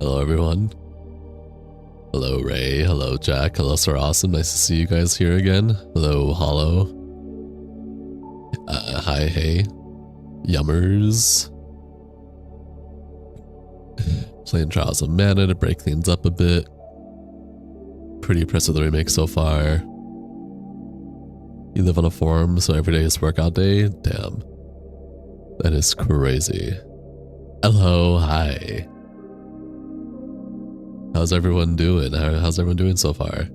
Hello, everyone. Hello, Ray. Hello, Jack. Hello, Sir Awesome. Nice to see you guys here again. Hello, Hollow. Hi, hey. Yummers. Playing Trials of Mana to break things up a bit. Pretty impressed with the remake so far. You live on a farm, so every day is workout day? Damn. That is crazy. Hello, hi. How's everyone doing? How's everyone doing so far?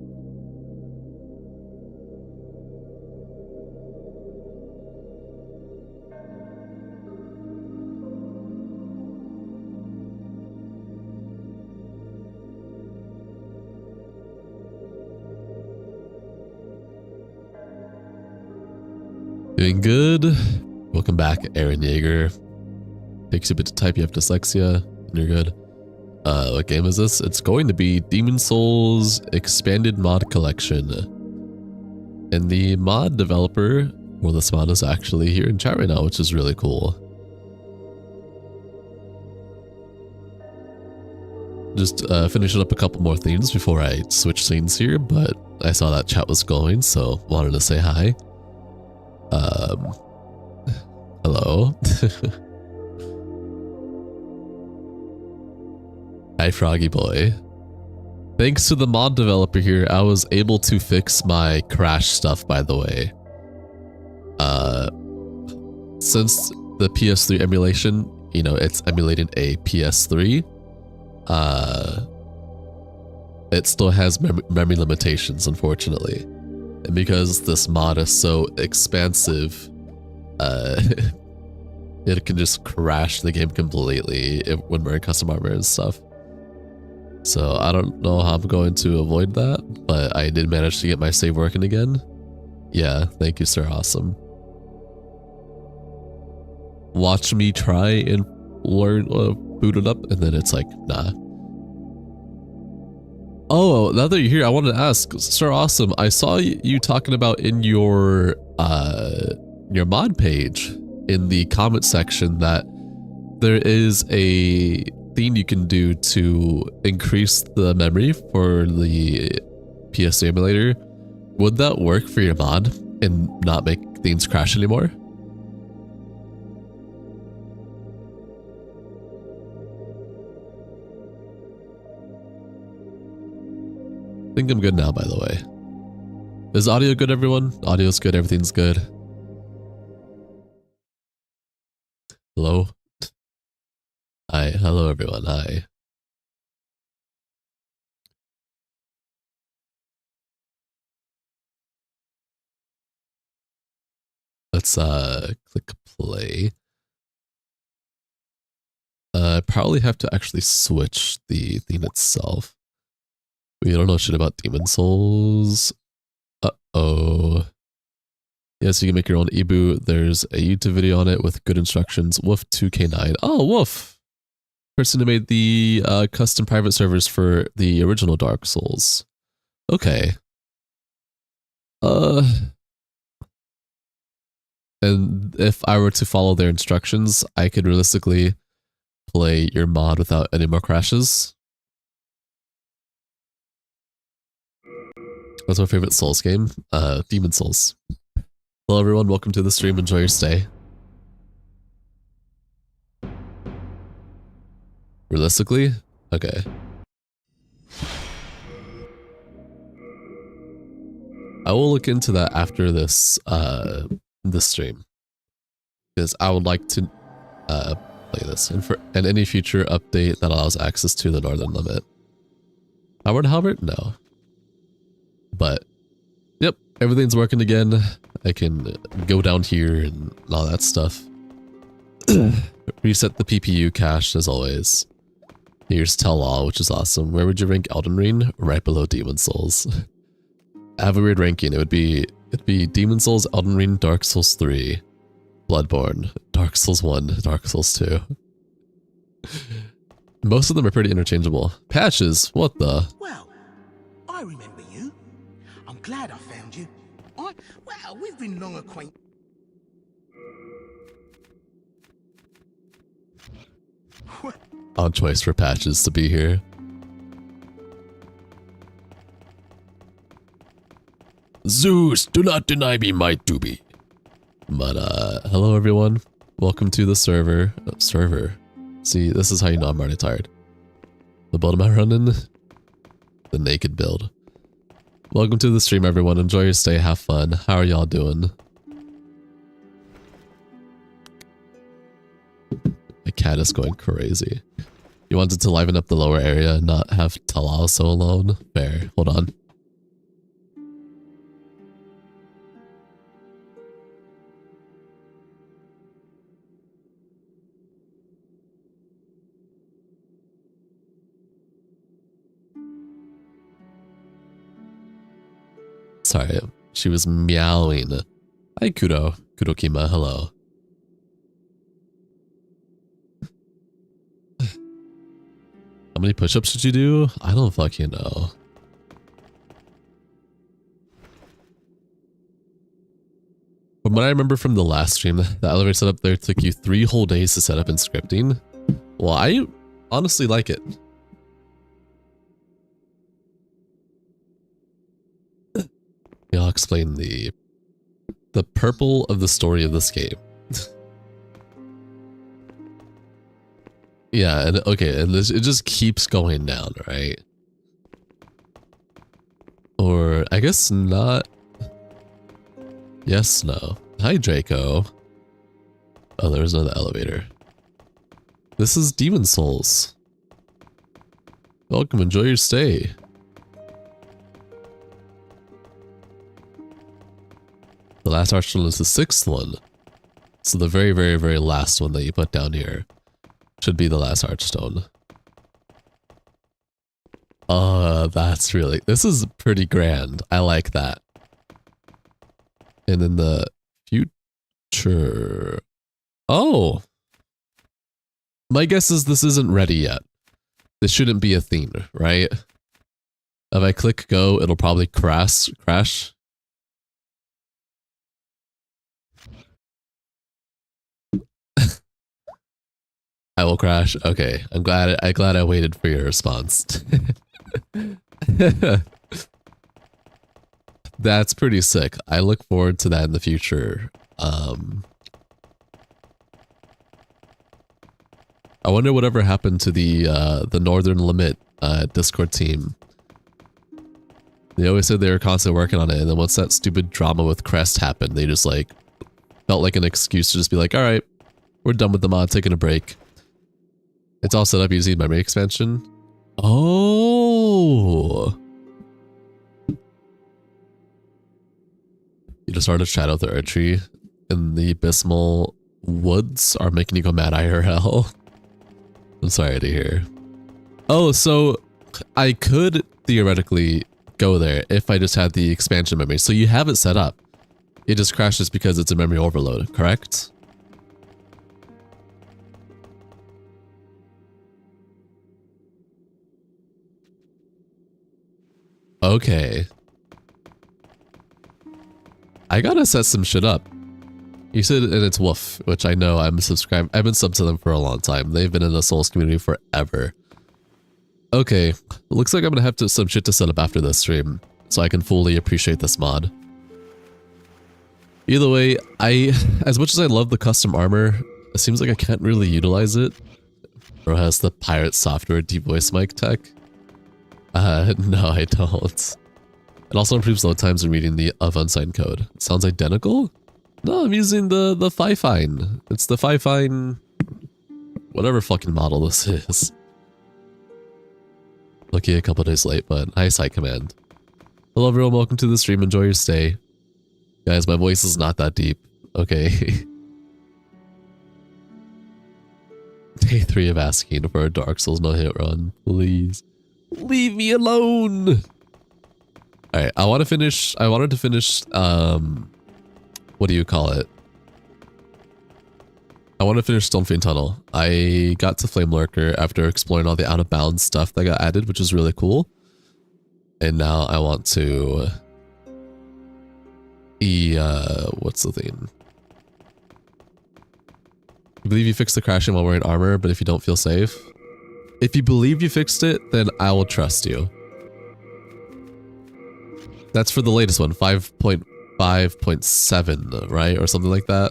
Doing good. Welcome back, Aaron Yeager. Takes you a bit to type, you have dyslexia, and you're good. What game is this? It's going to be Demon Souls Expanded Mod Collection. And the mod developer, well, this mod is actually here in chat right now, which is really cool. Just finishing up a couple more things before I switch scenes here, but I saw that chat was glowing, so wanted to say hi. Hello. Hi, Froggy Boy. Thanks to the mod developer here, I was able to fix my crash stuff, by the way. Since the PS3 emulation, you know, it's emulating a PS3, it still has memory limitations, unfortunately. And because this mod is so expansive, it can just crash the game completely when we're in custom armor and stuff. So I don't know how I'm going to avoid that, but I did manage to get my save working again. Yeah, thank you, Sir Awesome. Watch me try and learn boot it up, and then it's like, nah. Oh, now that you're here, I wanted to ask, Sir Awesome, I saw you talking about in your mod page in the comment section that there is a thing you can do to increase the memory for the PS emulator. Would that work for your mod and not make things crash anymore? I think I'm good now, by the way. Is audio good, everyone? Audio's good, everything's good. Hello? Hi, hello everyone, hi. Let's click play. I probably have to actually switch the thing itself. We don't know shit about Demon Souls. Uh-oh. Yes, you can make your own eboot. There's a YouTube video on it with good instructions. Woof2k9. Oh, Woof! Person who made the custom private servers for the original Dark Souls. Okay. And if I were to follow their instructions, I could realistically play your mod without any more crashes. What's my favorite Souls game? Demon Souls. Hello everyone, welcome to the stream, enjoy your stay. Realistically? Okay. I will look into that after this this stream. Because I would like to play this and any future update that allows access to the Northern Limit. Howard Halbert? No. But yep, everything's working again. I can go down here and all that stuff. Reset the PPU cache as always. Here's Tell All, which is awesome. Where would you rank Elden Ring? Right below Demon Souls. I have a weird ranking. It'd be Demon Souls, Elden Ring, Dark Souls 3, Bloodborne, Dark Souls 1, Dark Souls 2. Most of them are pretty interchangeable. Patches, what the? Well, I remember you. I'm glad I found you. Well, we've been long acquainted. odd choice for Patches to be here. Zeus, do not deny me my doobie. But hello everyone. Welcome to the server. See, this is how you know I'm already tired. The build am I running? The naked build. Welcome to the stream, everyone. Enjoy your stay, have fun. How are y'all doing? My cat is going crazy. You wanted to liven up the lower area and not have Talal so alone? Fair. Hold on. Sorry, she was meowing. Hi, Kudo. Kudokima, hello. How many push-ups did you do? I don't fucking know. From what I remember from the last stream, the elevator setup there took you 3 whole days to set up in scripting. Well, I honestly like it. I'll explain the purple of the story of this game. Yeah, and okay, and it just keeps going down, right? Or I guess not. Yes, no. Hi, Draco. Oh, there's another elevator. This is Demon Souls. Welcome, enjoy your stay. The last archstone is the 6th one. So the very, very, very last one that you put down here should be the last archstone. That's really... This is pretty grand. I like that. And in the future... Oh! My guess is this isn't ready yet. This shouldn't be a theme, right? If I click go, it'll probably crash. I will crash. Okay, I'm glad I waited for your response. That's pretty sick. I look forward to that in the future. I wonder whatever happened to the Northern Limit Discord team. They always said they were constantly working on it, and then once that stupid drama with Crest happened, they just like felt like an excuse to just be like, all right, we're done with the mod, taking a break. It's all set up using memory expansion. Oh. You just started Shadow the Earth Tree, and the abysmal woods are making you go mad IRL. I'm sorry to hear. Oh, so I could theoretically go there if I just had the expansion memory. So you have it set up. It just crashes because it's a memory overload, correct? Okay. I gotta set some shit up. You said, and it's Woof, which I know I'm subscribed. I've been subbed to them for a long time. They've been in the Souls community forever. Okay, looks like I'm gonna have some shit to set up after this stream, so I can fully appreciate this mod. Either way, as much as I love the custom armor, it seems like I can't really utilize it. Bro has the pirate software deep voice mic tech. No, I don't. It also improves load times when reading the of unsigned code. It sounds identical? No, I'm using the Fifine. It's the Fifine... whatever fucking model this is. Lucky a couple days late, but hi, Site Command. Hello everyone, welcome to the stream, enjoy your stay. Guys, my voice is not that deep. Okay. Day 3 of asking for a Dark Souls no hit run. Please. Leave me alone! Alright, I wanted to finish, what do you call it? I want to finish Stonefiend Tunnel. I got to Flame Lurker after exploring all the out of bounds stuff that got added, which is really cool. And now I want to... what's the thing? I believe you fix the crashing while wearing armor, but if you don't feel safe. If you believe you fixed it, then I will trust you. That's for the latest one, 5.5.7, right? Or something like that.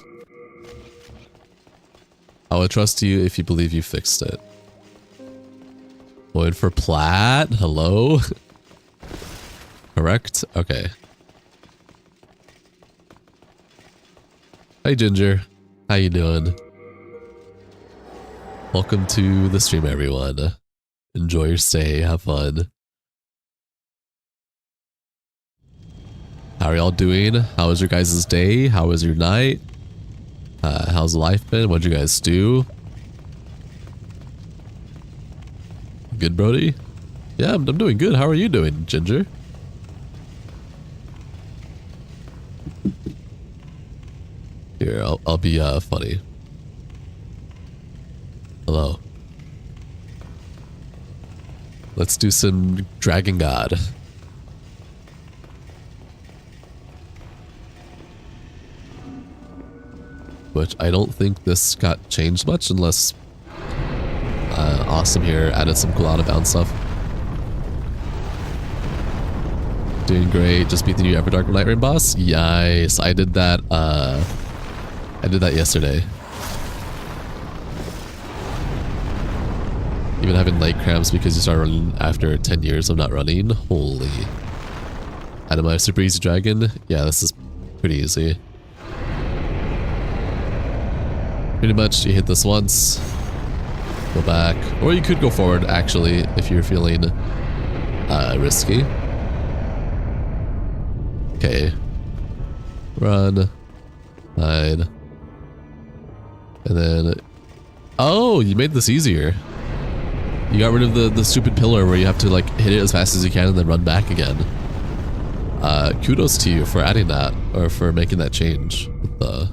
I will trust you if you believe you fixed it. Going for plat? Hello? Correct? Okay. Hey Ginger. How you doing? Welcome to the stream, everyone. Enjoy your stay. Have fun. How are y'all doing? How was your guys' day? How was your night? How's life been? What'd you guys do? Good, Brody? Yeah, I'm doing good. How are you doing, Ginger? Here, I'll be funny. Hello. Let's do some Dragon God. Which I don't think this got changed much unless Awesome here added some cool out of bounds stuff. Doing great. Just beat the new Everdark Night Rain boss. Yes, I did that. I did that yesterday. Even having leg cramps because you start running after 10 years of not running. Holy. Out of my super easy dragon. Yeah, this is pretty easy. Pretty much you hit this once, go back, or you could go forward actually if you're feeling risky. Okay. Run. Hide. And then... Oh, you made this easier. You got rid of the stupid pillar where you have to like hit it as fast as you can and then run back again. Kudos to you for adding that, or for making that change with the...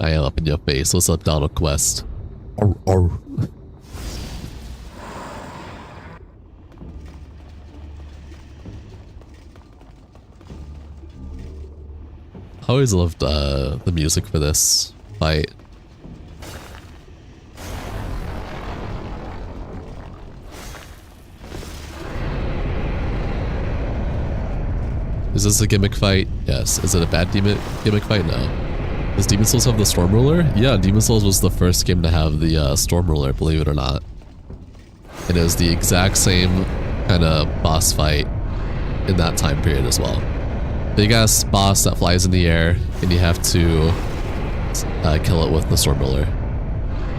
I am up in your face. What's up, Donald Quest? Arr, arr. I always loved the music for this fight. Is this a gimmick fight? Yes. Is it a bad gimmick fight? No. Does Demon Souls have the Storm Ruler? Yeah, Demon Souls was the first game to have the Storm Ruler, believe it or not. It is the exact same kind of boss fight in that time period as well. Big ass boss that flies in the air, and you have to kill it with the Storm Ruler.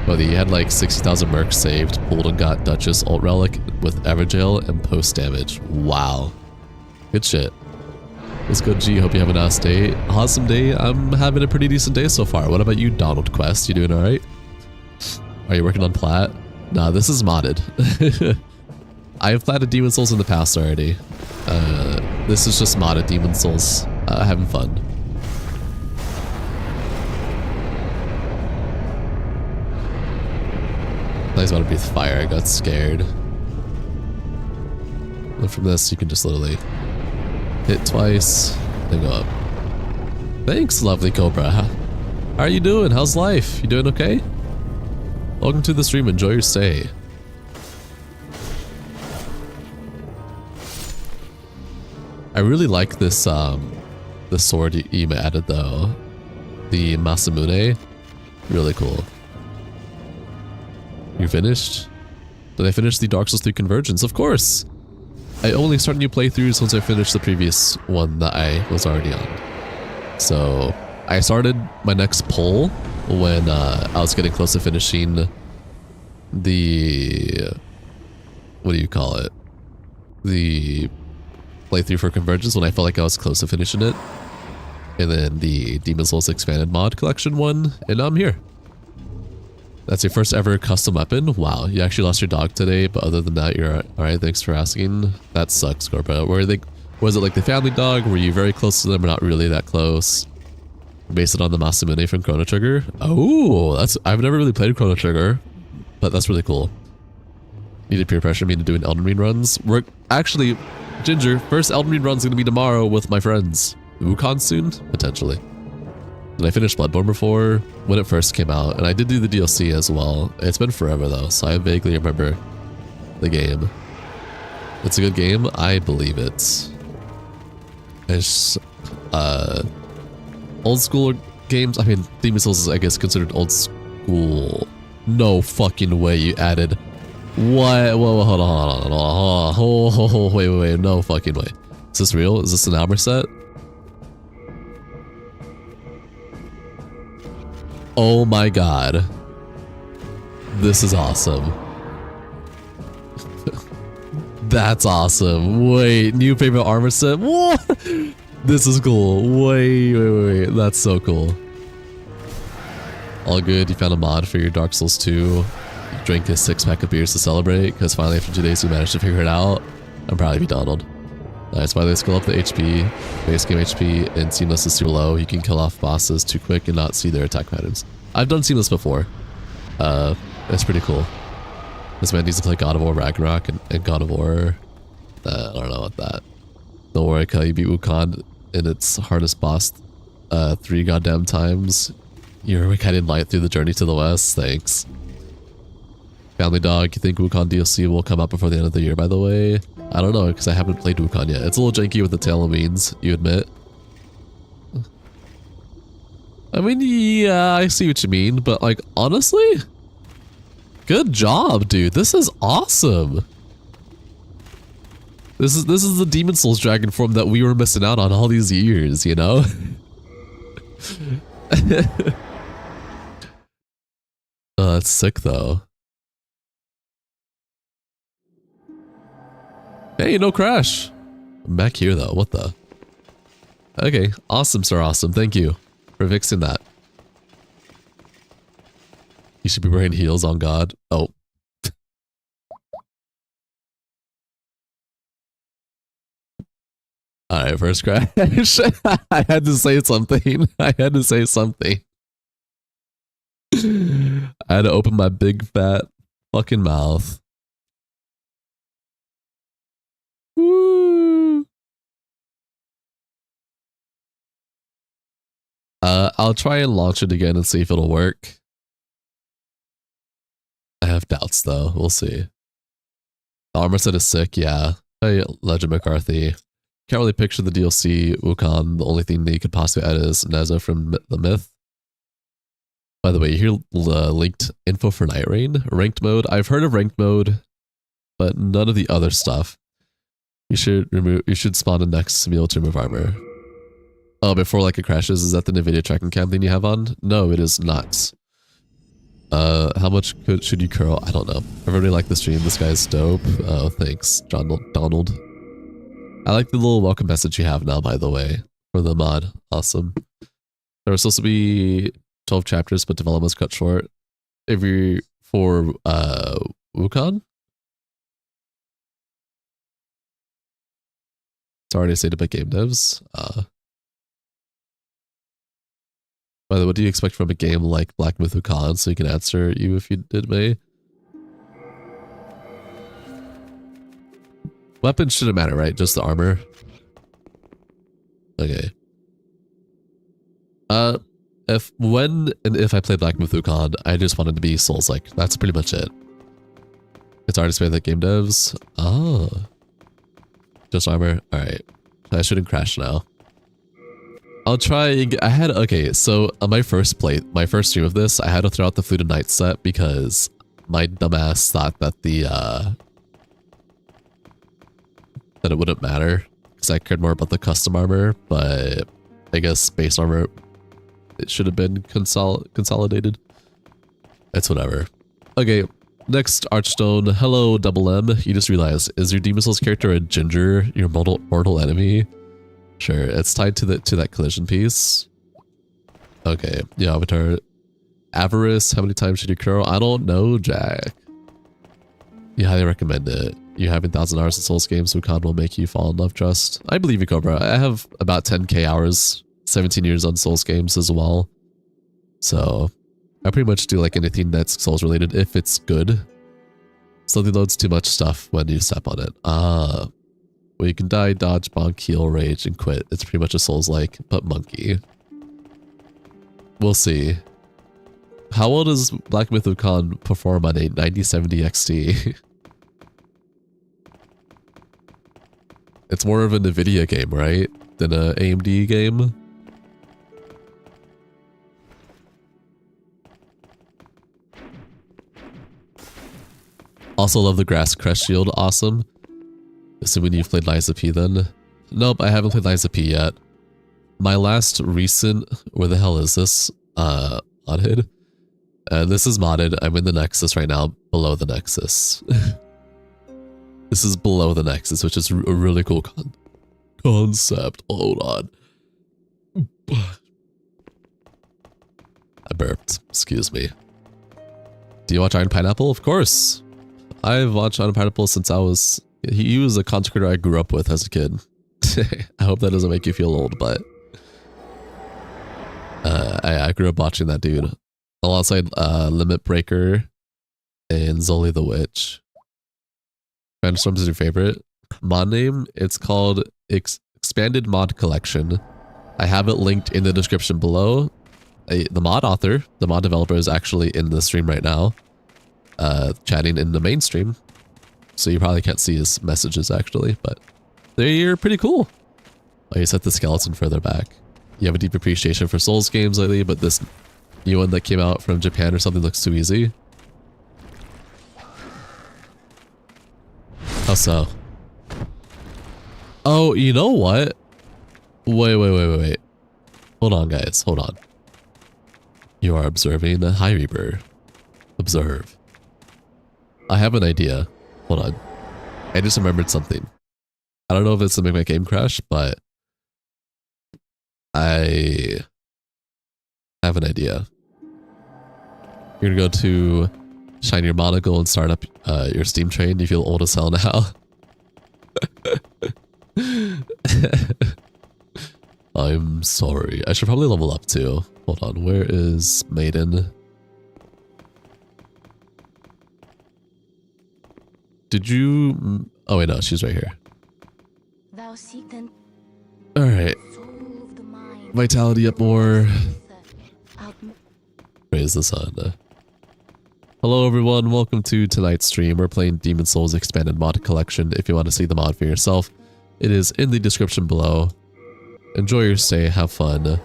But he had like 60,000 mercs saved, pulled and got Duchess Ult Relic with Everjail and post damage. Wow. Good shit. It's good, G. Hope you have a nice day. Awesome day. I'm having a pretty decent day so far. What about you, Donald Quest? You doing alright? Are you working on plat? Nah, this is modded. I have platted Demon Souls in the past already. This is just modded Demon Souls. Having fun. I was about to breathe fire. I got scared. And from this, you can just literally hit twice, then go up. Thanks, lovely Cobra. How are you doing? How's life? You doing okay? Welcome to the stream. Enjoy your stay. I really like this the sword you added though. The Masamune. Really cool. You finished? Did I finish the Dark Souls 3 Convergence? Of course! I only started new playthroughs once I finished the previous one that I was already on. So I started my next pull when I was getting close to finishing the... what do you call it? The playthrough for Convergence, when I felt like I was close to finishing it. And then the Demon Souls Expanded Mod Collection one, and now I'm here. That's your first ever custom weapon? Wow, you actually lost your dog today, but other than that, you're alright. Thanks for asking. That sucks, Scorpio. Was it like the family dog? Were you very close to them or not really that close? Based it on the Masamune from Chrono Trigger? Oh, I've never really played Chrono Trigger, but that's really cool. Need to peer pressure me into doing Elden Ring runs. We're actually, Ginger, first Elden Ring run's gonna be tomorrow with my friends. Wukong soon? Potentially. Did I finish Bloodborne before? When it first came out, and I did do the DLC as well. It's been forever though, so I vaguely remember the game. It's a good game? I believe it. It's, old school games, I mean, Demon's Souls is, I guess, considered old school. No fucking way you added. What? Whoa, hold on. Wait. No fucking way. Is this real? Is this an armor set? Oh my god. This is awesome. That's awesome. Wait, new favorite armor set? What? This is cool. Wait. That's so cool. All good. You found a mod for your Dark Souls 2. You drank a 6-pack of beers to celebrate because finally after 2 days you managed to figure it out. I'm proud of you, Donald. Nice. By the way, scale up the HP. Base game HP and Seamless is super low. You can kill off bosses too quick and not see their attack patterns. I've done Seamless before. It's pretty cool. This man needs to play God of War Ragnarok and God of War. I don't know about that. Don't worry, Kyle, you beat Wukong in its hardest boss 3 goddamn times. You're guiding light through the journey to the west. Thanks. Family Dog, you think Wukong DLC will come out before the end of the year, by the way? I don't know, because I haven't played Wukong yet. It's a little janky with the tail of beans, you admit. I mean, yeah, I see what you mean, but like, honestly? Good job, dude. This is awesome. This is the Demon Souls dragon form that we were missing out on all these years, you know? Oh, that's sick though. Hey, no crash. I'm back here though. What the? Okay, awesome, Sir Awesome. Thank you for fixing that. You should be wearing heels on God. Oh. Alright, first crash. I had to say something. I had to say something. I had to open my big fat fucking mouth. Woo. I'll try and launch it again and see if it'll work. I have doubts though. We'll see. The armor set is sick, yeah. Hey, Legend McCarthy. Can't really picture the DLC Wukong. The only thing that you could possibly add is Neza from the Myth. By the way, you hear linked info for Night Rain? Ranked mode? I've heard of ranked mode, but none of the other stuff. You should spawn a next to be able to remove armor. Oh, before like it crashes, is that the NVIDIA tracking cam thing you have on? No, it is not. How much should you curl? I don't know. I really like the stream. This guy's dope. Oh, thanks, Donald. I like the little welcome message you have now, by the way, for the mod. Awesome. There were supposed to be 12 chapters, but development was cut short. For Wukong? Sorry to say to game devs. By the way, what do you expect from a game like Black Myth Wukong? So you can answer you if you did, May. Weapons shouldn't matter, right? Just the armor. Okay. If I played Black Myth Wukong, I just wanted to be Souls-like. That's pretty much it. It's hard to say that game devs. Oh. Just armor. Alright. I shouldn't crash now. I'll try. Okay, so on my first stream of this, I had to throw out the Flute of Night set because my dumbass thought that that it wouldn't matter because I cared more about the custom armor, but I guess base armor, it should have been consolidated. It's whatever. Okay, next Archstone. Hello, Double M. You just realized, is your Demon Souls character a ginger, your mortal enemy? Sure, it's tied to that collision piece. Okay, yeah, Avatar. Avarice, how many times should you curl? I don't know, Jack. You highly recommend it. You having 1,000 hours in Souls games, Wukong will make you fall in love, trust. I believe you, Cobra. I have about 10k hours, 17 years on Souls games as well. So, I pretty much do like anything that's Souls related if it's good. Something loads too much stuff when you step on it. where you can die, dodge, bonk, heal, rage, and quit. It's pretty much a Souls-like, but monkey. We'll see. How well does Black Myth of Khan perform on a 9070 XT? It's more of a NVIDIA game, right? Than a AMD game? Also love the Grass Crest Shield, awesome. Assuming you've played Lies of P then. Nope, I haven't played Lies of P yet. My last recent, where the hell is this? Modded. This is modded. I'm in the Nexus right now, below the Nexus. This is below the Nexus, which is a really cool concept. Hold on. I burped. Excuse me. Do you watch Iron Pineapple? Of course. I've watched Iron Pineapple since I was... He was a content creator I grew up with as a kid. I hope that doesn't make you feel old, but... I grew up watching that dude. Alongside Limit Breaker and Zoli the Witch. Brainstorms is your favorite? Mod name? It's called Expanded Mod Collection. I have it linked in the description below. The mod author, the mod developer is actually in the stream right now. Chatting in the main stream. So you probably can't see his messages actually, but they're pretty cool. Oh, you set the skeleton further back. You have a deep appreciation for Souls games lately, but this new one that came out from Japan or something looks too easy. How so? Oh, you know what? Wait. Hold on, guys. Hold on. You are observing a High Reaper. Observe. I have an idea. Hold on. I just remembered something. I don't know if it's to make my game crash, but I have an idea. You're gonna go to Shine Your Monocle and start up your Steam train. You feel old as hell now. I'm sorry. I should probably level up too. Hold on. Where is Maiden? Did you... Oh wait, no. She's right here. Alright. Vitality up more. Praise the sun. Hello everyone, welcome to tonight's stream. We're playing Demon Souls Expanded Mod Collection. If you want to see the mod for yourself, it is in the description below. Enjoy your stay, have fun,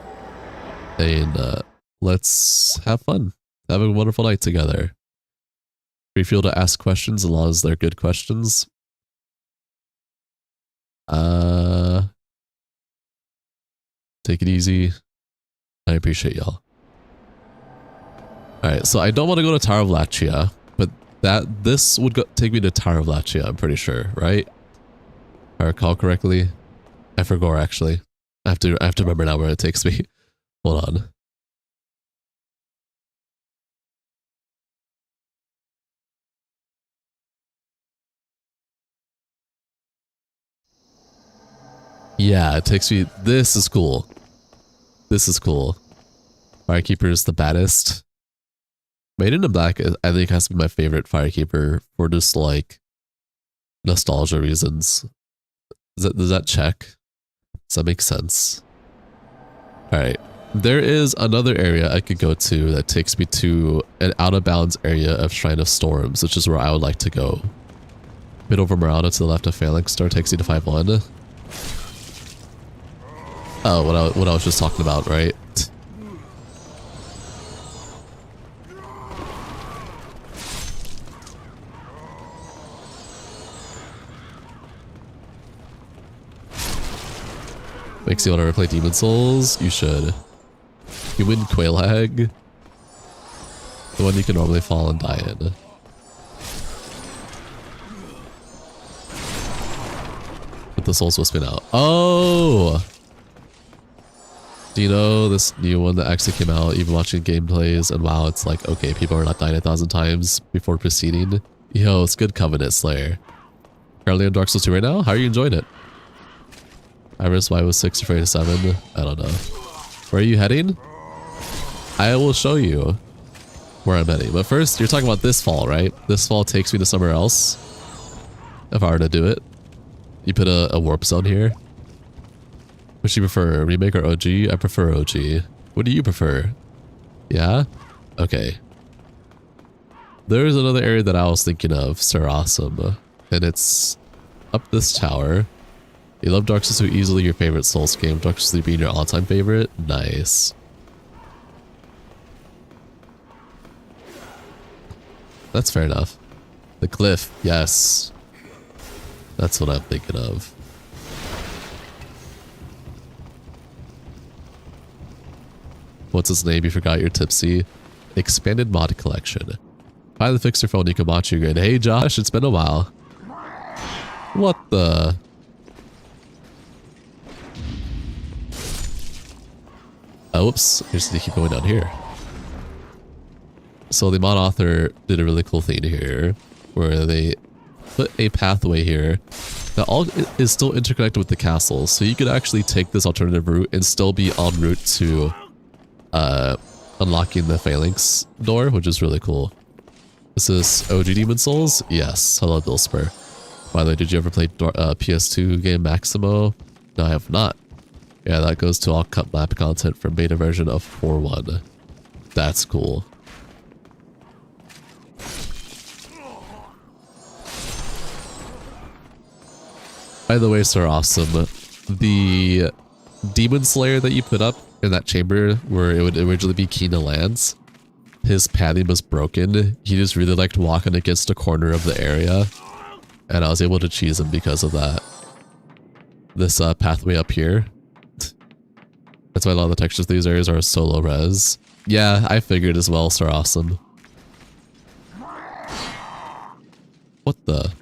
and let's have fun. Have a wonderful night together. Free feel to ask questions as long as they're good questions. Take it easy. I appreciate y'all. Alright, so I don't want to go to Tower of Lachia, but this would take me to Tower of Lachia, I'm pretty sure, right? If I recall correctly. I forgot actually. I have to remember now where it takes me. Hold on. Yeah, it takes me... This is cool. This is cool. Firekeeper is the baddest. Maiden in Black, I think, has to be my favorite Firekeeper for just, like, nostalgia reasons. Does that check? Does that make sense? Alright. There is another area I could go to that takes me to an out-of-bounds area of Shrine of Storms, which is where I would like to go. Bit over Marana to the left of Phalanx Star takes you to 5-1. Oh, what I was just talking about, right? Makes you want to ever play Demon Souls? You should. You win Quailhag. The one you can normally fall and die in. But the Souls will spin out. Oh! Do you know this new one that actually came out? You've been watching gameplays and wow, it's like, okay, people are not dying 1,000 times before proceeding. Yo, it's good Covenant Slayer. Currently on Dark Souls 2 right now? How are you enjoying it? Iris, why was 6 afraid of 7? I don't know. Where are you heading? I will show you where I'm heading. But first, you're talking about this fall, right? This fall takes me to somewhere else. If I were to do it. You put a warp zone here. Which do you prefer, remake or OG? I prefer OG. What do you prefer? Yeah? Okay. There's another area that I was thinking of, Sir Awesome. And it's up this tower. You love Dark Souls 2, easily your favorite Souls game. Dark Souls 3 being your all-time favorite? Nice. That's fair enough. The cliff, yes. That's what I'm thinking of. What's his name? You forgot you're tipsy. Expanded mod collection. Finally fixed your phone, you can watch your good. Hey Josh, it's been a while. What the? Oh, whoops. I just need to keep going down here. So the mod author did a really cool thing here where they put a pathway here that all is still interconnected with the castle. So you could actually take this alternative route and still be en route to unlocking the phalanx door, which is really cool. Is this OG Demon Souls? Yes. Hello, Bill Spur. By the way, did you ever play PS2 game Maximo? No, I have not. Yeah, that goes to all cut map content from beta version of 4.1. That's cool. By the way, Sir Awesome, the Demon Slayer that you put up in that chamber where it would originally be Kina Lands, his pathing was broken. He just really liked walking against a corner of the area, and I was able to cheese him because of that. This pathway up here. That's why a lot of the textures of these areas are solo res. Yeah, I figured as well, Sir Awesome. What the?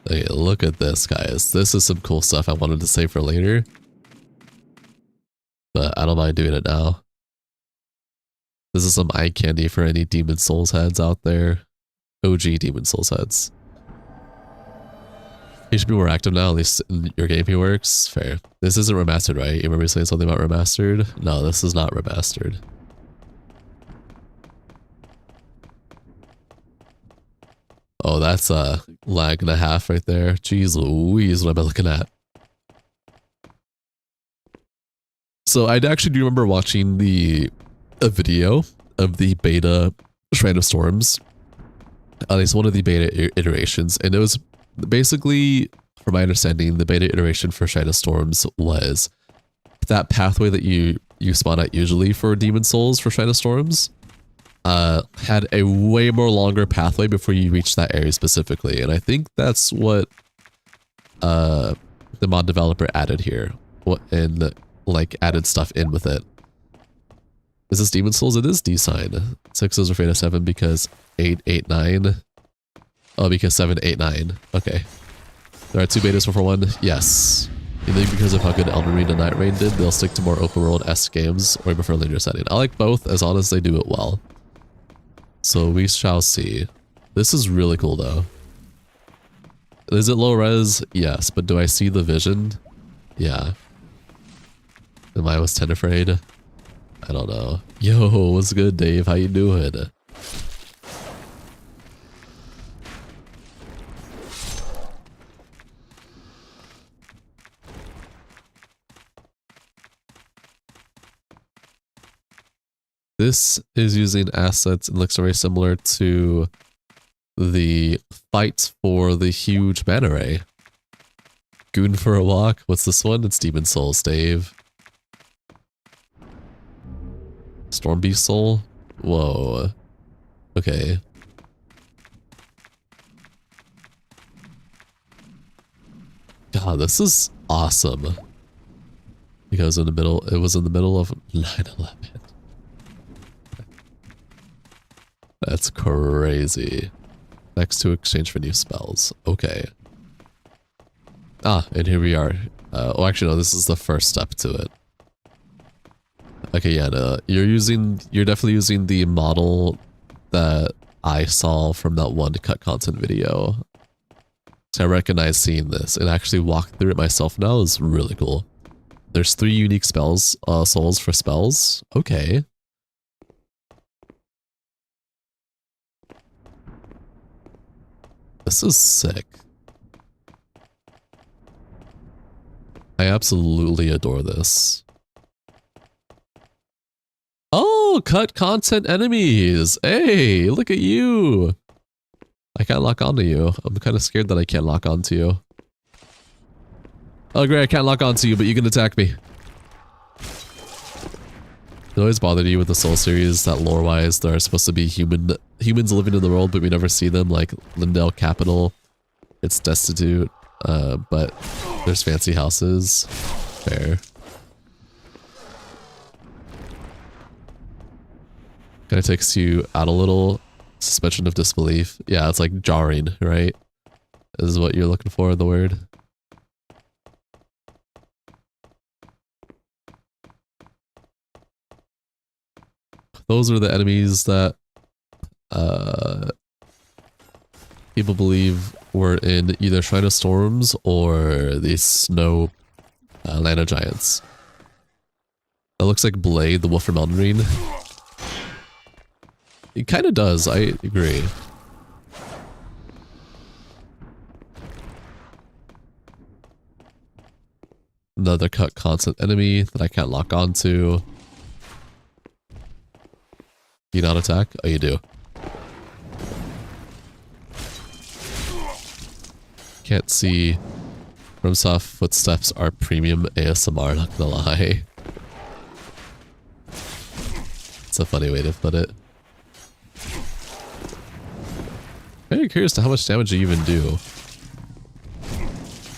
Okay, look at this, guys. This is some cool stuff I wanted to save for later. But I don't mind doing it now. This is some eye candy for any Demon Souls heads out there. OG Demon Souls heads. He should be more active now, at least in your game he works. Fair. This isn't remastered, right? You remember saying something about remastered? No, this is not remastered. Oh, that's a lag and a half right there. Jeez Louise, what am I looking at? So I actually do remember watching a video of the beta Shrine of Storms. At least one of the beta iterations. And it was basically, from my understanding, the beta iteration for Shrine of Storms was that pathway that you spawn at usually for Demon Souls for Shrine of Storms. Had a way more longer pathway before you reach that area specifically. And I think that's what the mod developer added here. And like added stuff in with it. Is this Demon Souls? It is D-Sign. 6 is Fate of 7 because 8, 8, 9. Oh, because 7, 8, 9. Okay. There are 2 betas for 1. Yes. You think because of how good Elden Ring and Night Rain did, they'll stick to more open world-esque games or prefer linear setting. I like both as long as they do it well. So we shall see. This is really cool though. Is it low res? Yes, but do I see the vision? Yeah. Am I was 10 afraid? I don't know. Yo, what's good, Dave? How you doing? This is using assets and looks very similar to the fight for the huge mana ray. Goon for a walk. What's this one? It's Demon Souls, Dave. Storm Beast Soul? Whoa. Okay. God, this is awesome. Because it was in the middle of 9/11. That's crazy. Next to exchange for new spells. Okay. Ah, and here we are. Oh, actually, no, this is the first step to it. Okay, yeah, no, you're definitely using the model that I saw from that one cut content video. So I recognize seeing this and actually walk through it myself now is really cool. There's 3 unique spells, souls for spells. Okay. This is sick. I absolutely adore this. Oh, cut content enemies. Hey, look at you. I can't lock onto you. I'm kind of scared that I can't lock onto you. Oh, great. I can't lock onto you, but you can attack me. It always bothered you with the Soul series that lore-wise there are supposed to be humans living in the world, but we never see them, like Lindell Capital. It's destitute, but there's fancy houses. Fair. Kind of takes you out a little. Suspension of disbelief. Yeah, it's like jarring, right? This is what you're looking for in the word. Those are the enemies that people believe were in either Shrine of Storms or the Snow Land of Giants. That looks like Blade, the Wolf from Elden Ring. It kind of does, I agree. Another cut constant enemy that I can't lock onto. Do you not attack? Oh, you do. Can't see. FromSoft footsteps are premium ASMR, not gonna lie. It's a funny way to put it. Very curious to how much damage you even do.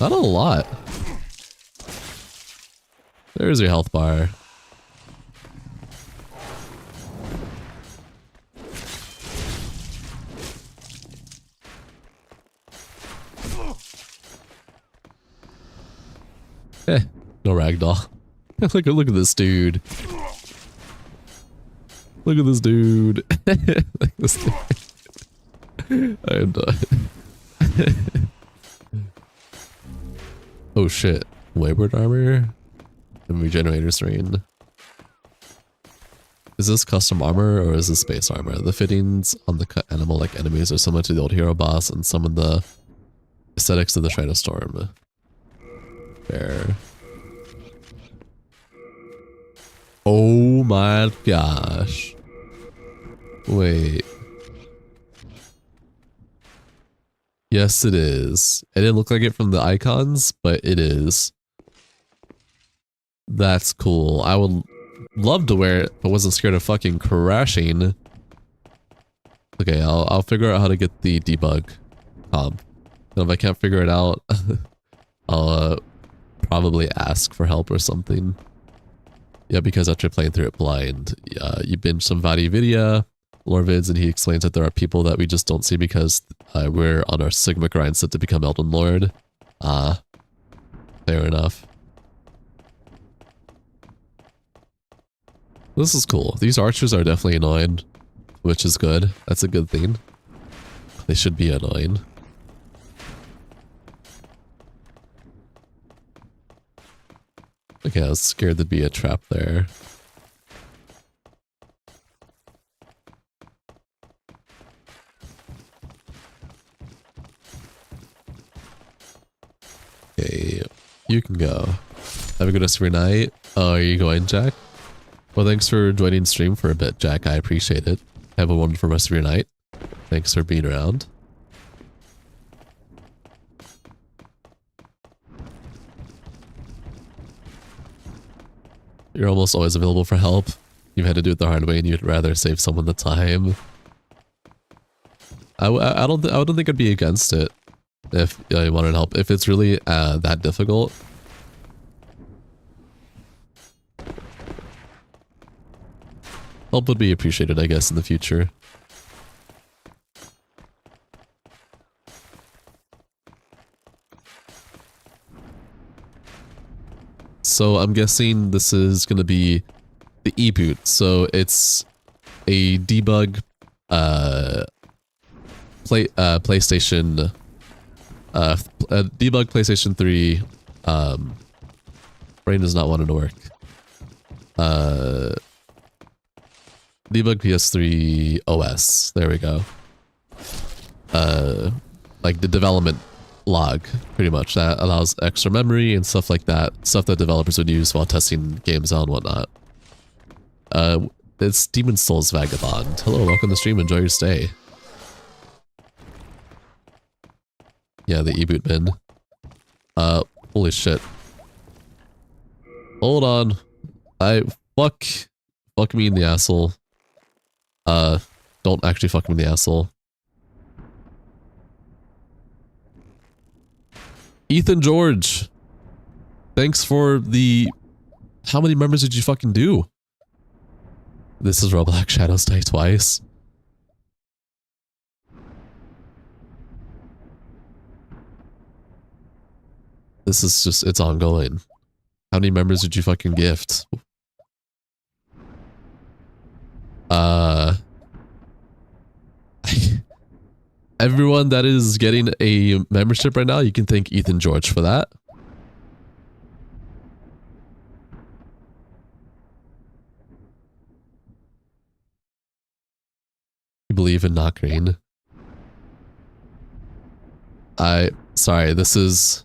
Not a lot. There's your health bar. No ragdoll. look at this dude. Look at this dude. Look at this dude. I am done. Oh shit. Wayward armor? And regenerator's rain. Is this custom armor or is this base armor? The fittings on the cut animal like enemies are similar to the old hero boss and some of the aesthetics of the Shrine of Storm. Fair. Oh my gosh. Wait. Yes, it is. It didn't look like it from the icons, but it is. That's cool. I would love to wear it, but wasn't scared of fucking crashing. Okay, I'll figure out how to get the debug comp. And if I can't figure it out, I'll probably ask for help or something. Yeah, because after playing through it blind, you binge some Vadi Vidya, lore vids, and he explains that there are people that we just don't see because we're on our Sigma grind set to become Elden Lord. Fair enough. This is cool. These archers are definitely annoying, which is good. That's a good thing. They should be annoying. Okay, I was scared there'd be a trap there. Okay, you can go. Have a good rest of your night. Oh, are you going, Jack? Well, thanks for joining stream for a bit, Jack. I appreciate it. Have a wonderful rest of your night. Thanks for being around. You're almost always available for help. You've had to do it the hard way and you'd rather save someone the time. I don't think I'd be against it if you wanted help. If it's really that difficult. Help would be appreciated, I guess, in the future. So I'm guessing this is going to be the e-boot. So it's a debug PlayStation debug PlayStation 3 brain does not want it to work. Debug PS3 OS. There we go. like the development log, pretty much. That allows extra memory and stuff like that. Stuff that developers would use while testing games out and whatnot. It's Demon Souls Vagabond. Hello, welcome to the stream. Enjoy your stay. Yeah, the e-boot bin. Holy shit. Hold on. Fuck me in the asshole. Don't actually fuck me in the asshole. Ethan George. Thanks for the... How many members did you fucking do? This is Roblox Shadows Die Twice. This is just, it's ongoing. How many members did you fucking gift? Everyone that is getting a membership right now, you can thank Ethan George for that. You believe in not green. Sorry, this is...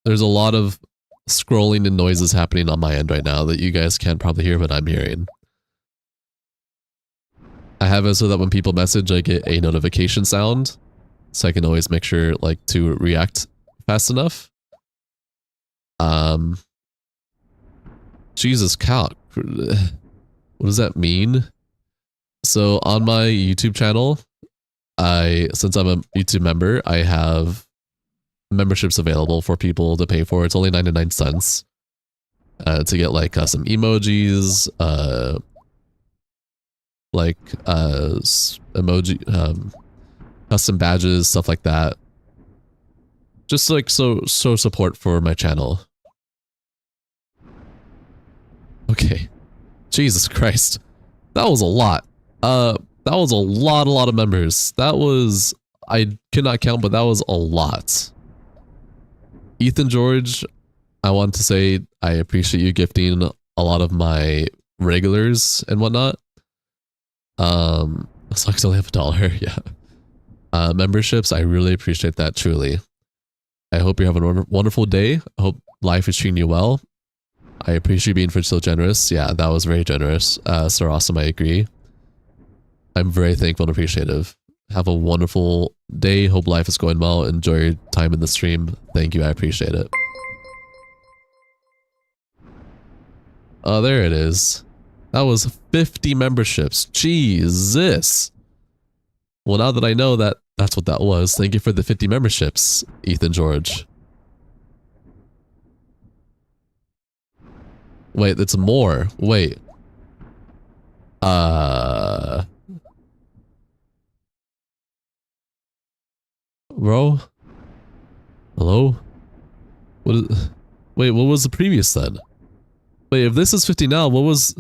There's a lot of scrolling and noises happening on my end right now that you guys can't probably hear, but I'm hearing. I have it so that when people message, I get a notification sound, so I can always make sure, like, to react fast enough. Jesus cow. What does that mean? So on my YouTube channel, since I'm a YouTube member, I have memberships available for people to pay for. It's only 99 cents to get like custom emojis, emoji, custom badges, stuff like that. Just like so support for my channel. Okay. Jesus Christ. That was a lot. That was a lot of members. That was, I cannot count, but that was a lot. Ethan George, I want to say I appreciate you gifting a lot of my regulars and whatnot. Sucks only have $1, yeah. Memberships, I really appreciate that, truly. I hope you're having a wonderful day. I hope life is treating you well. I appreciate you being so generous. Yeah, that was very generous. Sir Awesome, I agree. I'm very thankful and appreciative. Have a wonderful day. Hope life is going well. Enjoy your time in the stream. Thank you. I appreciate it. Oh, there it is. That was 50 memberships. Jesus. Well, now that I know that that's what that was, thank you for the 50 memberships, Ethan George. Wait, it's more. Wait. Bro? Hello? Wait, what was the previous then? Wait, if this is 50 now, what was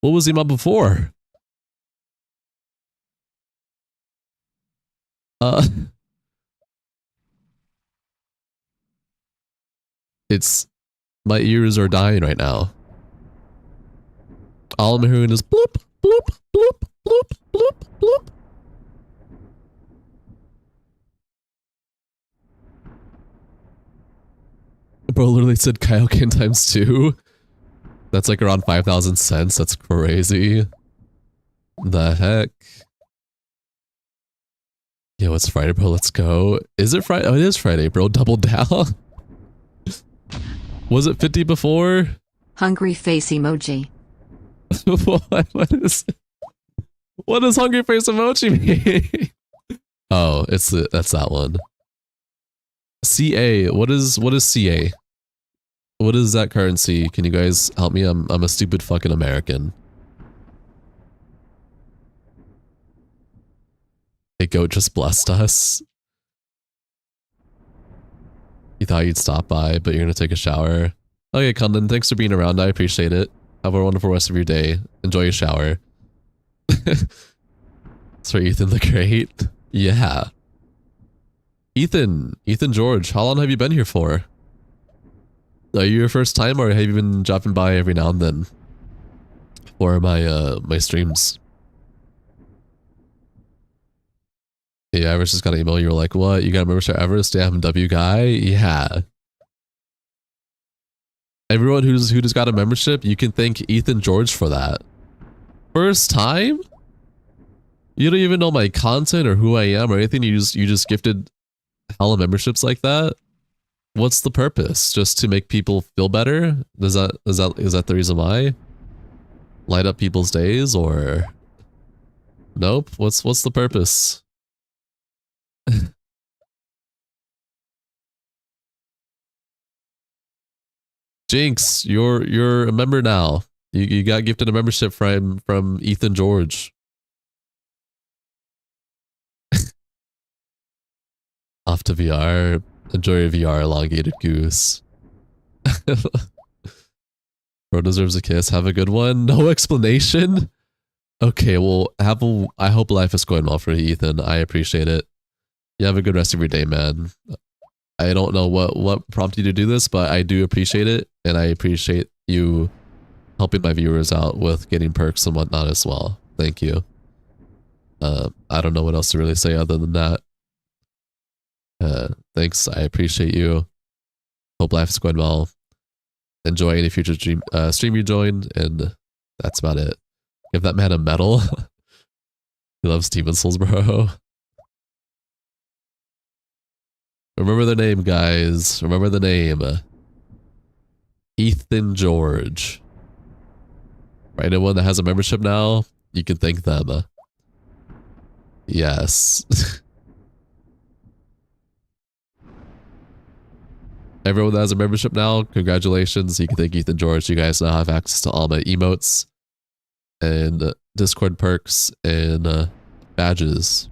the amount before? It's, my ears are dying right now. All I'm hearing is bloop, bloop, bloop, bloop, bloop, bloop. Bro literally said Kaioken times 2. That's like around 5,000 cents. That's crazy. The heck? Yo, it's Friday, bro. Let's go. Is it Friday? Oh, it is Friday, bro. Double down. Was it 50 before? Hungry face emoji. What does hungry face emoji mean? Oh, that's that one. CA. What is CA? What is that currency? Can you guys help me? I'm a stupid fucking American. Hey, goat just blessed us. You thought you'd stop by, but you're gonna take a shower. Okay, Condon, thanks for being around. I appreciate it. Have a wonderful rest of your day. Enjoy your shower. It's for Ethan the Great. Yeah. Ethan George, how long have you been here for? Are you your first time, or have you been dropping by every now and then for my my streams? Yeah, Everest just got an email. You were like, what? You got a membership Everest? Yeah, I'm W guy? Yeah. Everyone who just got a membership, you can thank Ethan George for that. First time? You don't even know my content or who I am or anything. You just gifted hella memberships like that. What's the purpose? Just to make people feel better? Is that the reason why? Light up people's days or nope? What's the purpose? Jinx, you're a member now. You got gifted a membership from Ethan George. Off to VR. Enjoy your VR, elongated goose. Bro deserves a kiss. Have a good one. No explanation. Okay, well, I hope life is going well for you, Ethan. I appreciate it. You have a good rest of your day, man. I don't know what prompted you to do this, but I do appreciate it, and I appreciate you helping my viewers out with getting perks and whatnot as well. Thank you. I don't know what else to really say other than that. Thanks. I appreciate you. Hope life is going well. Enjoy any future stream you join, and that's about it. Give that man a medal. He loves Demon Souls, bro. Remember the name, guys. Remember the name. Ethan George. For anyone that has a membership now, you can thank them. Yes. Everyone that has a membership now, congratulations. You can thank Ethan George. You guys now have access to all my emotes and Discord perks and badges.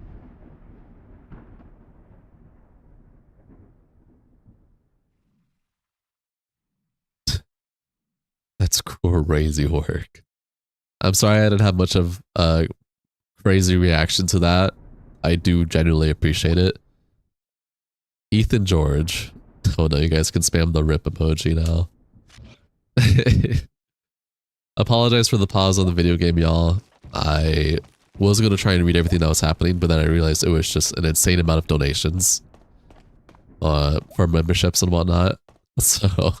That's crazy work. I'm sorry I didn't have much of a crazy reaction to that. I do genuinely appreciate it. Ethan George. Oh no, you guys can spam the rip emoji now. Apologize for the pause on the video game, y'all. I was going to try and read everything that was happening, but then I realized it was just an insane amount of donations for memberships and whatnot. So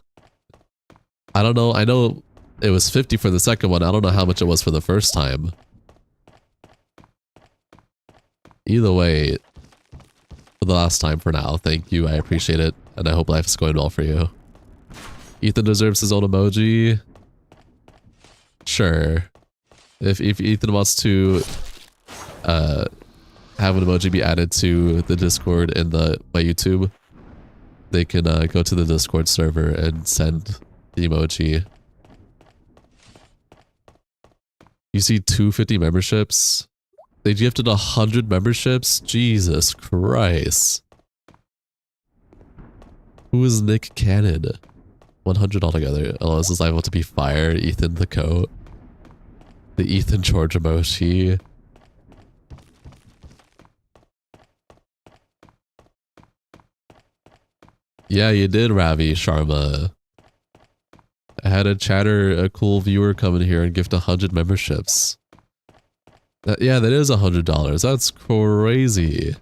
I don't know. I know it was 50 for the second one. I don't know how much it was for the first time. Either way, for the last time for now, thank you. I appreciate it. And I hope life is going well for you. Ethan deserves his own emoji. Sure. If Ethan wants to have an emoji be added to the Discord and my YouTube, they can go to the Discord server and send the emoji. You see 250 memberships? They gifted 100 memberships? Jesus Christ. Who is Nick Cannon? 100 altogether. Oh, this is liable to be fire. Ethan the coat. The Ethan George emoji. Yeah, you did, Ravi Sharma. I had a cool viewer come in here and gift 100 memberships. Yeah, that is $100. That's crazy.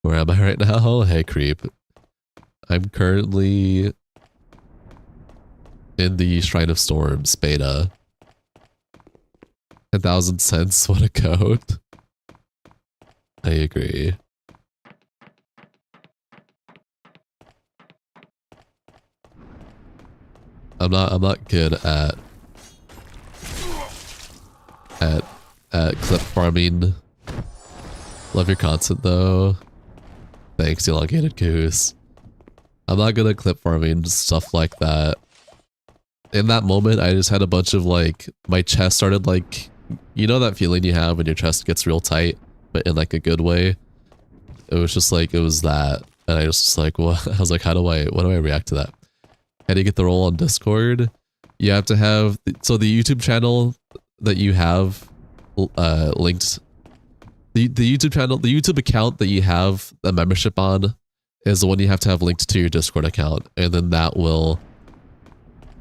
Where am I right now? Hey, creep. I'm currently in the Shrine of Storms beta. 10,000 cents, what a code. I agree. I'm not good at clip farming. Love your content though. Thanks, elongated goose. I'm not good at clip farming, just stuff like that. In that moment, I just had a bunch of like, my chest started like, you know that feeling you have when your chest gets real tight, but in like a good way? It was just like, it was that. And I was just like, what? I was like, what do I react to that? How do you get the role on Discord? You have to have, so the YouTube channel that you have linked, the YouTube channel, the YouTube account that you have a membership on is the one you have to have linked to your Discord account. And then that will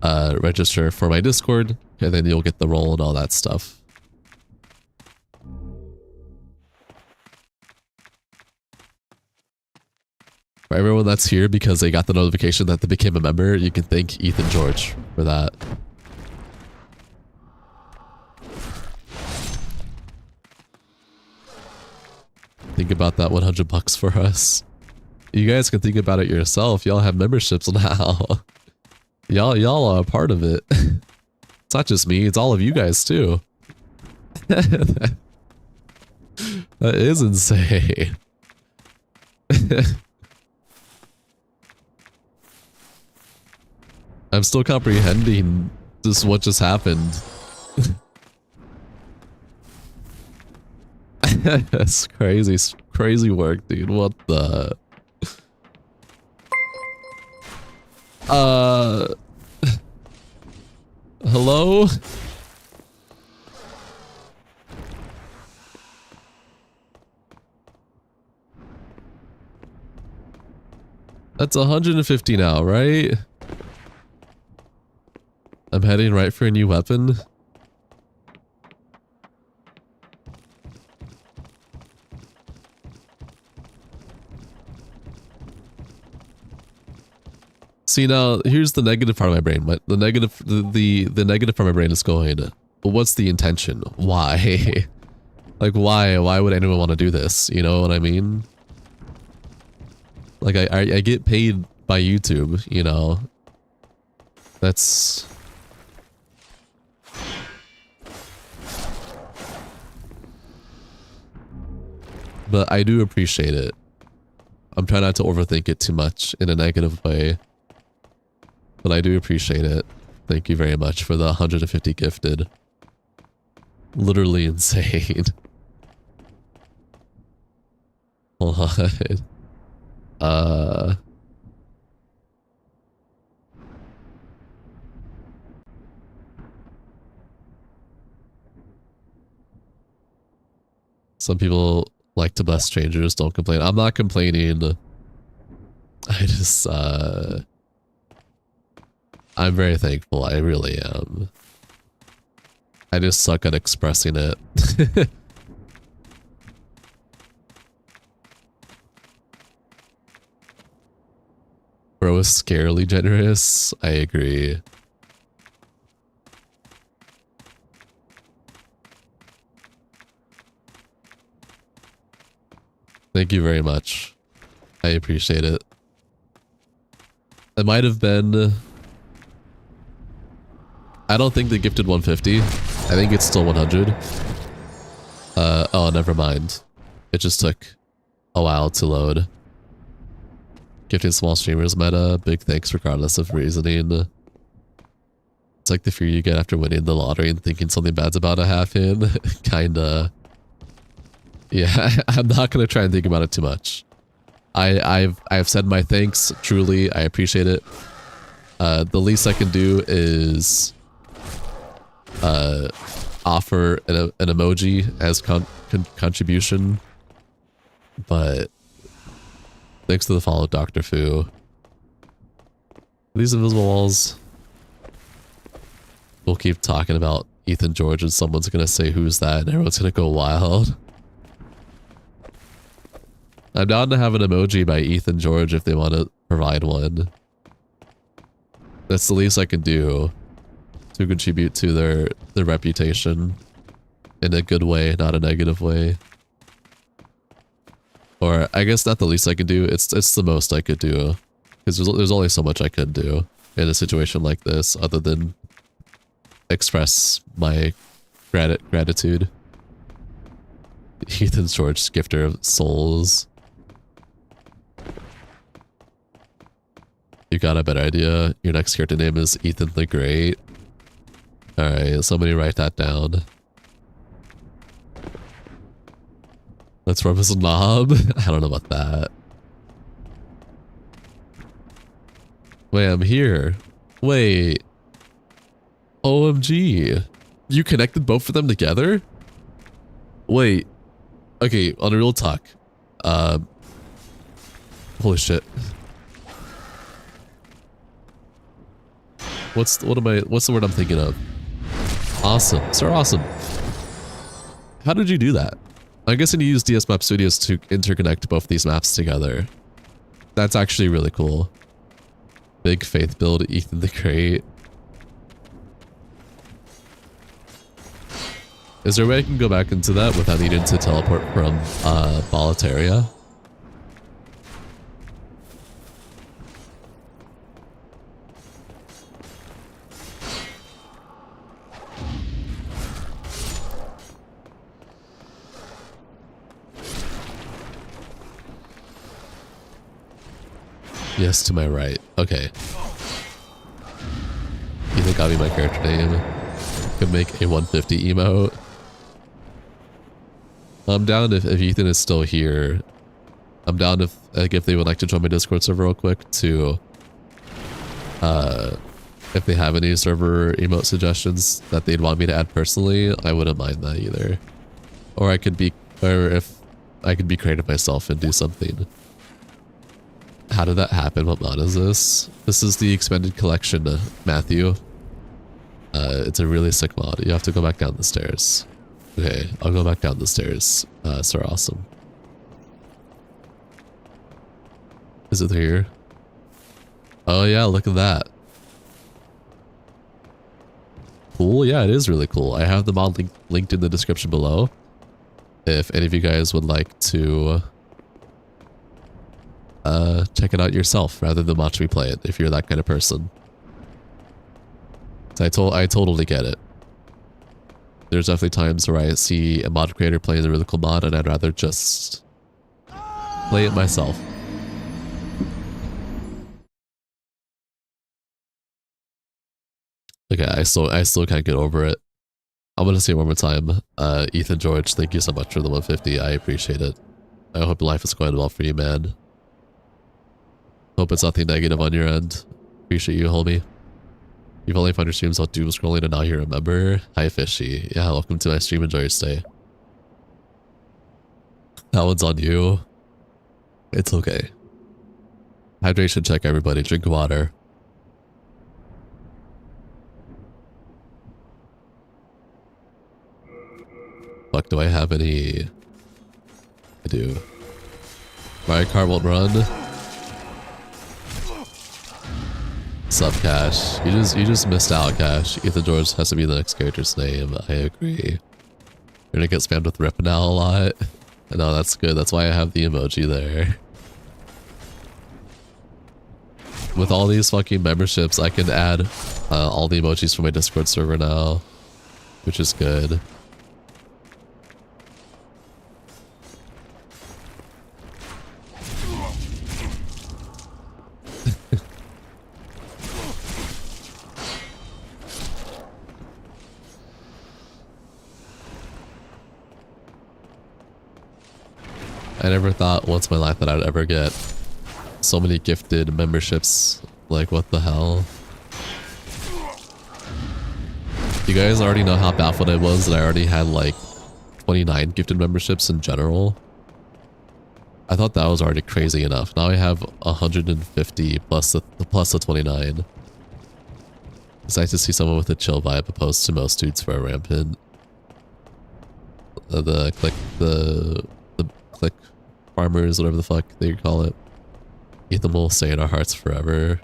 register for my Discord, and then you'll get the role and all that stuff. For everyone that's here because they got the notification that they became a member, you can thank Ethan George for that. Think about that 100 bucks for us. You guys can think about it yourself. Y'all have memberships now. Y'all are a part of it. It's not just me, it's all of you guys too. That is insane. I'm still comprehending just what just happened. That's crazy, crazy work, dude. What the? Hello? That's 150 now, right? I'm heading right for a new weapon. See, now here's the negative part of my brain. The negative part of my brain is going, but what's the intention? Why? Like, why would anyone want to do this? You know what I mean? Like, I get paid by YouTube, you know. That's... But I do appreciate it. I'm trying not to overthink it too much in a negative way. But I do appreciate it. Thank you very much for the 150 gifted. Literally insane. Hold on. Some people like to bless strangers, don't complain. I'm not complaining. I just, I'm very thankful. I really am. I just suck at expressing it. Bro is scarily generous. I agree. Thank you very much. I appreciate it. It might have been... I don't think they gifted 150. I think it's still 100. Oh, never mind. It just took a while to load. Gifting small streamers meta. Big thanks regardless of reasoning. It's like the fear you get after winning the lottery and thinking something bad's about to happen. Kinda. Yeah, I'm not gonna try and think about it too much. I've said my thanks. Truly, I appreciate it. The least I can do is offer an emoji as contribution, but thanks to the follow, Dr. Fu. These invisible walls. We'll keep talking about Ethan George and someone's gonna say who's that and everyone's gonna go wild. I'm down to have an emoji by Ethan George if they want to provide one. That's the least I can do to contribute to their reputation in a good way, not a negative way. Or I guess not the least I can do, it's the most I could do. Because there's only so much I could do in a situation like this other than express my gratitude. Ethan George, gifter of souls. You got a better idea. Your next character name is Ethan the Great. Alright, somebody write that down. Let's rub his knob. I don't know about that. Wait, I'm here. Wait. OMG. You connected both of them together? Wait. Okay, on a real talk. Holy shit. What's the word I'm thinking of? Awesome. Sir Awesome. How did you do that? I'm guessing you use DS Map Studios to interconnect both these maps together. That's actually really cool. Big faith build, Ethan the Great. Is there a way I can go back into that without needing to teleport from Boletaria? Yes, to my right. Okay. Ethan got me my character name. Could make a 150 emote. I'm down if Ethan is still here. I'm down if they would like to join my Discord server real quick to if they have any server emote suggestions that they'd want me to add personally, I wouldn't mind that either. Or if I could be creative myself and do something. How did that happen? What mod is this? This is the expanded collection, Matthew. It's a really sick mod. You have to go back down the stairs. Okay, I'll go back down the stairs. Sir Awesome. Is it here? Oh yeah, look at that. Cool, yeah, it is really cool. I have the mod linked in the description below. If any of you guys would like to check it out yourself rather than watch me play it, if you're that kind of person. I totally get it. There's definitely times where I see a mod creator playing a really cool mod and I'd rather just play it myself. Okay, I still can't get over it. I'm gonna say it one more time. Ethan George, thank you so much for the 150. I appreciate it. I hope life is going well for you, man. Hope it's nothing negative on your end. Appreciate you, homie. You've only found your streams while doom scrolling and now you're a member. Hi, Fishy. Yeah, welcome to my stream. Enjoy your stay. That one's on you. It's okay. Hydration check, everybody. Drink water. Fuck, do I have any? I do. Mario Kart won't run. Sup, Cash? You just missed out, Cash. Ethan George has to be the next character's name. I agree. You're gonna get spammed with Rip now a lot. I know, that's good. That's why I have the emoji there. With all these fucking memberships, I can add all the emojis from my Discord server now, which is good. I never thought once in my life that I'd ever get so many gifted memberships. Like, what the hell? You guys already know how baffled I was that I already had like 29 gifted memberships in general. I thought that was already crazy enough. Now I have 150 plus the 29. It's nice to see someone with a chill vibe opposed to most dudes for a rampant. The click farmers, whatever the fuck they call it. Ethan will stay in our hearts forever.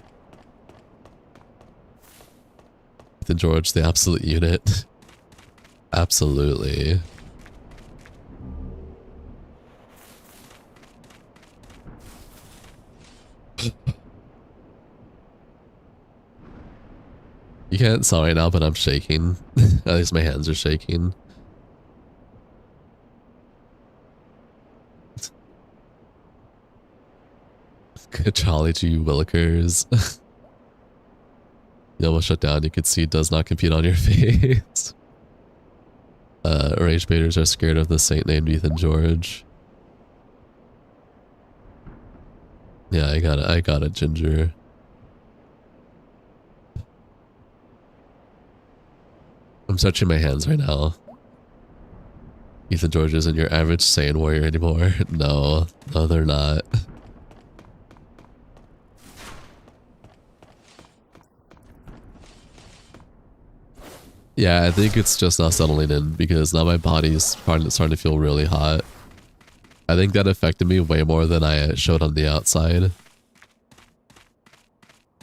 Ethan George, the absolute unit. Absolutely. You can't saw right now, but I'm shaking. At least my hands are shaking. Charlie G. Willikers. You almost shut down. You could see does not compute on your face. Rage baiters are scared of the saint named Ethan George. Yeah, I got it, Ginger. I'm touching my hands right now. Ethan George isn't your average Saiyan warrior anymore. No, they're not. Yeah, I think it's just not settling in because now my body's starting to feel really hot. I think that affected me way more than I showed on the outside.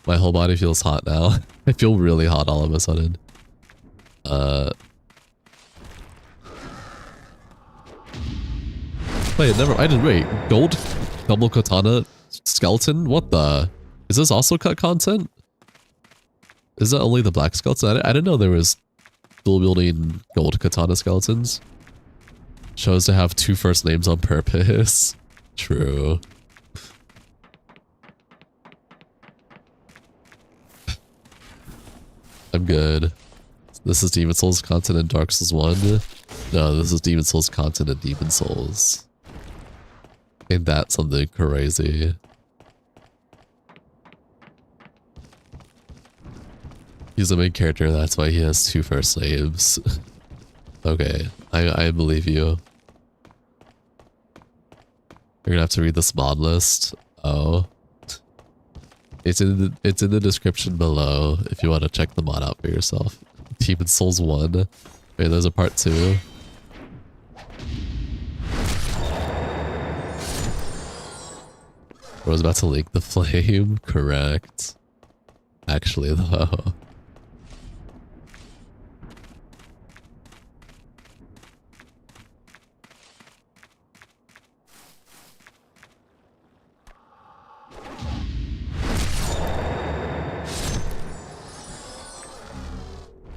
My whole body feels hot now. I feel really hot all of a sudden. Wait, wait, gold double katana skeleton? What the? Is this also cut content? Is that only the black skeleton? I didn't know there was dual wielding gold katana skeletons. Chose to have two first names on purpose. True. I'm good. This is Demon Souls content in Dark Souls 1. No, this is Demon Souls content in Demon Souls. Ain't that something crazy? He's the main character, that's why he has two first names. Okay, I believe you. You're gonna have to read this mod list. Oh. It's in the description below if you want to check the mod out for yourself. Demon Souls 1. Wait, there's a part 2. I was about to link the flame. Correct. Actually, though.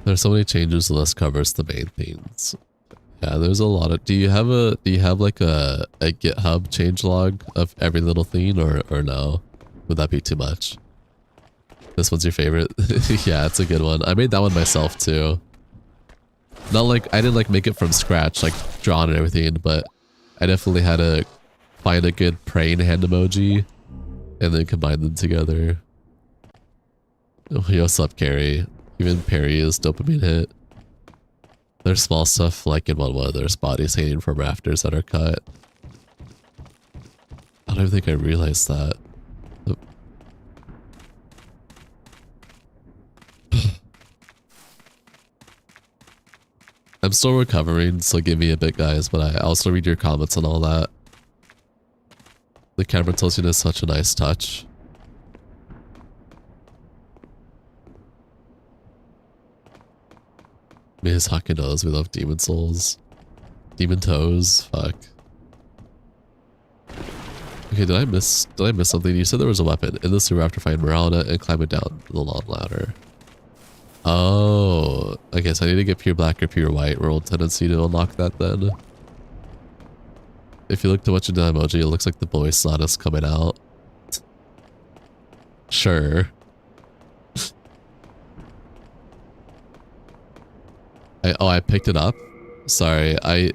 There's so many changes, the list covers the main things. Yeah, there's a lot of. Do you have like a GitHub changelog of every little thing, or no? Would that be too much? This one's your favorite? Yeah, it's a good one. I made that one myself too. Not like I didn't like make it from scratch, like drawn and everything, but I definitely had to find a good praying hand emoji and then combine them together. Oh, yo, what's up, Carrie? Even Perry is dopamine hit. There's small stuff like in 1-1, there's bodies hanging from rafters that are cut. I don't even think I realized that. I'm still recovering, so give me a bit, guys, but I also read your comments and all that. The camera tilting is such a nice touch. Miyazaki knows we love Demon Souls. Demon Toes, fuck. Okay, did I miss something? You said there was a weapon. In the sewer after finding Moralina and climbing down the long ladder. Oh, okay, so I need to get pure black or pure white. Roll tendency to unlock that then. If you look too much into that emoji, it looks like the boy slot is coming out. Sure. I picked it up. Sorry, I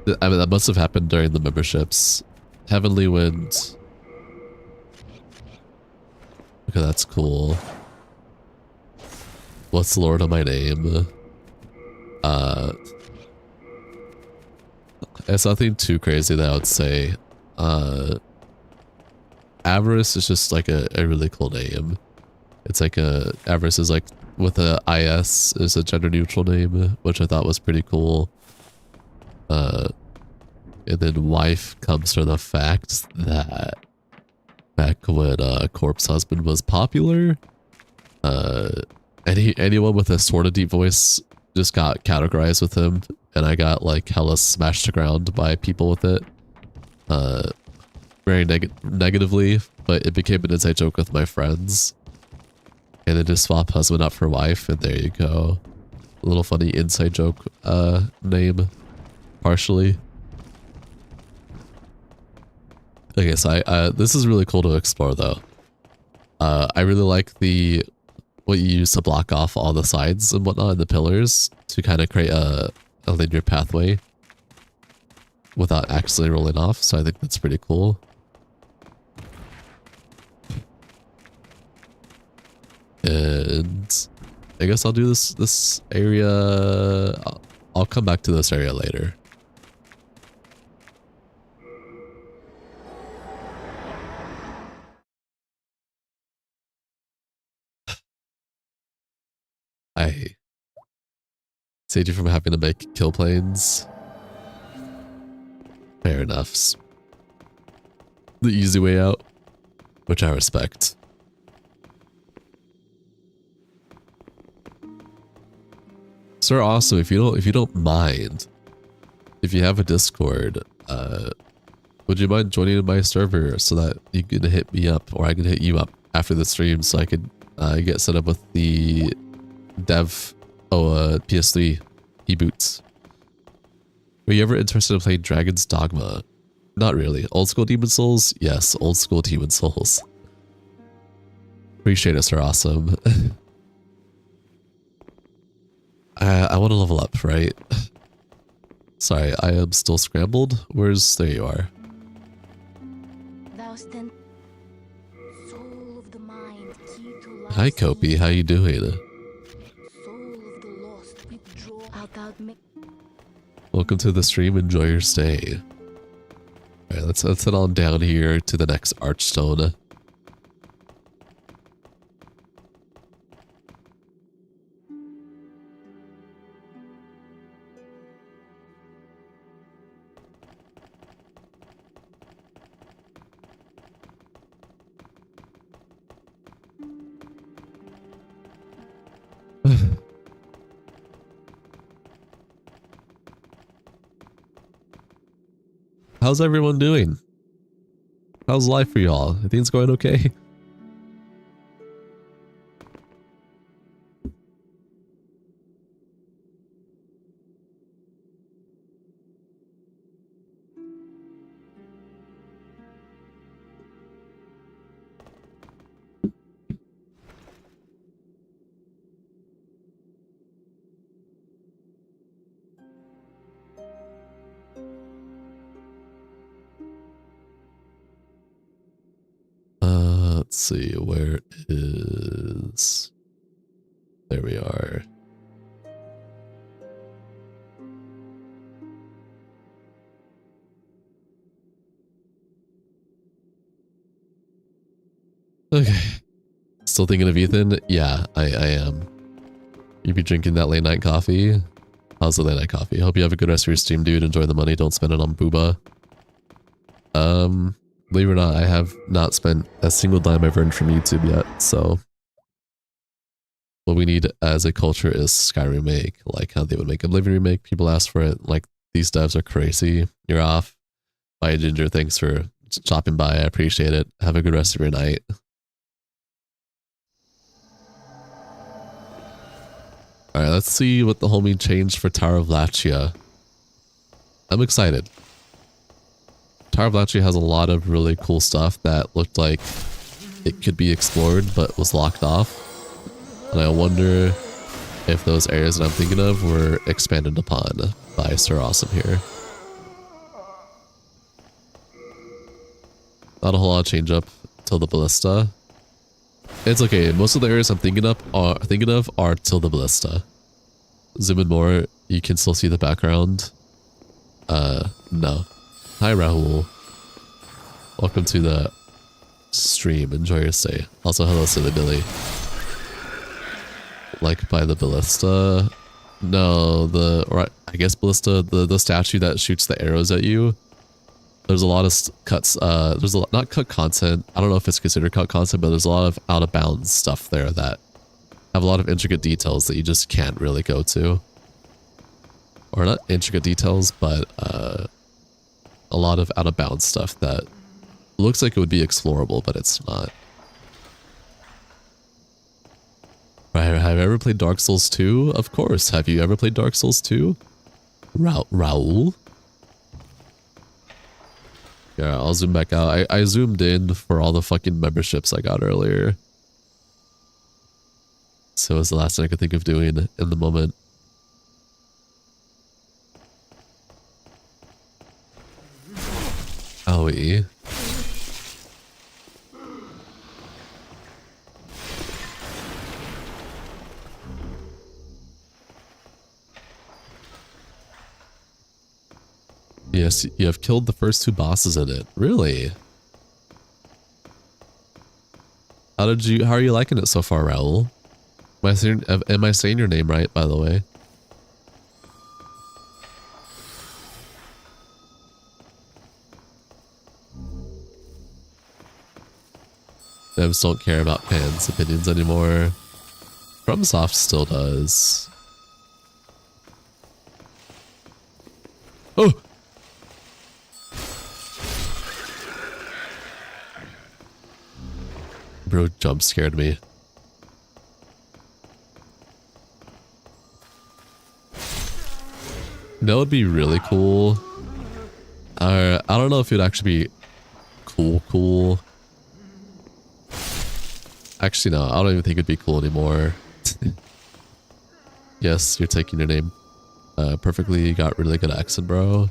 mean, that must have happened during the memberships. Heavenly Wind. Okay, that's cool. What's the Lord of my name? It's nothing too crazy that I would say. Avarice is just like a really cool name. It's like Avarice is like with a IS is a gender neutral name, which I thought was pretty cool. And then wife comes from the fact that back when Corpse Husband was popular, anyone with a sort of deep voice just got categorized with him, and I got like hella smashed to ground by people with it. Very negatively, but it became an inside joke with my friends. And then just swap husband out for wife, and there you go. A little funny inside joke name, partially. Okay, so this is really cool to explore though. I really like what you use to block off all the sides and whatnot and the pillars to kind of create a linear pathway without actually rolling off. So I think that's pretty cool. And I guess I'll do this area. I'll come back to this area later. I saved you from having to make kill planes. Fair enough. The easy way out, which I respect. Sir Awesome, if you don't mind, if you have a Discord, would you mind joining my server so that you can hit me up or I can hit you up after the stream so I could get set up with the dev PS3 e-boots? Were you ever interested in playing Dragon's Dogma? Not really. Old school Demon Souls? Yes, old school Demon Souls. Appreciate it, Sir Awesome. I want to level up, right? Sorry, I am still scrambled. There you are. Soul of the mind, key to Hi, Kopi. How you doing? soul of the lost, withdraw out me. Welcome to the stream. Enjoy your stay. All right, let's head on down here to the next Archstone. How's everyone doing? How's life for y'all? Are things going okay? Let's see, where is... There we are. Okay. Still thinking of Ethan? Yeah, I am. You be drinking that late night coffee? How's the late night coffee? Hope you have a good rest of your stream, dude. Enjoy the money. Don't spend it on booba. Believe it or not, I have not spent a single dime I've earned from YouTube yet, so what we need as a culture is Skyrim remake, like how they would make Oblivion remake. People ask for it, like, these devs are crazy. You're off. Bye, Ginger. Thanks for stopping by. I appreciate it. Have a good rest of your night. Alright, let's see what the homie changed for Tower of Lachia. I'm excited. Tower of Lachia has a lot of really cool stuff that looked like it could be explored but was locked off. And I wonder if those areas that I'm thinking of were expanded upon by Sir Awesome here. Not a whole lot of change up till the Ballista. It's okay. Most of the areas I'm thinking of are till the Ballista. Zoom in more, you can still see the background. No. Hi, Rahul. Welcome to the stream. Enjoy your stay. Also, hello, Silly Billy. Like by the Ballista? No, I guess Ballista, the statue that shoots the arrows at you. There's a lot of cuts, there's a lot, not cut content. I don't know if it's considered cut content, but there's a lot of out of bounds stuff there that have a lot of intricate details that you just can't really go to. Or not intricate details, but, a lot of out of bounds stuff that looks like it would be explorable, but it's not. Have you ever played Dark Souls 2? Of course. Have you ever played Dark Souls 2? Raul? Yeah, I'll zoom back out. I zoomed in for all the fucking memberships I got earlier. So it was the last thing I could think of doing in the moment. Owie. Yes, you have killed the first two bosses in it. Really? How are you liking it so far, Raul? Am I saying your name right, by the way? Devs don't care about fans' opinions anymore. FromSoft still does. Bro jump scared me. That would be really cool. I don't know if it would actually be cool. Actually, no, I don't even think it'd be cool anymore. Yes, you're taking your name. Perfectly got really good accent, bro.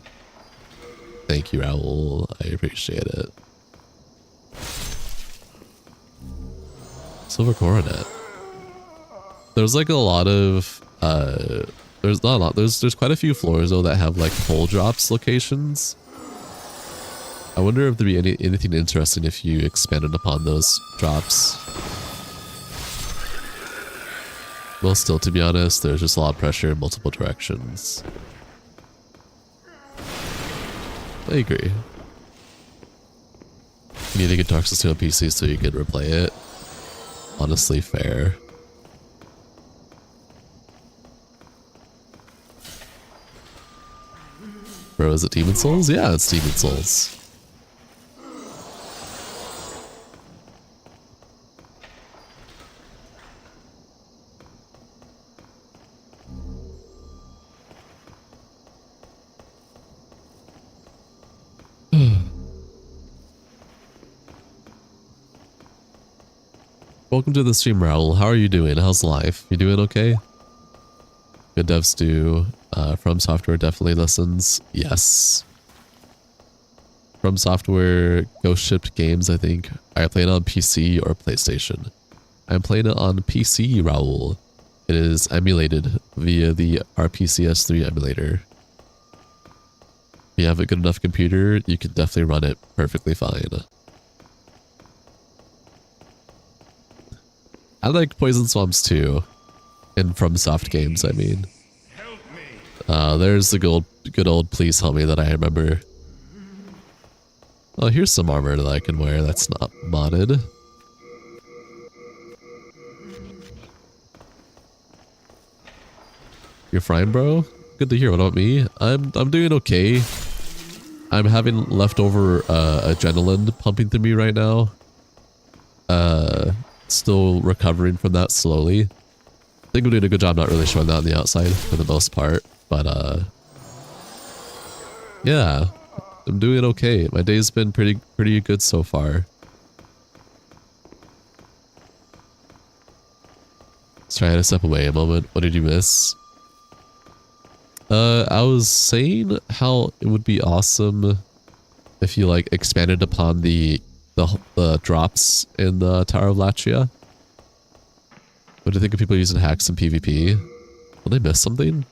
Thank you, Raul. I appreciate it. Silver Coronet. There's like a lot of there's not a lot. There's quite a few floors though that have like hole drops locations. I wonder if there'd be anything interesting if you expanded upon those drops. Well, still, to be honest, there's just a lot of pressure in multiple directions. I agree. You need to get Dark Souls 2 on PC so you can replay it. Honestly, fair. Bro, is it Demon Souls? Yeah, it's Demon Souls. Welcome to the stream, Raul. How are you doing? How's life? You doing okay? Good devs do. From Software definitely listens. Yes. From Software Ghost Shipped games, I think. I play it on PC or PlayStation. I'm playing it on PC, Raul. It is emulated via the RPCS3 emulator. If you have a good enough computer, you can definitely run it perfectly fine. I like Poison Swamps too. And from Soft Games, I mean. There's the good old Please Help Me that I remember. Oh, here's some armor that I can wear that's not modded. You're fine, bro? Good to hear. What about me? I'm doing okay. I'm having leftover adrenaline pumping through me right now. Still recovering from that slowly. I think I'm doing a good job not really showing that on the outside for the most part, but yeah, I'm doing okay. My day's been pretty good so far. Sorry, I had to step away a moment. What did you miss? I was saying how it would be awesome if you like expanded upon the drops in the Tower of Latria. What do you think of people using hacks in PvP? Will they miss something?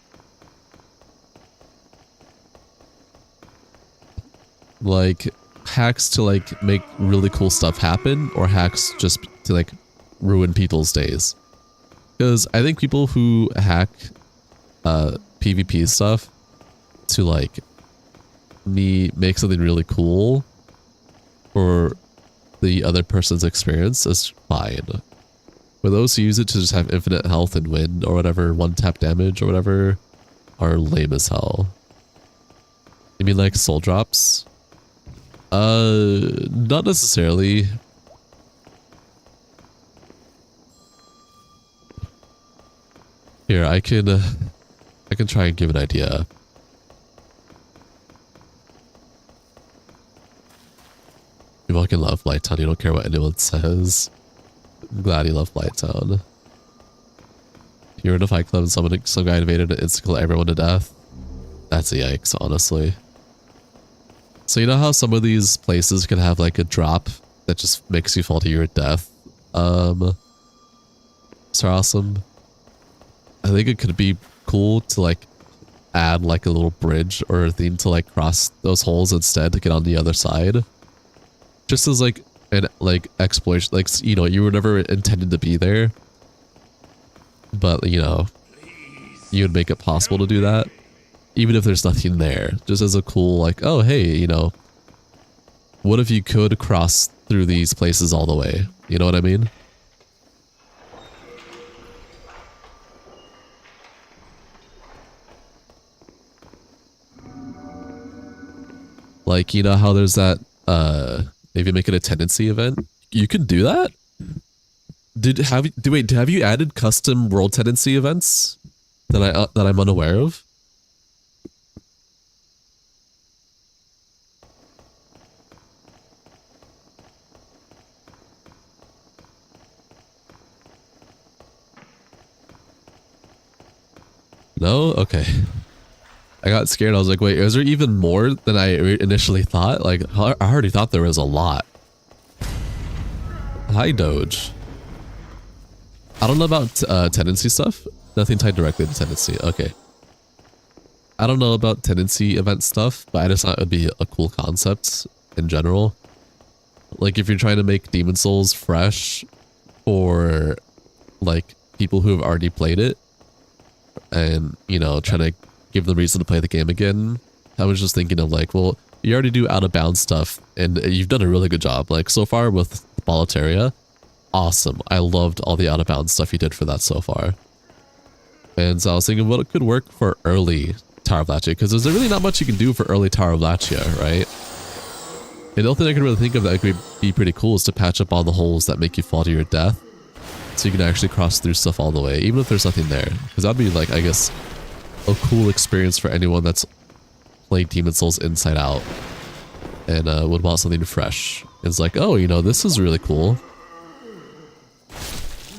Like hacks to like make really cool stuff happen, or hacks just to like ruin people's days? Because I think people who hack PvP stuff to like make something really cool for the other person's experience is fine. But those who use it to just have infinite health and win or whatever, one tap damage or whatever, are lame as hell. You mean like soul drops? Not necessarily. Here, I can try and give an idea. You fucking love Blighttown. You don't care what anyone says. I'm glad you love Blighttown. You're in a fight club and some guy invaded and instantly killed everyone to death. That's a yikes, honestly. So you know how some of these places can have like a drop that just makes you fall to your death? So awesome. I think it could be cool to like add like a little bridge or a thing to like cross those holes instead to get on the other side. Just as like an exploration, like, you know, you were never intended to be there, but you know, you would make it possible to do that, even if there's nothing there. Just as a cool like, oh hey, you know, what if you could cross through these places all the way? You know what I mean? Like, you know how there's that if you make it a tendency event, you can do that. Have you added custom world tendency events that I'm unaware of? No? Okay. I got scared. I was like, wait, is there even more than I initially thought? Like, I already thought there was a lot. Hi, Doge. I don't know about tendency stuff. Nothing tied directly to tendency. Okay. I don't know about tendency event stuff, but I just thought it would be a cool concept in general. Like, if you're trying to make Demon Souls fresh for, like, people who have already played it, and, you know, trying to give them reason to play the game again, I was just thinking of, like, well, you already do out-of-bounds stuff, and you've done a really good job. Like, so far with Boletaria, awesome. I loved all the out-of-bounds stuff you did for that so far. And so I was thinking, well, it could work for early Tower of Lachia, because there's really not much you can do for early Tower of Lachia, right? And the only thing I can really think of that could be pretty cool is to patch up all the holes that make you fall to your death, so you can actually cross through stuff all the way, even if there's nothing there. Because that'd be, like, I guess, a cool experience for anyone that's played Demon Souls inside out and would want something fresh. It's like, oh, you know, this is really cool.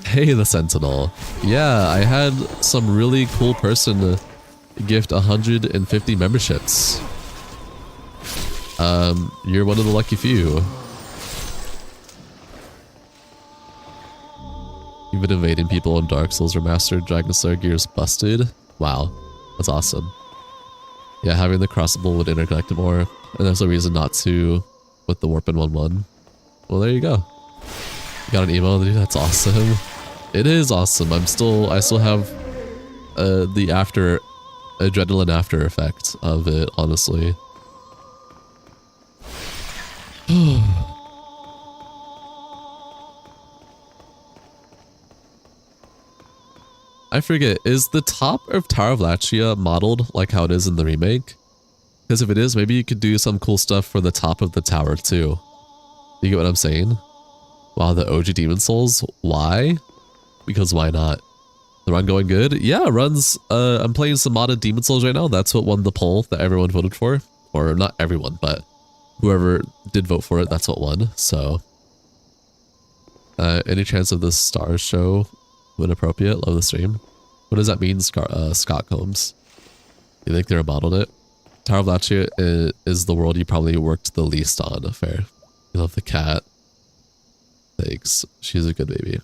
Hey, the Sentinel. Yeah, I had some really cool person gift 150 memberships. You're one of the lucky few. You've been invading people in Dark Souls Remastered, Dragon Slayer Gears Busted. Wow, that's awesome. Yeah, having the crossable would interconnect it more, and there's a reason not to with the Warp in 1-1. Well, there you go. You got an emo, dude. That's awesome. It is awesome. I still have the adrenaline after effect of it, honestly. I forget, is the top of Tower of Lachia modeled like how it is in the remake? Because if it is, maybe you could do some cool stuff for the top of the tower too. You get what I'm saying? Wow, the OG Demon Souls? Why? Because why not? The run going good? Yeah, runs, I'm playing some modded Demon Souls right now. That's what won the poll that everyone voted for. Or not everyone, but whoever did vote for it, that's what won. So, any chance of this Stars show when appropriate? Love the stream. What does that mean, Scott Combs? You think they remodeled it? Tower of Lachia is the world you probably worked the least on. Fair. You love the cat. Thanks. She's a good baby.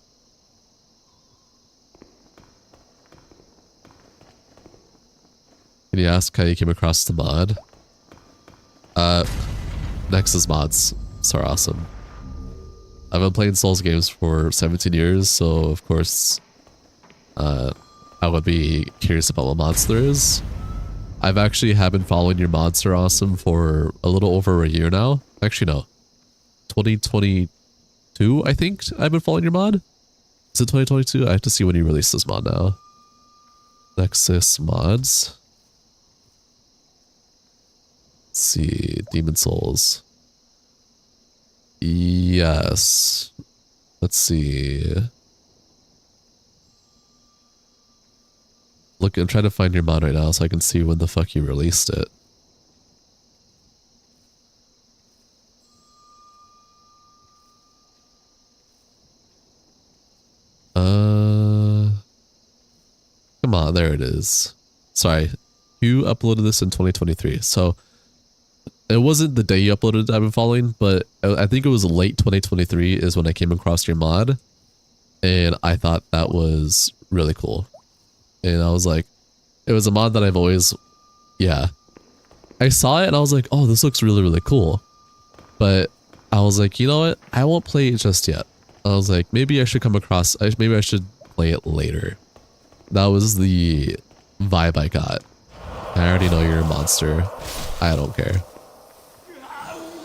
Can you ask how you came across the mod? Nexus mods are awesome. I've been playing Souls games for 17 years, so of course, I would be curious about what mods there is. I've actually have been following your mods are awesome for a little over a year now. Actually, no. 2022, I think I've been following your mod. Is it 2022? I have to see when you release this mod now. Nexus mods. Let's see. Demon Souls. Yes. Let's see. Look, I'm trying to find your mod right now so I can see when the fuck you released it. Come on, there it is. Sorry, you uploaded this in 2023, so it wasn't the day you uploaded I've been following, but I think it was late 2023 is when I came across your mod, and I thought that was really cool. And I was like, it was a mod that I've always, yeah. I saw it and I was like, oh, this looks really, really cool. But I was like, you know what? I won't play it just yet. I was like, maybe I should come across, maybe I should play it later. That was the vibe I got. I already know you're a monster. I don't care.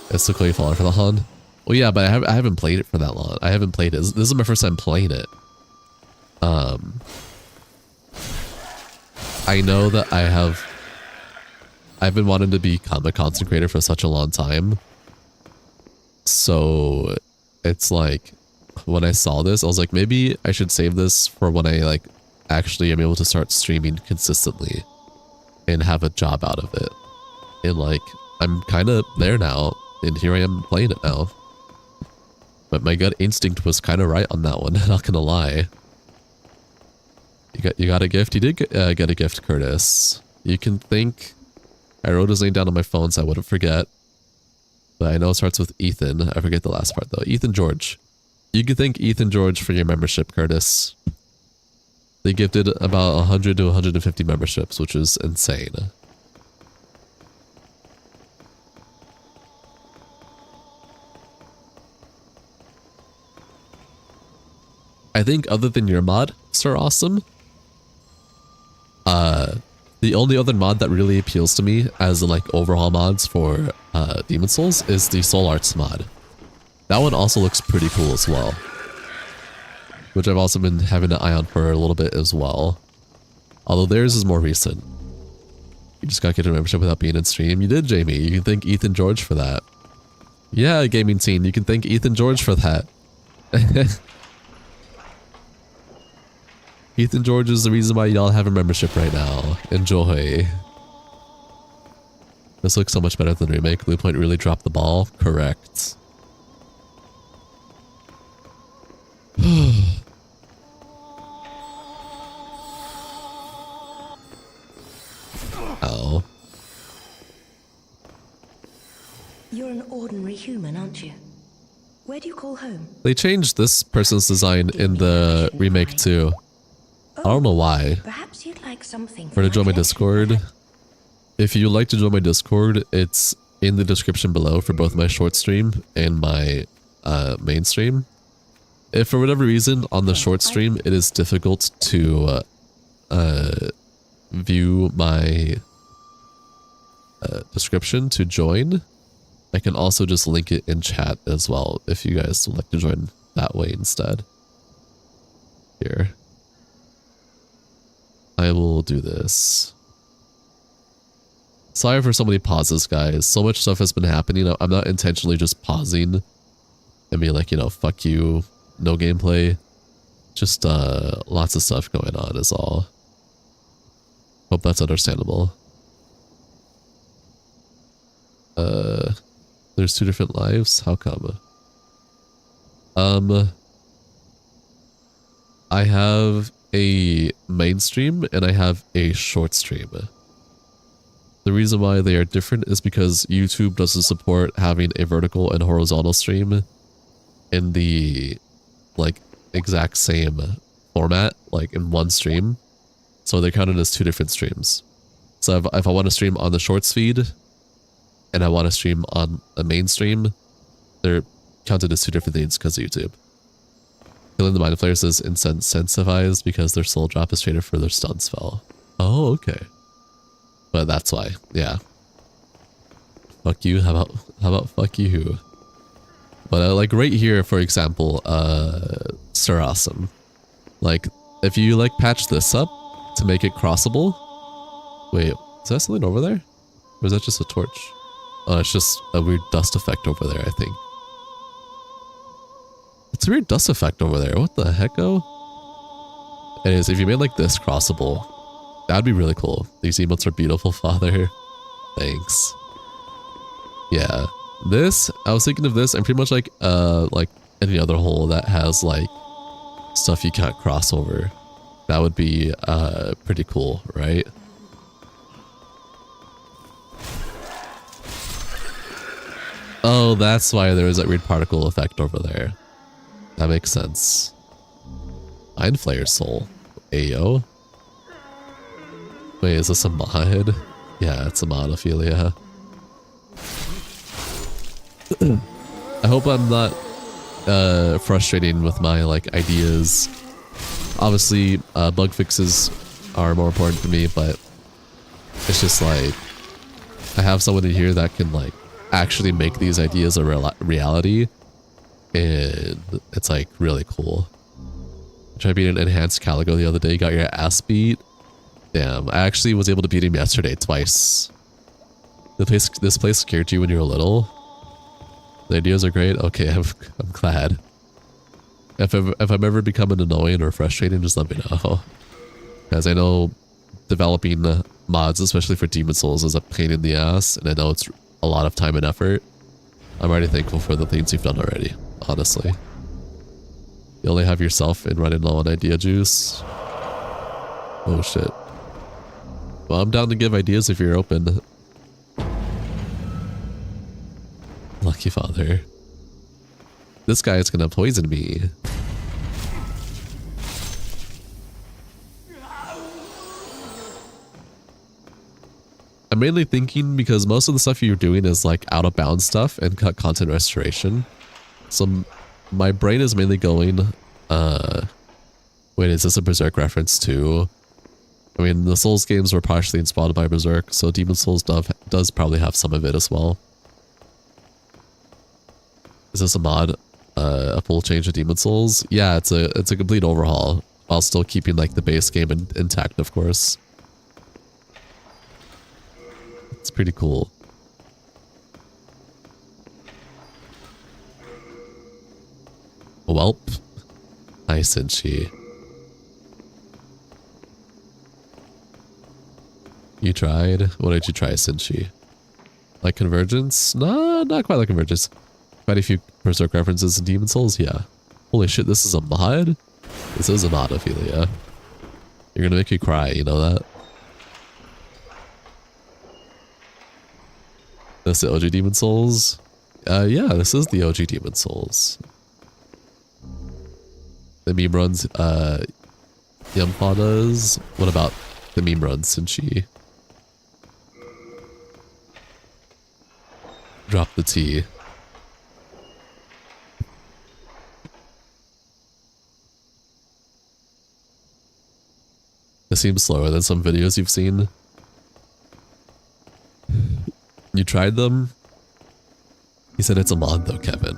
It's the Clay Faller for the Hun. Well, yeah, but I haven't played it for that long. I haven't played it. This is my first time playing it. I know that I've been wanting to become a content creator for such a long time. So it's like, when I saw this, I was like, maybe I should save this for when I like actually am able to start streaming consistently and have a job out of it. And like, I'm kind of there now, and here I am playing it now. But my gut instinct was kind of right on that one, not gonna lie. You got a gift? You did get a gift, Curtis. You can thank... I wrote his name down on my phone so I wouldn't forget. But I know it starts with Ethan. I forget the last part though. Ethan George. You can thank Ethan George for your membership, Curtis. They gifted about 100 to 150 memberships, which is insane. I think other than your mod, Sir Awesome, the only other mod that really appeals to me as like overhaul mods for Demon Souls is the Soul Arts mod. That one also looks pretty cool as well, which I've also been having an eye on for a little bit as well. Although theirs is more recent. You just got to get a membership without being in stream. You did, Jamie. You can thank Ethan George for that. Yeah, gaming scene. You can thank Ethan George for that. Ethan George is the reason why y'all have a membership right now. Enjoy. This looks so much better than the remake. Blue Point really dropped the ball. Correct. Ow. You're an ordinary human, aren't you? Where do you call home? They changed this person's design in the remake too. I don't know why. Perhaps you'd like something For to join my Discord. If you'd like to join my Discord, it's in the description below for both my short stream and my main stream. If for whatever reason on the short stream it is difficult to view my description to join, I can also just link it in chat as well if you guys would like to join that way instead. Here. I will do this. Sorry for so many pauses, guys. So much stuff has been happening. I'm not intentionally just pausing and being like, you know, fuck you, no gameplay. Just lots of stuff going on is all. Hope that's understandable. There's 2 different lives? How come? I have a main stream and I have a short stream. The reason why they are different is because YouTube doesn't support having a vertical and horizontal stream in the like exact same format, like in one stream. So they're counted as 2 different streams. So if I want to stream on the shorts feed and I want to stream on a main stream, they're counted as 2 different things because of YouTube. Killing the mind flayers is incentivized because their soul drop is traded for their stun spell. Oh, okay. But that's why, yeah. Fuck you, how about fuck you? But like right here, for example, Sir Awesome. Like, if you like patch this up to make it crossable. Wait, is that something over there? Or is that just a torch? Oh, it's just a weird dust effect over there, I think. It's a weird dust effect over there. What the hecko? Anyways, if you made like this crossable, that'd be really cool. These emotes are beautiful, Father. Thanks. Yeah. This, I was thinking of this, and pretty much like any other hole that has like stuff you can't cross over. That would be pretty cool, right? Oh, that's why there was that weird particle effect over there. That makes sense. Mind Flayer Soul. Ayo. Wait, is this a mod? Yeah, it's a mod, Ophelia. I hope I'm not frustrating with my like ideas. Obviously, bug fixes are more important to me, but it's just like I have someone in here that can like actually make these ideas a reality, and it's like really cool. I tried beating an enhanced Caligo the other day, got your ass beat. Damn, I actually was able to beat him yesterday twice. This place scared you when you were little? The ideas are great? Okay, I'm glad. If I'm ever becoming annoying or frustrating, just let me know. Because I know developing mods, especially for Demon Souls, is a pain in the ass, and I know it's a lot of time and effort. I'm already thankful for the things you've done already, honestly. You only have yourself in running low on idea juice. Oh shit. Well, I'm down to give ideas if you're open. Lucky father. This guy is gonna poison me. I'm mainly thinking because most of the stuff you're doing is like out of bounds stuff and cut content restoration. So my brain is mainly going, wait, is this a Berserk reference too? I mean, the Souls games were partially inspired by Berserk, so Demon Souls does probably have some of it as well. Is this a mod? A full change of Demon Souls? Yeah, it's a complete overhaul, while still keeping like the base game intact, of course. It's pretty cool. Welp. Hi, Sinchi. You tried? What did you try, Sinchi? Like Convergence? No, not quite like Convergence. Quite a few Berserk references in Demon Souls, yeah. Holy shit, this is a mod? This is a mod, Ophelia. You're gonna make you cry, you know that? This the OG Demon Souls? Yeah, this is the OG Demon Souls. The meme runs, Yumpa does. What about the meme runs, Sinchi? Drop the T. It seems slower than some videos you've seen. You tried them? He said it's a mod though, Kevin.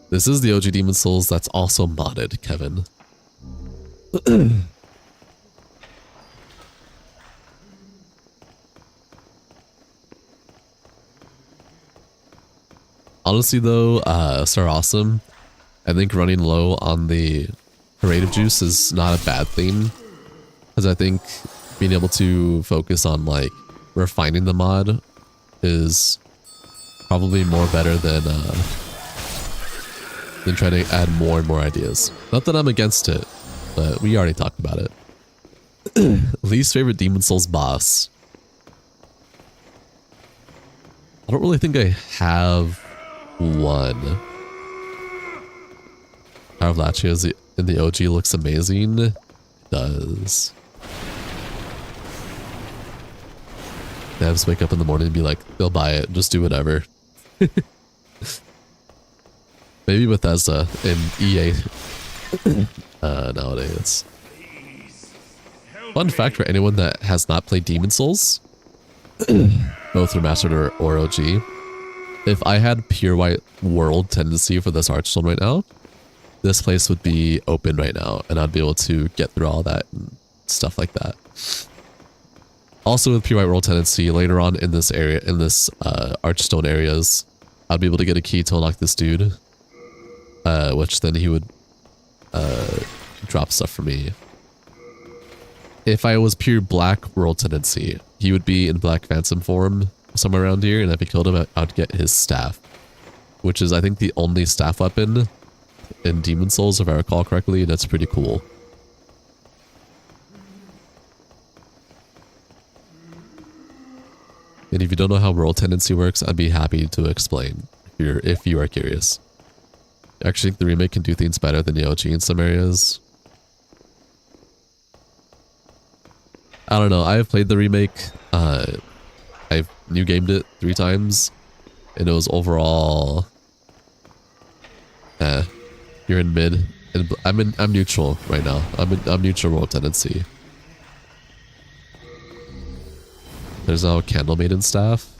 This is the OG Demon Souls that's also modded, Kevin. Honestly though, Star Awesome, I think running low on the creative juice is not a bad thing. Because I think being able to focus on like refining the mod is probably more better than trying to add more and more ideas. Not that I'm against it, but we already talked about it. Least favorite Demon Souls boss. I don't really think I have one. Power of Lachia in the OG looks amazing. It does. Devs wake up in the morning and be like, they'll buy it, just do whatever. Maybe Bethesda and EA nowadays. Fun fact for anyone that has not played Demon Souls, both remastered or OG, if I had pure white world tendency for this Archstone right now, this place would be open right now and I'd be able to get through all that and stuff like that. Also with pure white world tendency, later on in this area, in this Archstone areas, I'd be able to get a key to unlock this dude, which then he would drop stuff for me. If I was pure black world tendency, he would be in Black Phantom form somewhere around here, and if I killed him, I'd get his staff, which is I think the only staff weapon in Demon Souls if I recall correctly, and that's pretty cool. And if you don't know how world tendency works, I'd be happy to explain if you are curious. I actually think the remake can do things better than the OG in some areas. I don't know. I have played the remake. I've new gamed it 3 times, and it was overall. You're in mid, and I'm neutral right now. I'm neutral world tendency. There's now a Candle Maiden staff.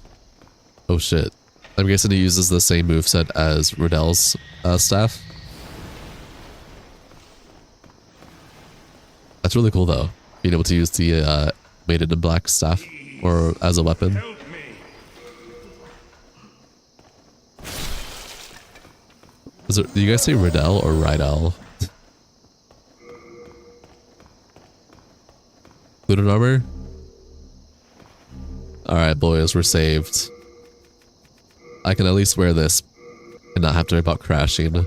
Oh shit. I'm guessing he uses the same moveset as Rodell's staff. That's really cool though. Being able to use the Maiden in Black staff or as a weapon. Do you guys say Riddell or Rydell? Looted armor? Alright, boys, we're saved. I can at least wear this and not have to worry about crashing.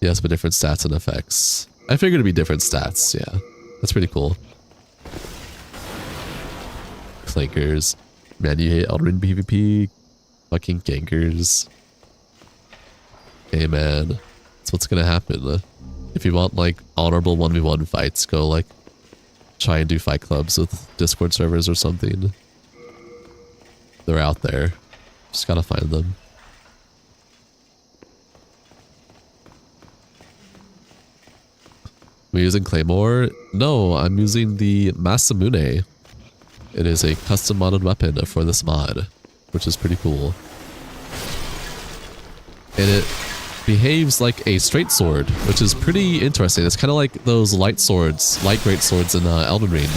Yes, but different stats and effects. I figured it'd be different stats, yeah. That's pretty cool. Clankers. Man, you hate Elden Ring PvP. Fucking gankers. Hey man, that's what's gonna happen. If you want like honorable 1v1 fights, go like try and do fight clubs with Discord servers or something. They're out there. Just gotta find them. Am I using Claymore? No, I'm using the Masamune. It is a custom modded weapon for this mod, which is pretty cool. And it behaves like a straight sword, which is pretty interesting. It's kind of like those light great swords in Elden Ring.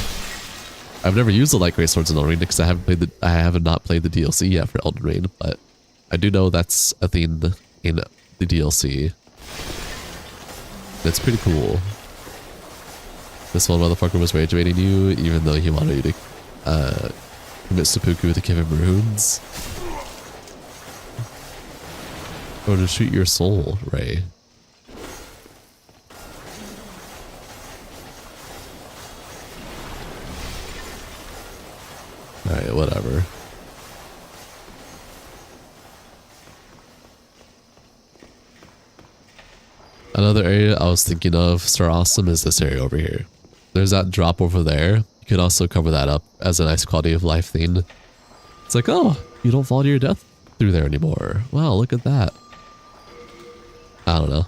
I've never used the light great swords in Elden Ring because I have not played the DLC yet for Elden Ring, but I do know that's a thing in the DLC. It's pretty cool. This one motherfucker was rage baiting you, even though he wanted you to commit seppuku to give him runes. Or to shoot your soul, Ray. Alright, whatever. Another area I was thinking of, Star Awesome, is this area over here. There's that drop over there. You could also cover that up as a nice quality of life thing. It's like, oh, you don't fall to your death through there anymore. Wow, look at that. I don't know.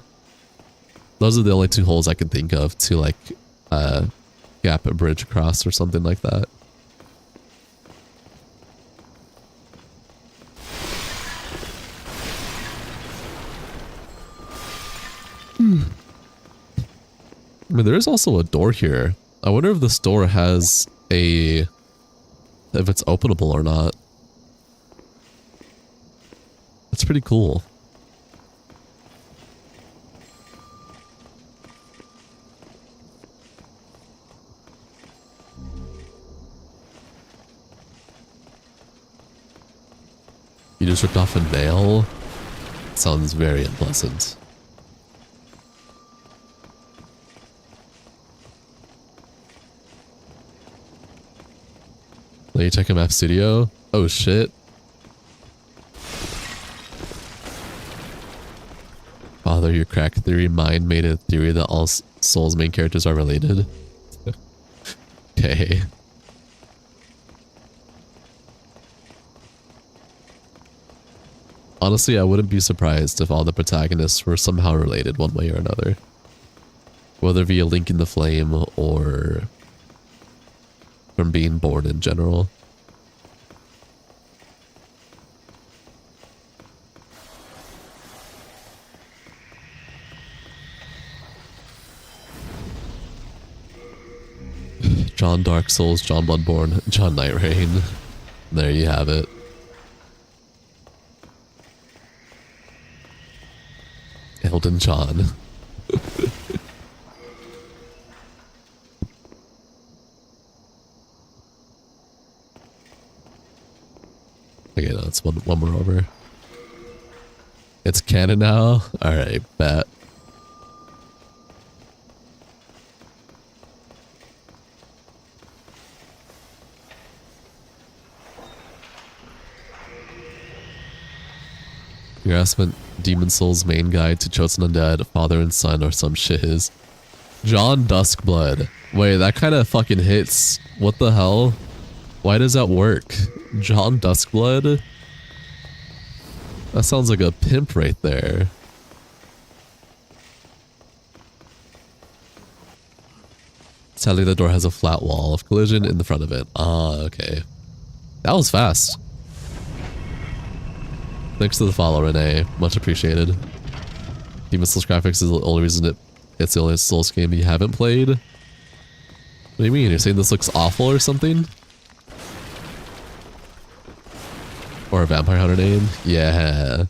Those are the only two holes I can think of to like gap a bridge across or something like that. I mean, there is also a door here. I wonder if this door has if it's openable or not. That's pretty cool. You just ripped off a nail? Sounds very unpleasant. Let you check a map studio? Oh shit. Father, your crack theory mind made a theory that all Souls main characters are related. Okay. Honestly, I wouldn't be surprised if all the protagonists were somehow related one way or another. Whether via Link in the Flame or from being born in general. John Dark Souls, John Bloodborne, John Night Rain. There you have it. Elden John. Okay, no, it's one more over. It's canon now? Alright, bet. Your ass went Demon Souls main guide to Chosen Undead, Father and Son, or some shit is. John Duskblood. Wait, that kind of fucking hits. What the hell? Why does that work? John Duskblood? That sounds like a pimp right there. Sadly, the door has a flat wall of collision in the front of it. Ah, okay. That was fast. Thanks to the follow, Renee. Much appreciated. Demon Souls graphics is the only reason it's the only Souls game you haven't played. What do you mean? You're saying this looks awful or something? Or a Vampire Hunter name? Yeah.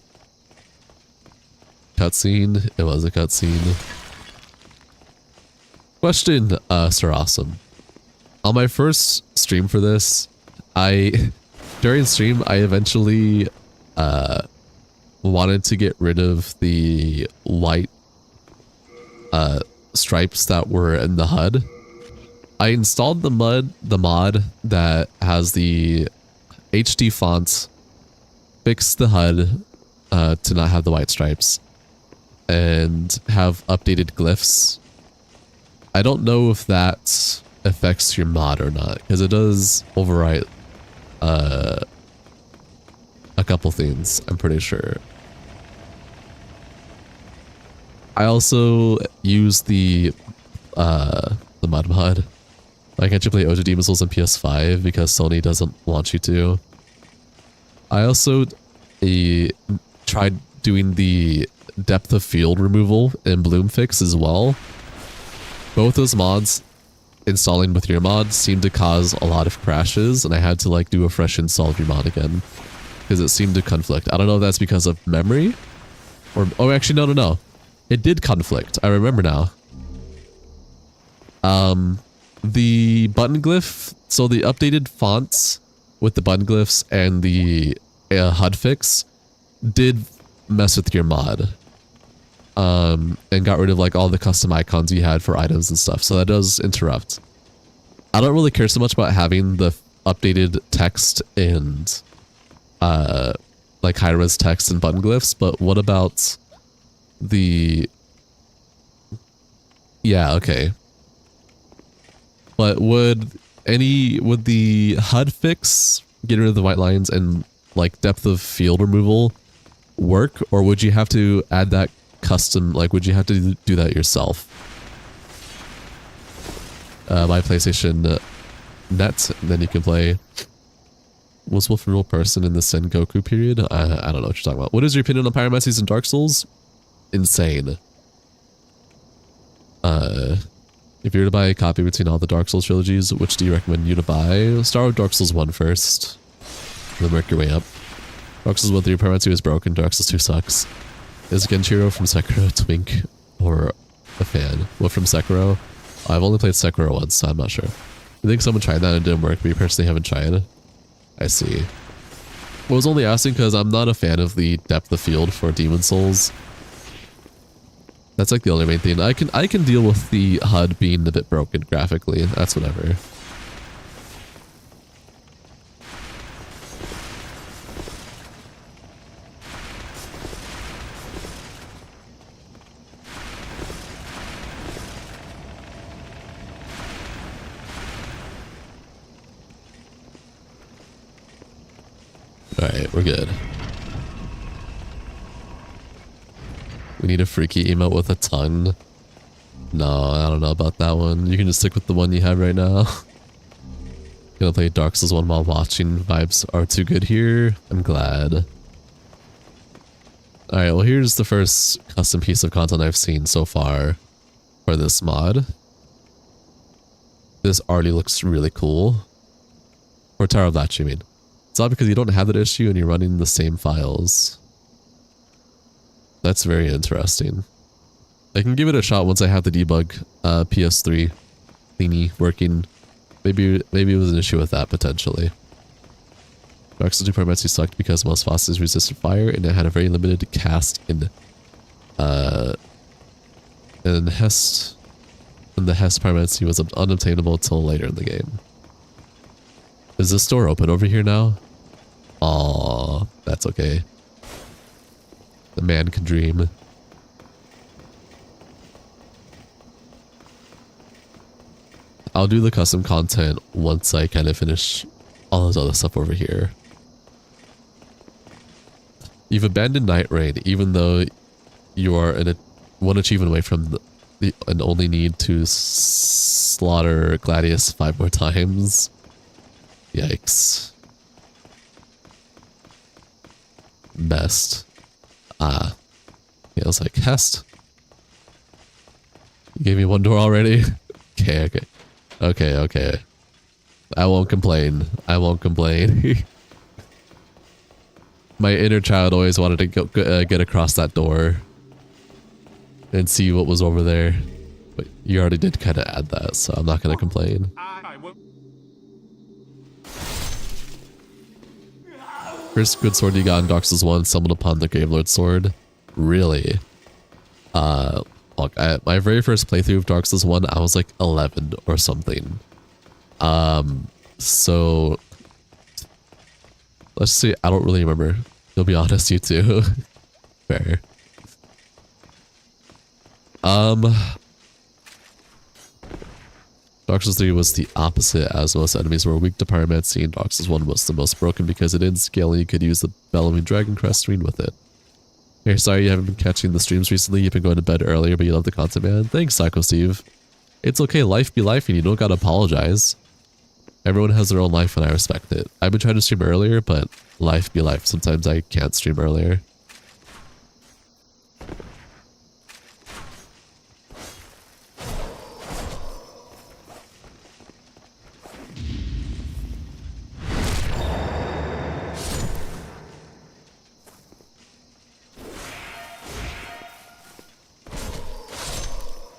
cutscene. It was a cutscene. Question, Sir Awesome. On my first stream for this, during stream, I eventually, wanted to get rid of the white, stripes that were in the HUD. I installed the mod that has the HD font, fixed the HUD, to not have the white stripes, and have updated glyphs. I don't know if that affects your mod or not, because it does overwrite a couple things, I'm pretty sure. I also use the mud mod. Why can't you play OG Demon Souls on PS5? Because Sony doesn't want you to. I also tried doing the depth of field removal in Bloomfix as well. Both those mods, installing with your mod, seemed to cause a lot of crashes, and I had to like do a fresh install of your mod again because it seemed to conflict. I don't know if that's because of memory or... Oh, actually, no. It did conflict. I remember now. The button glyph, so the updated fonts with the button glyphs and the HUD fix did mess with your mod. And got rid of like all the custom icons you had for items and stuff. So that does interrupt. I don't really care so much about having the updated text and like high-res text and button glyphs, but what about the... Yeah, okay. But would the HUD fix, getting rid of the white lines and like depth of field removal work, or would you have to add that custom, like would you have to do that yourself? My PlayStation Net, and then you can play. Was Wolf a real person in the Sengoku period? I don't know what you're talking about. What is your opinion on pyromancies in Dark Souls? Insane. If you were to buy a copy between all the Dark Souls trilogies, which do you recommend you to buy? Start with Dark Souls 1 first, then work your way up. Dark Souls 1 3 pyromancy was broken, Dark Souls 2 sucks. Is Genshiro from Sekiro Twink or a fan? What from Sekiro? I've only played Sekiro once, so I'm not sure. I think someone tried that and it didn't work, but you personally haven't tried. I see. I was only asking because I'm not a fan of the depth of field for Demon Souls. That's like the only main thing. I can deal with the HUD being a bit broken graphically. That's whatever. Alright, we're good. We need a freaky emote with a tongue. No, I don't know about that one. You can just stick with the one you have right now. Gonna play Dark Souls 1 while watching. Vibes are too good here. I'm glad. Alright, well here's the first custom piece of content I've seen so far for this mod. This already looks really cool. For Tower of Latch, you mean? It's not because you don't have that issue and you're running the same files. That's very interesting. I can give it a shot once I have the debug PS3 thingy working. Maybe it was an issue with that potentially. Dark Souls 2 pyromancy sucked because most bosses resisted fire and it had a very limited cast in Hest, and the Hest pyromancy was unobtainable till later in the game. Is this door open over here now? Aw, that's okay. The man can dream. I'll do the custom content once I kind of finish all this other stuff over here. You've abandoned Night Rain, even though you are one achievement away from and only need to slaughter Gladius 5 more times. Yikes. Best. Yeah, I was like, Hest. You gave me one door already? Okay. I won't complain. My inner child always wanted to get across that door. and see what was over there. But you already did kind of add that, so I'm not going to complain. First good sword you got in Dark Souls 1, stumbled upon the Gravelord sword. Really? Look, my very first playthrough of Dark Souls 1, I was like 11 or something. So let's see, I don't really remember. To be honest, you too. Fair. Dark Souls 3 was the opposite, as most enemies were weak to pyromancy, and Dark Souls 1 was the most broken because it didn't scale and you could use the Bellowing Dragon Crest screen with it. Hey, sorry you haven't been catching the streams recently, you've been going to bed earlier, but you love the content, man. Thanks, Psycho Steve. It's okay, life be life, and you don't gotta apologize. Everyone has their own life and I respect it. I've been trying to stream earlier, but life be life. Sometimes I can't stream earlier.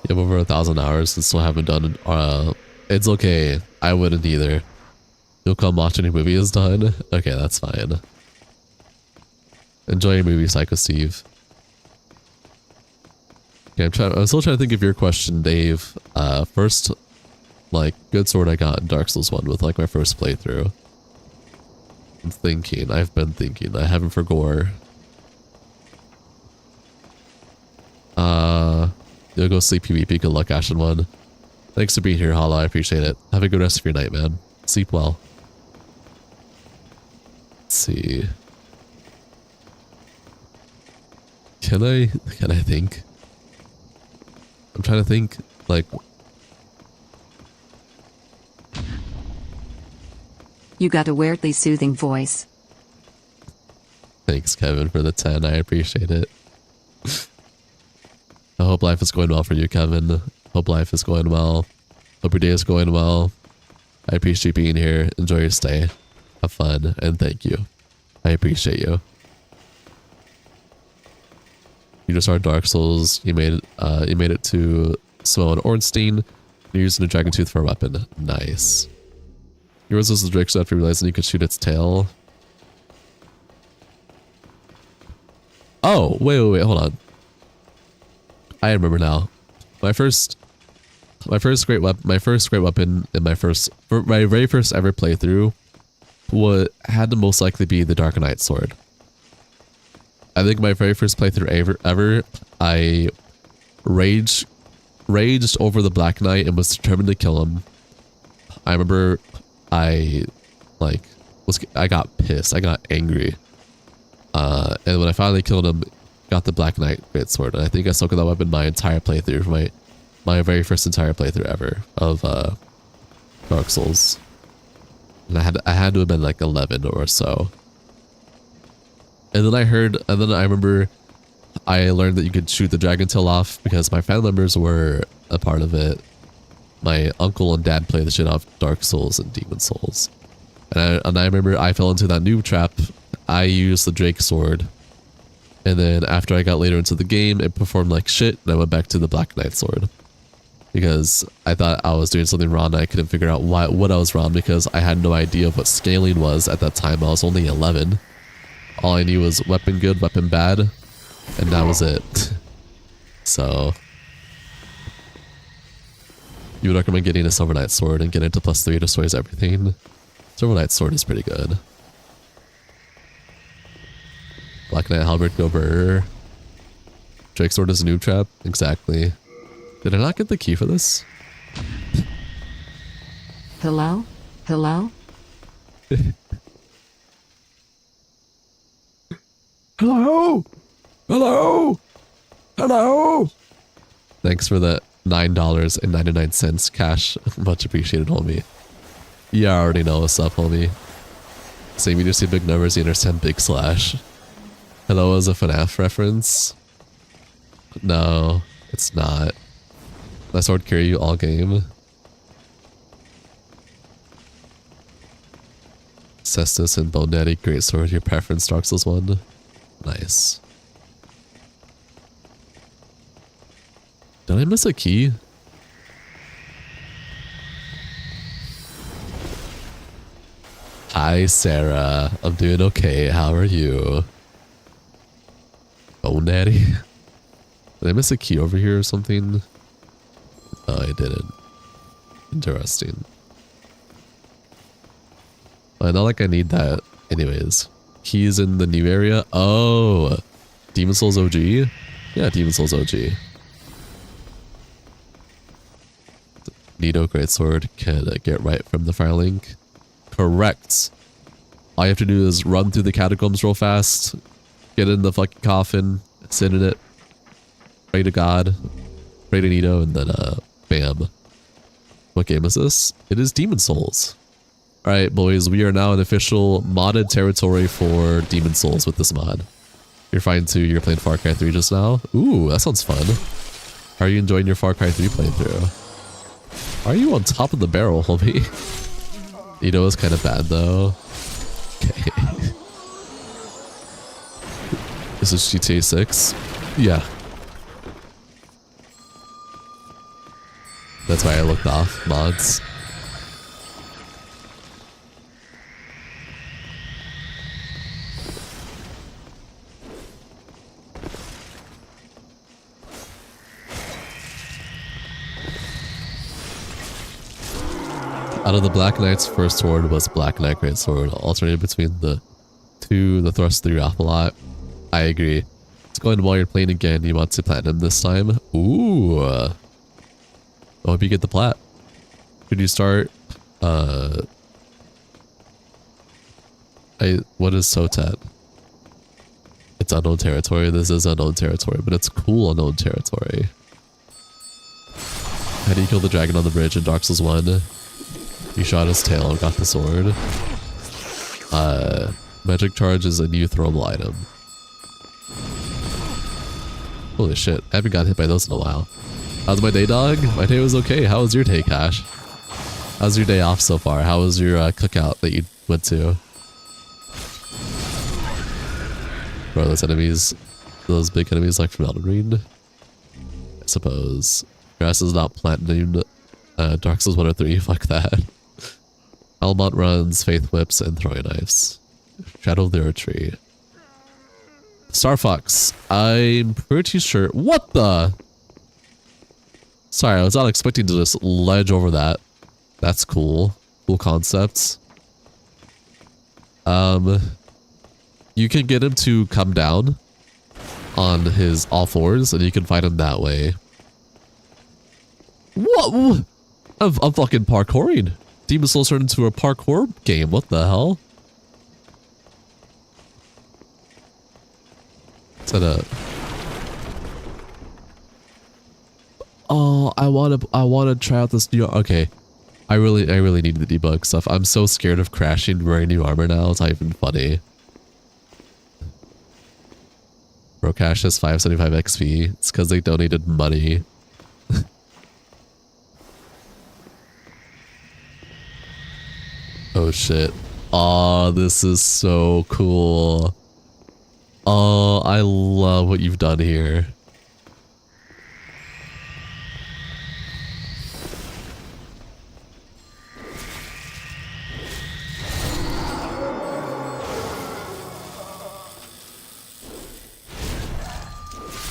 You have over 1,000 hours and still haven't done it. It's okay. I wouldn't either. You'll come watch when your movie is done? Okay, that's fine. Enjoy your movie, Psycho Steve. Okay, I'm still trying to think of your question, Dave. First, like, good sword I got in Dark Souls 1 with, like, my first playthrough. I'm thinking. I've been thinking. I haven't for gore. You'll go sleep PvP. Good luck, Ashen One. Thanks for being here, Hollow. I appreciate it. Have a good rest of your night, man. Sleep well. Let's see. Can I think? I'm trying to think, like... You got a weirdly soothing voice. Thanks, Kevin, for the 10. I appreciate it. I hope life is going well for you, Kevin. Hope life is going well. Hope your day is going well. I appreciate being here. Enjoy your stay. Have fun, and thank you. I appreciate you. You just started Dark Souls. You made it to Swell and Ornstein. You're using a dragon tooth for a weapon. Nice. Yours was the Drake shot after realizing you could shoot its tail. Oh, wait, hold on. I remember now. My first great weapon in my very first ever playthrough had to most likely be the Dark Knight sword. I think my very first playthrough ever, I raged over the Black Knight and was determined to kill him. I remember I got pissed. I got angry. And when I finally killed him, got the Black Knight great sword, and I think I stuck with that weapon my entire playthrough, my very first entire playthrough ever of Dark Souls. And I had to have been like 11 or so. And then I remember I learned that you could shoot the dragon tail off because my family members were a part of it. My uncle and dad played the shit off Dark Souls and Demon Souls. And I remember I fell into that noob trap. I used the Drake sword. And then after I got later into the game, it performed like shit, and I went back to the Black Knight sword. Because I thought I was doing something wrong, and I couldn't figure out what I was wrong because I had no idea what scaling was at that time. I was only 11. All I knew was weapon good, weapon bad, and that was it. So... you would recommend getting a Silver Knight sword and getting it to +3, destroys everything. Silver Knight sword is pretty good. Black Knight halberd go burr. Drake sword is a noob trap. Exactly. Did I not get the key for this? Hello? Hello? Hello? Hello? Hello? Thanks for the $9.99 cash. Much appreciated, homie. You already know what's up, homie. Same, you just see big numbers, you understand big slash. Hello is a FNAF reference? No, it's not. That sword carry you all game. Cestus and Bone Daddy, great sword. Your preference, Dark Souls 1. Nice. Did I miss a key? Hi, Sarah. I'm doing okay. How are you? Oh, Daddy. Did I miss a key over here or something? Oh, I didn't. Interesting. Well, not like I need that. Anyways. Keys in the new area. Oh. Demon Souls OG? Yeah, Demon Souls OG. Nito Greatsword can get right from the Firelink. Correct. All you have to do is run through the catacombs real fast. Get in the fucking coffin. Sit in it. Pray to God. Pray to Nito, and then bam. What game is this? It is Demon Souls. Alright, boys, we are now in official modded territory for Demon Souls with this mod. You're fine too, you're playing Far Cry 3 just now? Ooh, that sounds fun. How are you enjoying your Far Cry 3 playthrough? Are you on top of the barrel, homie? You know it's kind of bad though. Okay. Is this GTA 6? Yeah. That's why I looked off mods. Out of the Black Knight's first sword was Black Knight Greatsword, alternating between the two. The thrust threw you off a lot. I agree. It's going while you're playing again. You want to platinum this time? Ooh. I hope you get the plat. Could you start? What is Sotet? It's unknown territory. This is unknown territory, but it's cool unknown territory. How do you kill the dragon on the bridge in Dark Souls 1? You shot his tail and got the sword. Magic charge is a new throwable item. Holy shit, I haven't gotten hit by those in a while. How's my day, dog? My day was okay. How was your day, Cash? How's your day off so far? How was your cookout that you went to? Bro, those enemies, those big enemies like from Elden Ring? I suppose. Grass is not platinum. Dark Souls 1 or 3, fuck that. Almont runs, Faith whips, and throwing knives. Shadow Lure Tree. Star Fox. I'm pretty sure. What the? Sorry, I was not expecting to just ledge over that. That's cool. Cool concepts. You can get him to come down on his all fours, and you can fight him that way. What? I'm fucking parkouring. Demon Souls turned into a parkour game. What the hell? Is that a... Oh, I wanna try out this new... Okay. I really need the debug stuff. I'm so scared of crashing wearing new armor now. It's not even funny. Bro, Cash has 575 XP. It's because they donated money. Oh shit. Oh, this is so cool. Oh, I love what you've done here.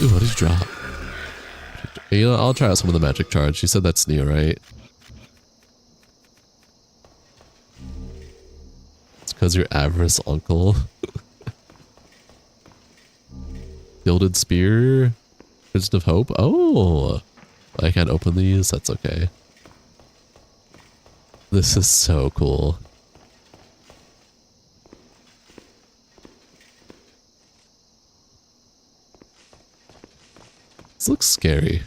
Ooh, what did you drop? You know, I'll try out some of the magic charge. You said that's new, right? It's because you're avarice, uncle. Gilded Spear. Prison of Hope. Oh, I can't open these. That's okay. This is so cool. This looks scary.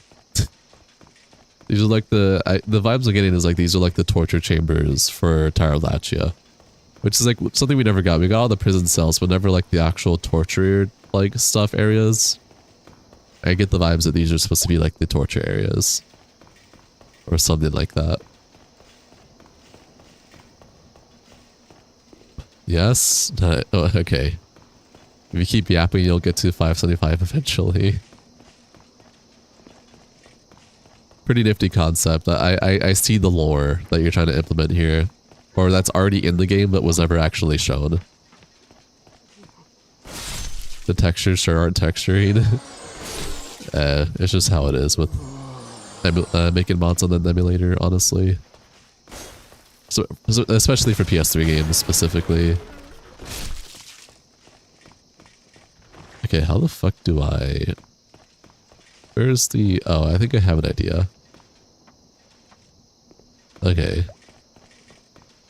These are like the vibes I'm getting is like these are like the torture chambers for Tyrolachia, which is like something we never got. We got all the prison cells, but never like the actual torture like stuff areas. I get the vibes that these are supposed to be like the torture areas or something like that. Yes? Oh, okay. If you keep yapping, you'll get to 575 eventually. Pretty nifty concept. I see the lore that you're trying to implement here. Or that's already in the game but was never actually shown. The textures sure aren't texturing. It's just how it is with making mods on the emulator, honestly. So especially for PS3 games specifically. Okay, how the fuck do I... Where's the... Oh, I think I have an idea. Okay.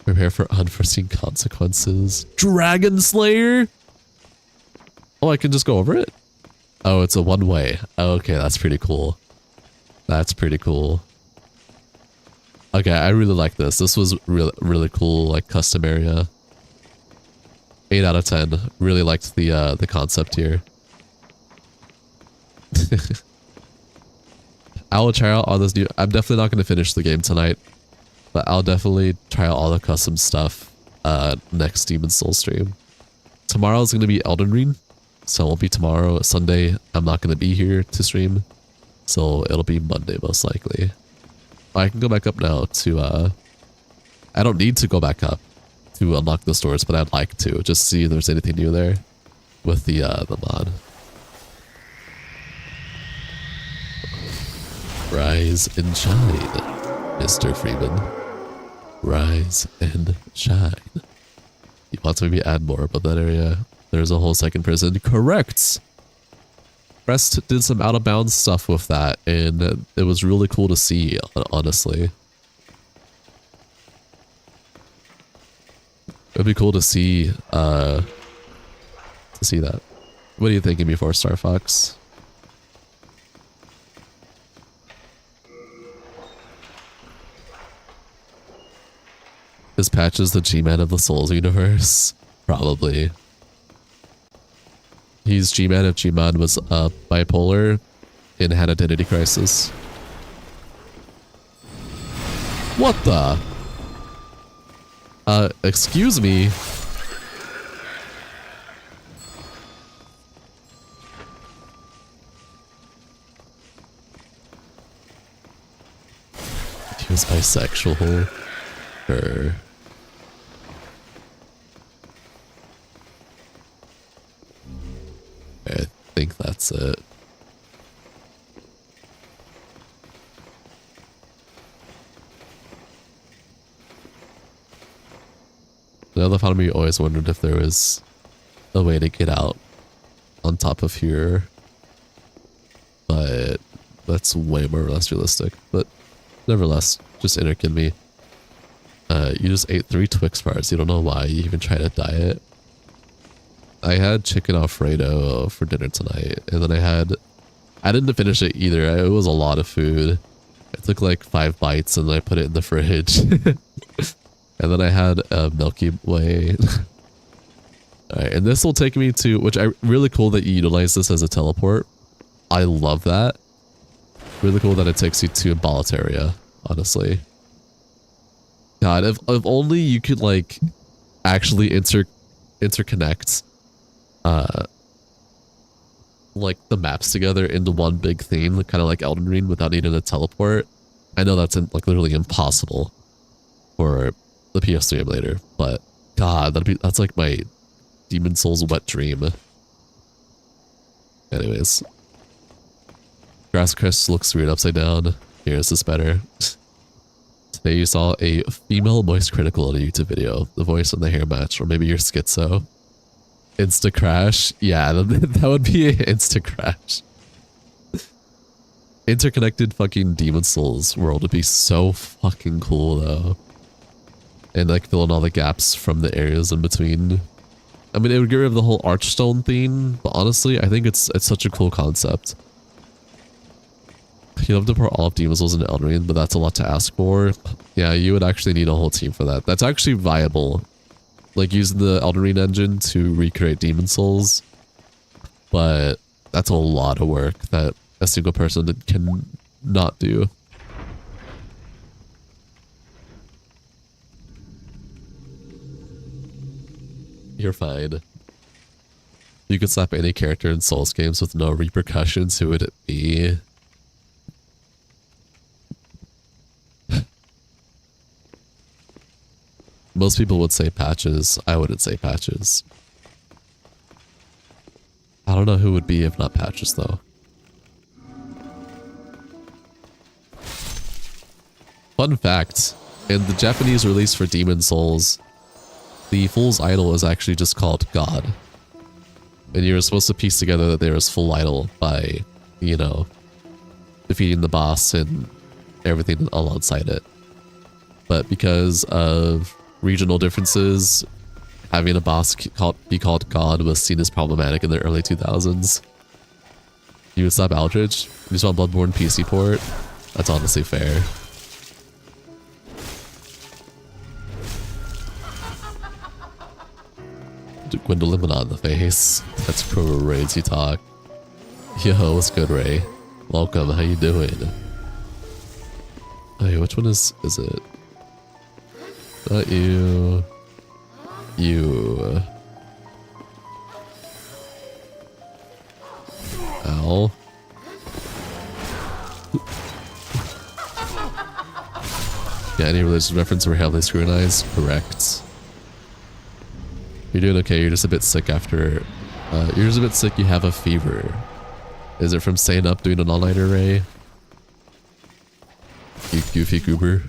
Prepare for unforeseen consequences. Dragon Slayer? Oh, I can just go over it? Oh, it's a one-way. Okay, that's pretty cool. That's pretty cool. Okay, I really like this. This was really cool, like, custom area. 8 out of 10. Really liked the concept here. I will try out all this new... I'm definitely not going to finish the game tonight, but I'll definitely try out all the custom stuff next Demon's Souls stream. Tomorrow's going to be Elden Ring, so it won't be tomorrow. Sunday, I'm not going to be here to stream, so it'll be Monday most likely. I can go back up now to... I don't need to go back up to unlock the stores, but I'd like to, just see if there's anything new there with the mod. Rise and shine, Mr. Freeman. Rise and shine. He wants maybe add more about that area. There's a whole second prison. Correct! Rest did some out of bounds stuff with that, and it was really cool to see, honestly. It'd be cool to see that. What are you thinking before Star Fox? This patch is the G-Man of the Souls universe? Probably. He's G-Man if G-Man was bipolar and had identity crisis. What the? Excuse me? He was bisexual. Sure. I think that's it. The other part of me always wondered if there was a way to get out on top of here, but that's way more or less realistic. But nevertheless, just entertained me. You just ate 3 Twix bars. You don't know why you even tried a diet. I had chicken Alfredo for dinner tonight, and then I didn't finish it either. It was a lot of food. I took like 5 bites and then I put it in the fridge. And then I had a Milky Way. Alright, and this will take me to, which really cool that you utilize this as a teleport. I love that. Really cool that it takes you to Boletaria, honestly. God, if only you could like actually interconnect like the maps together into one big theme, kind of like Elden Ring, without needing a teleport. I know that's like literally impossible for the PS3 emulator, but God, that's like my Demon's Souls wet dream. Anyways, Grass Crest looks weird upside down. Here, is this better? Today you saw a female voice critical in a YouTube video. The voice and the hair match, or maybe you're schizo. Insta crash? Yeah, that would be an insta crash. Interconnected fucking Demon's Souls world would be so fucking cool though. And like fill in all the gaps from the areas in between. I mean, it would get rid of the whole Archstone theme, but honestly, I think it's such a cool concept. You'd love to put all of Demon's Souls into Elden Ring, but that's a lot to ask for. Yeah, you would actually need a whole team for that. That's actually viable. Like using the Elden Ring engine to recreate Demon's Souls. But that's a lot of work that a single person can not do. You're fine. You could slap any character in Souls games with no repercussions. Who would it be? Most people would say Patches. I wouldn't say Patches. I don't know who would be if not Patches, though. Fun fact, in the Japanese release for Demon Souls, the Fool's Idol is actually just called God. And you're supposed to piece together that there is Full Idol by, you know, defeating the boss and everything alongside it. But because of regional differences, having a boss be called God was seen as problematic in the early 2000s. You would stop Aldridge? You saw Bloodborne PC port? That's honestly fair. Gwendolyn on the face. That's crazy talk. Yo, what's good, Ray? Welcome, how you doing? Hey, which one is it? Not you. You. Ow. Yeah, any religious reference were heavily scrutinized? Correct. You're doing okay, you're just a bit sick after... you're just a bit sick, you have a fever. Is it from staying up doing an all-nighter, Ray? You goofy goober.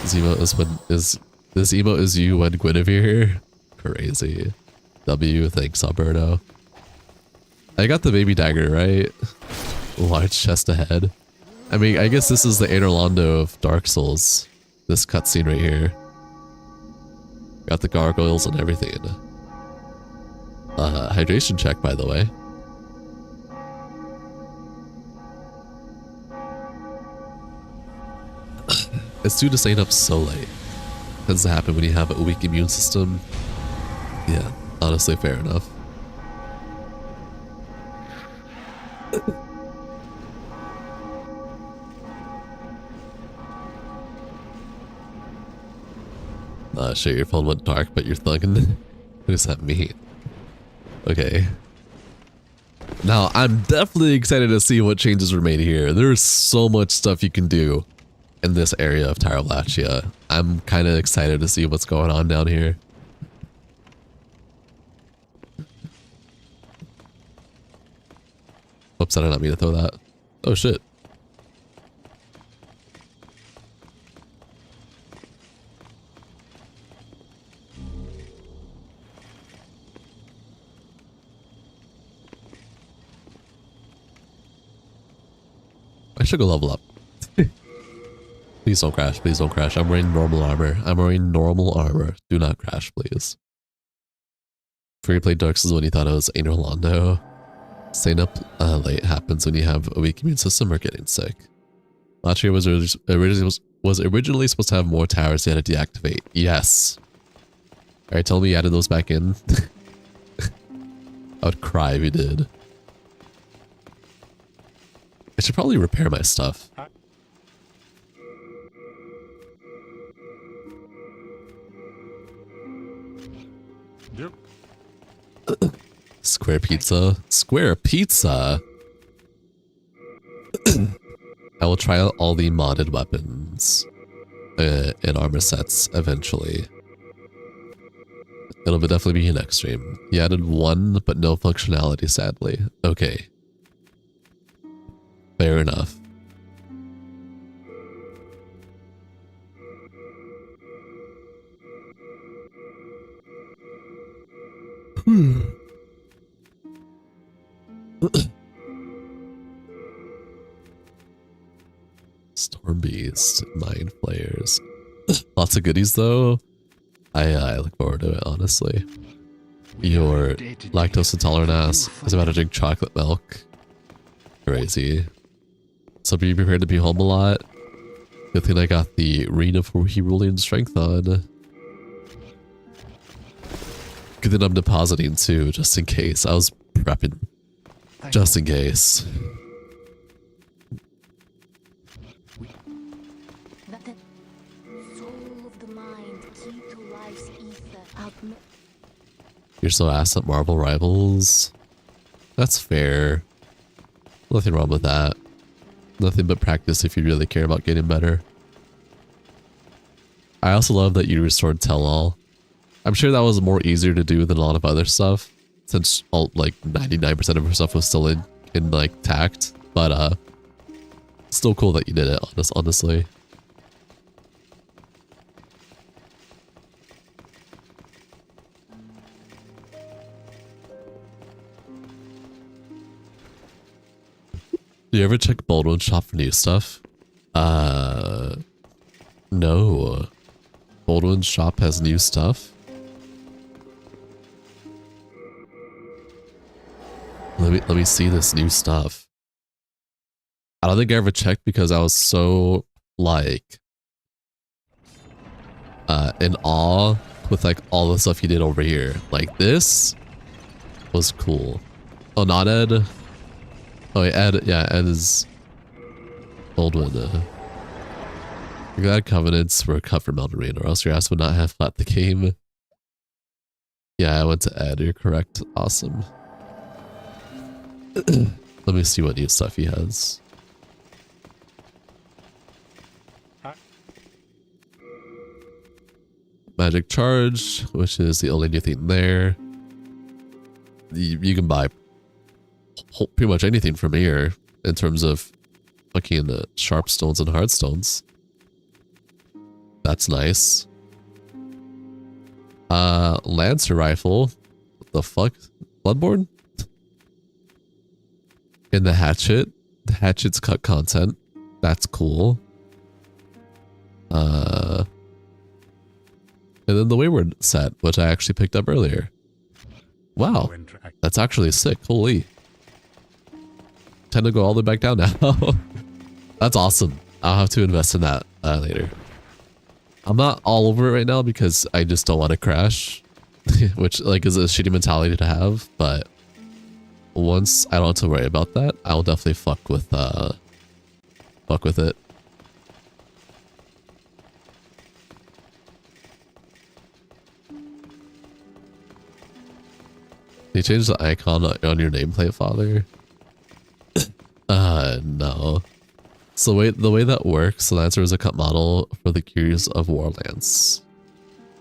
This emote is you when Guinevere? Crazy. W, thanks Alberto. I got the baby dagger, right? Large chest ahead. I mean, I guess this is the Anor Londo of Dark Souls. This cutscene right here. Got the gargoyles and everything. Hydration check, by the way. It's due to staying up so late. Tends to happen when you have a weak immune system. Yeah, honestly, fair enough. Sure, your phone went dark, but you're thugging. What does that mean? Okay. Now, I'm definitely excited to see what changes were made here. There's so much stuff you can do in this area of Tyrolachia. I'm kind of excited to see what's going on down here. Oops, I did not mean to throw that. Oh shit. I should go level up. Please don't crash. Please don't crash. I'm wearing normal armor. I'm wearing normal armor. Do not crash, please. Before you played Dark Souls when you thought it was Anor Londo. Staying up late happens when you have a weak immune system or getting sick. Latria was originally supposed to have more towers you had to deactivate. Yes. Alright, tell me you added those back in. I would cry if you did. I should probably repair my stuff. Yep. Square pizza? Square pizza? I will try out all the modded weapons and armor sets eventually. It'll definitely be next stream. He added one, but no functionality, sadly. Okay. Fair enough. Storm Beast, Mind Flayers. Lots of goodies though. I look forward to it, honestly. Your lactose intolerant ass is about to drink chocolate milk. Crazy. So be prepared to be home a lot. Good thing I got the Ring of Heroic Strength on. Good thing I'm depositing too, just in case. I was prepping. Just in case. You're so ass at Marvel Rivals. That's fair. Nothing wrong with that. Nothing but practice if you really care about getting better. I also love that you restored tell all. I'm sure that was more easier to do than a lot of other stuff, since all, like 99% of her stuff was still in like tact. But still cool that you did it. Honestly. Do you ever check Baldwin's shop for new stuff? No. Baldwin's shop has new stuff? Let me see this new stuff. I don't think I ever checked because I was so like in awe with like all the stuff he did over here. Like this was cool. Oh, not Ed. Oh, Ed, yeah, Ed is Baldwin. You're glad covenants were cut from Elden Ring, or else your ass would not have fought the game. Yeah, I went to Ed. You're correct. Awesome. Let me see what new stuff he has. Magic Charge, which is the only new thing there. You can buy pretty much anything from here in terms of fucking sharp stones and hard stones. That's nice. Lancer rifle. What the fuck? Bloodborne? And the hatchet. The hatchet's cut content. That's cool. And then the Wayward set, which I actually picked up earlier. Wow. That's actually sick. Holy. Tend to go all the way back down now. That's awesome. I'll have to invest in that later. I'm not all over it right now because I just don't want to crash, which like is a shitty mentality to have. But once I don't have to worry about that, I'll definitely fuck with it. You changed the icon on your nameplate, Father? No. So the way that works, the Lancer is a cut model for the Gears of War lance.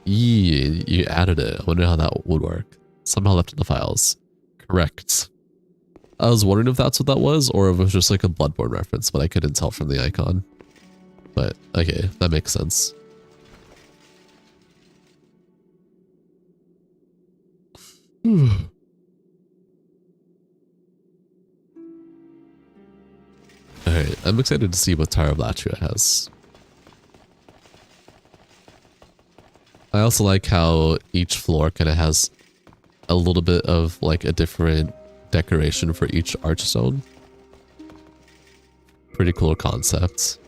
You added it. I wonder how that would work. Somehow left in the files. Correct. I was wondering if that's what that was, or if it was just like a Bloodborne reference, but I couldn't tell from the icon. But okay, that makes sense. Alright, I'm excited to see what Tara Blatria has. I also like how each floor kind of has a little bit of like a different decoration for each archstone. Pretty cool concept.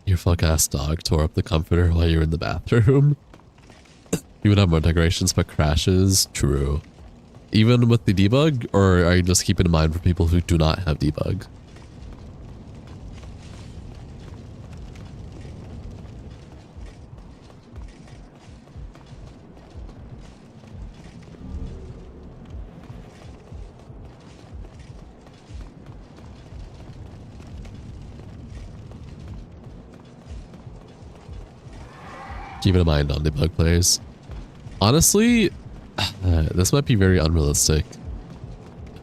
Your fuck ass dog tore up the comforter while you were in the bathroom. You would have more decorations but crashes. True. Even with the debug, or are you just keeping in mind for people who do not have debug? Keep it in mind on debug players. Honestly, this might be very unrealistic.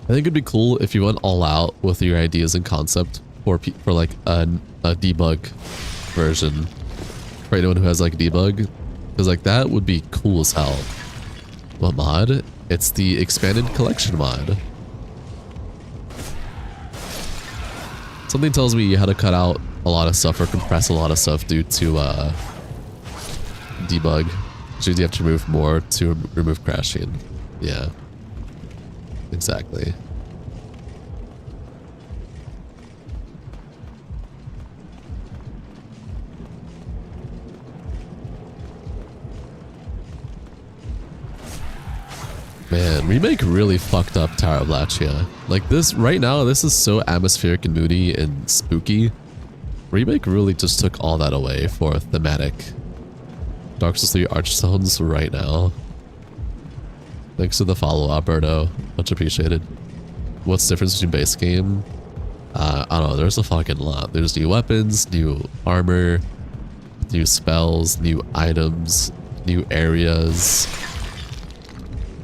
I think it'd be cool if you went all out with your ideas and concept for like a debug version for anyone who has like debug, because like that would be cool as hell. What mod? It's the expanded collection mod. Something tells me you had to cut out a lot of stuff or compress a lot of stuff due to debug, which means you have to remove more to remove crashing. Yeah, exactly. Man, remake really fucked up Tara Blatria. Like this right now, this is so atmospheric and moody and spooky. Remake really just took all that away for thematic. Dark Souls 3 Archstones right now. Thanks to the follow, Alberto. Much appreciated. What's the difference between base game? I don't know. There's a fucking lot. There's new weapons, new armor, new spells, new items, new areas,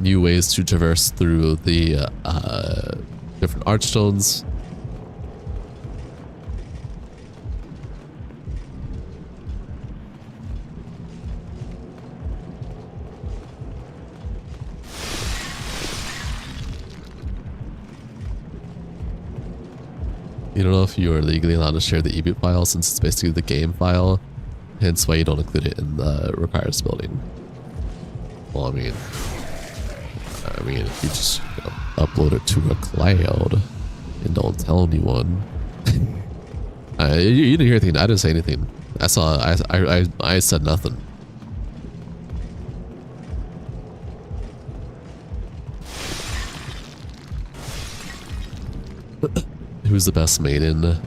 new ways to traverse through the different archstones. You don't know if you are legally allowed to share the eboot file since it's basically the game file, hence why you don't include it in the requires building. Well, I mean, if you just upload it to a cloud and don't tell anyone. You didn't hear anything. I didn't say anything. I said nothing. Who's the best maiden?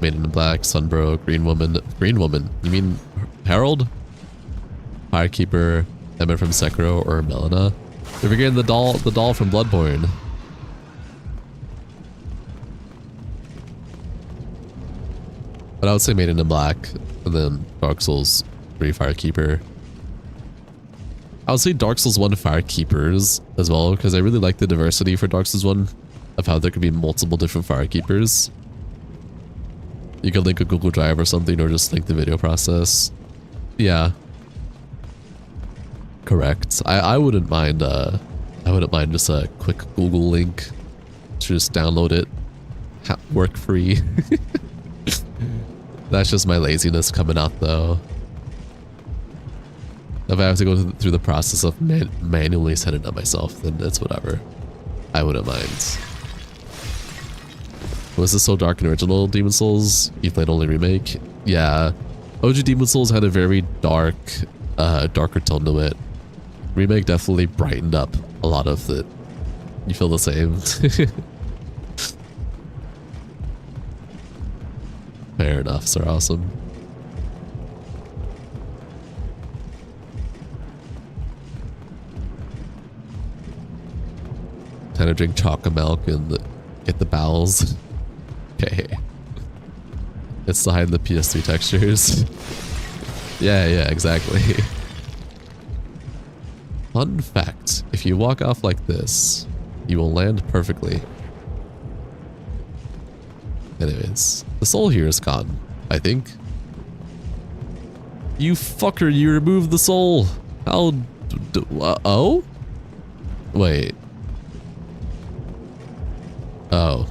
Maiden in Black, Sunbro, Green Woman. Green Woman? You mean Harold? Firekeeper, Emma from Sekiro, or Melina? You're forgetting the doll from Bloodborne. But I would say Maiden in Black, and then Dark Souls 3 Firekeeper. I would say Dark Souls 1 Firekeepers as well, because I really like the diversity for Dark Souls 1 of how there could be multiple different Firekeepers. You could link a Google Drive or something, or just link the video process. Yeah. Correct. I wouldn't mind just a quick Google link to just download it. Work free. That's just my laziness coming out though. If I have to go through the process of manually setting it up myself, then it's whatever. I wouldn't mind. Was this so dark in original Demon Souls? You played only remake? Yeah. OG Demon Souls had a very dark, darker tone to it. Remake definitely brightened up a lot of it. You feel the same? Fair enough, Sir Awesome. Time to drink chocolate milk and get the bowels. Okay. It's to hide the PS3 textures. Yeah, exactly. Fun fact, if you walk off like this, you will land perfectly. Anyways, the soul here is gone, I think. You fucker, you removed the soul. How... oh? Wait. Oh.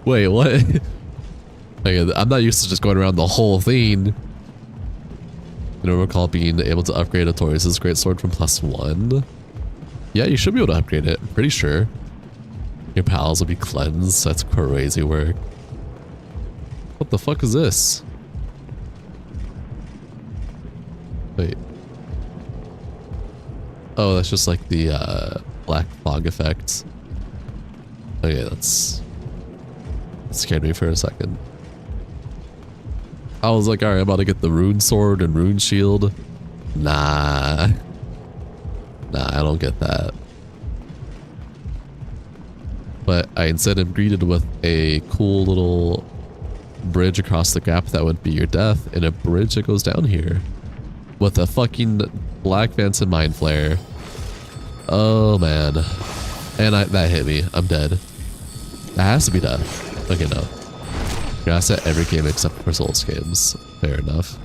Wait, what? Okay, I'm not used to just going around the whole thing. You don't recall being able to upgrade a Taurus's greatsword from +1? Yeah, you should be able to upgrade it, I'm pretty sure. Your pals will be cleansed, that's crazy work. What the fuck is this? Wait. Oh, that's just like the black fog effect. Okay, that scared me for a second. I was like, alright, I'm about to get the rune sword and rune shield. Nah, I don't get that. But I instead am greeted with a cool little bridge across the gap that would be your death, and a bridge that goes down here with a fucking Black Phantom Mind Flare. Oh man. And that hit me. I'm dead. That has to be done. Okay, no. Grass at every game except for Souls games. Fair enough.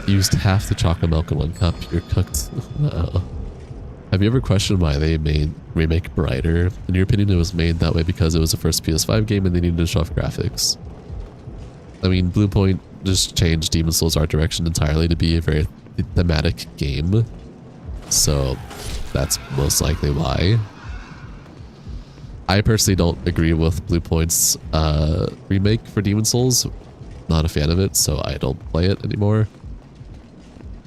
Used half the chocolate milk in 1 cup. You're cooked. Uh-oh. Have you ever questioned why they made Remake brighter? In your opinion, it was made that way because it was the first PS5 game and they needed to show off graphics. I mean, Bluepoint just changed Demon's Souls art direction entirely to be a very thematic game. So, That's most likely why. I personally don't agree with Blue Point's remake for Demon Souls. Not a fan of it, so I don't play it anymore.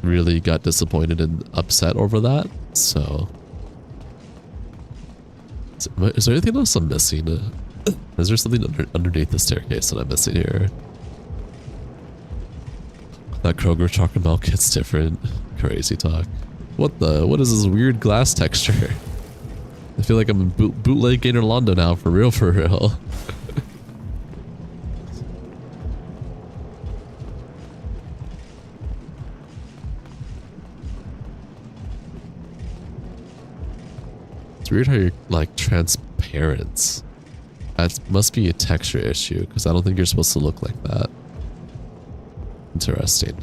Really got disappointed and upset over that, so... Is there anything else I'm missing? Is there something underneath the staircase that I'm missing here? That Kroger chocolate milk hits different. Crazy talk. What is this weird glass texture? I feel like I'm in bootleg Gator Londo now, for real, for real. It's weird how you're like transparent. That must be a texture issue, because I don't think you're supposed to look like that. Interesting.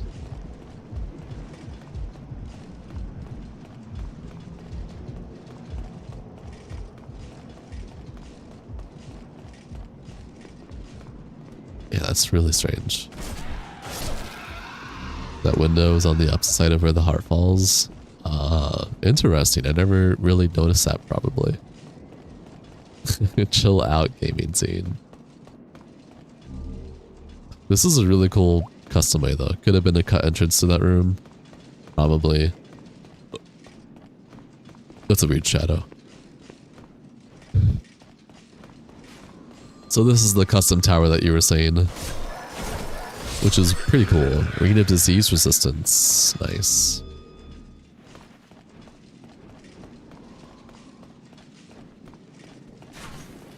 Yeah, that's really strange. That window is on the opposite side of where the heart falls. Interesting. I never really noticed that, probably. Chill out gaming scene. This is a really cool custom way, though. Could have been a cut entrance to that room. Probably. That's a weird shadow. So this is the custom tower that you were saying, which is pretty cool. Ring of disease resistance. Nice.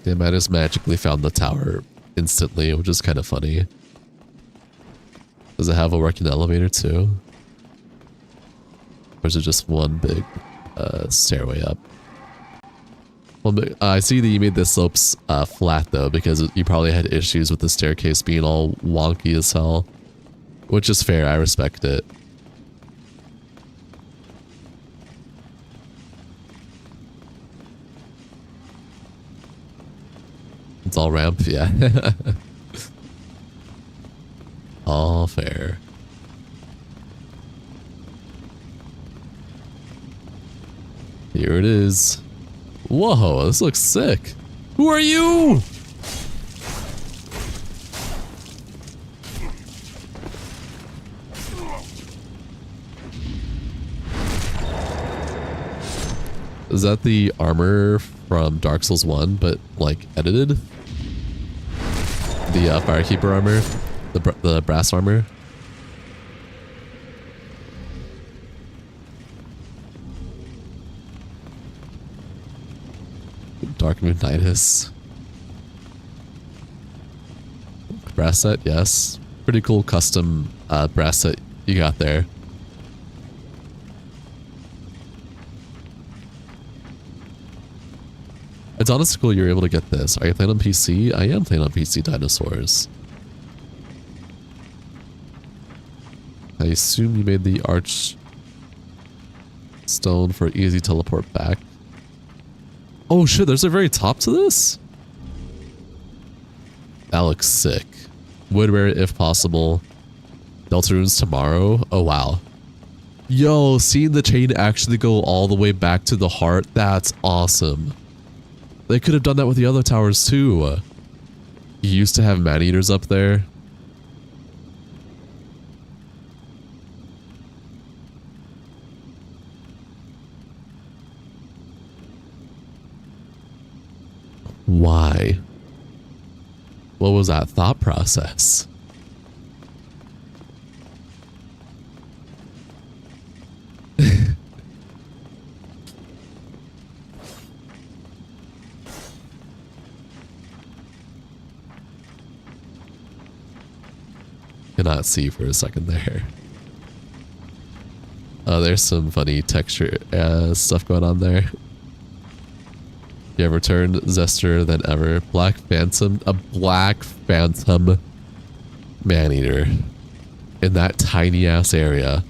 Damn, I just magically found the tower instantly, which is kind of funny. Does it have a working elevator too? Or is it just one big stairway up? Well, I see that you made the slopes flat though, because you probably had issues with the staircase being all wonky as hell. Which is fair, I respect it. It's all ramp, yeah. All fair. Here it is. Whoa, this looks sick. Who are you? Is that the armor from Dark Souls 1, but like edited? The Firekeeper armor? The brass armor? Dark Moon Nidus. Brass set, yes. Pretty cool custom brass set you got there. It's honestly cool you're able to get this. Are you playing on PC? I am playing on PC, Dinosaurs. I assume you made the arch stone for easy teleport back. Oh shit, there's a very top to this? That looks sick. Would wear it if possible. Deltarunes tomorrow? Oh wow. Yo, seeing the chain actually go all the way back to the heart, that's awesome. They could have done that with the other towers too. You used to have man-eaters up there. Why? What was that thought process? Cannot see for a second there. Oh, there's some funny texture stuff going on there. You have returned zestier than ever. Black Phantom, a Black Phantom man-eater in that tiny ass area.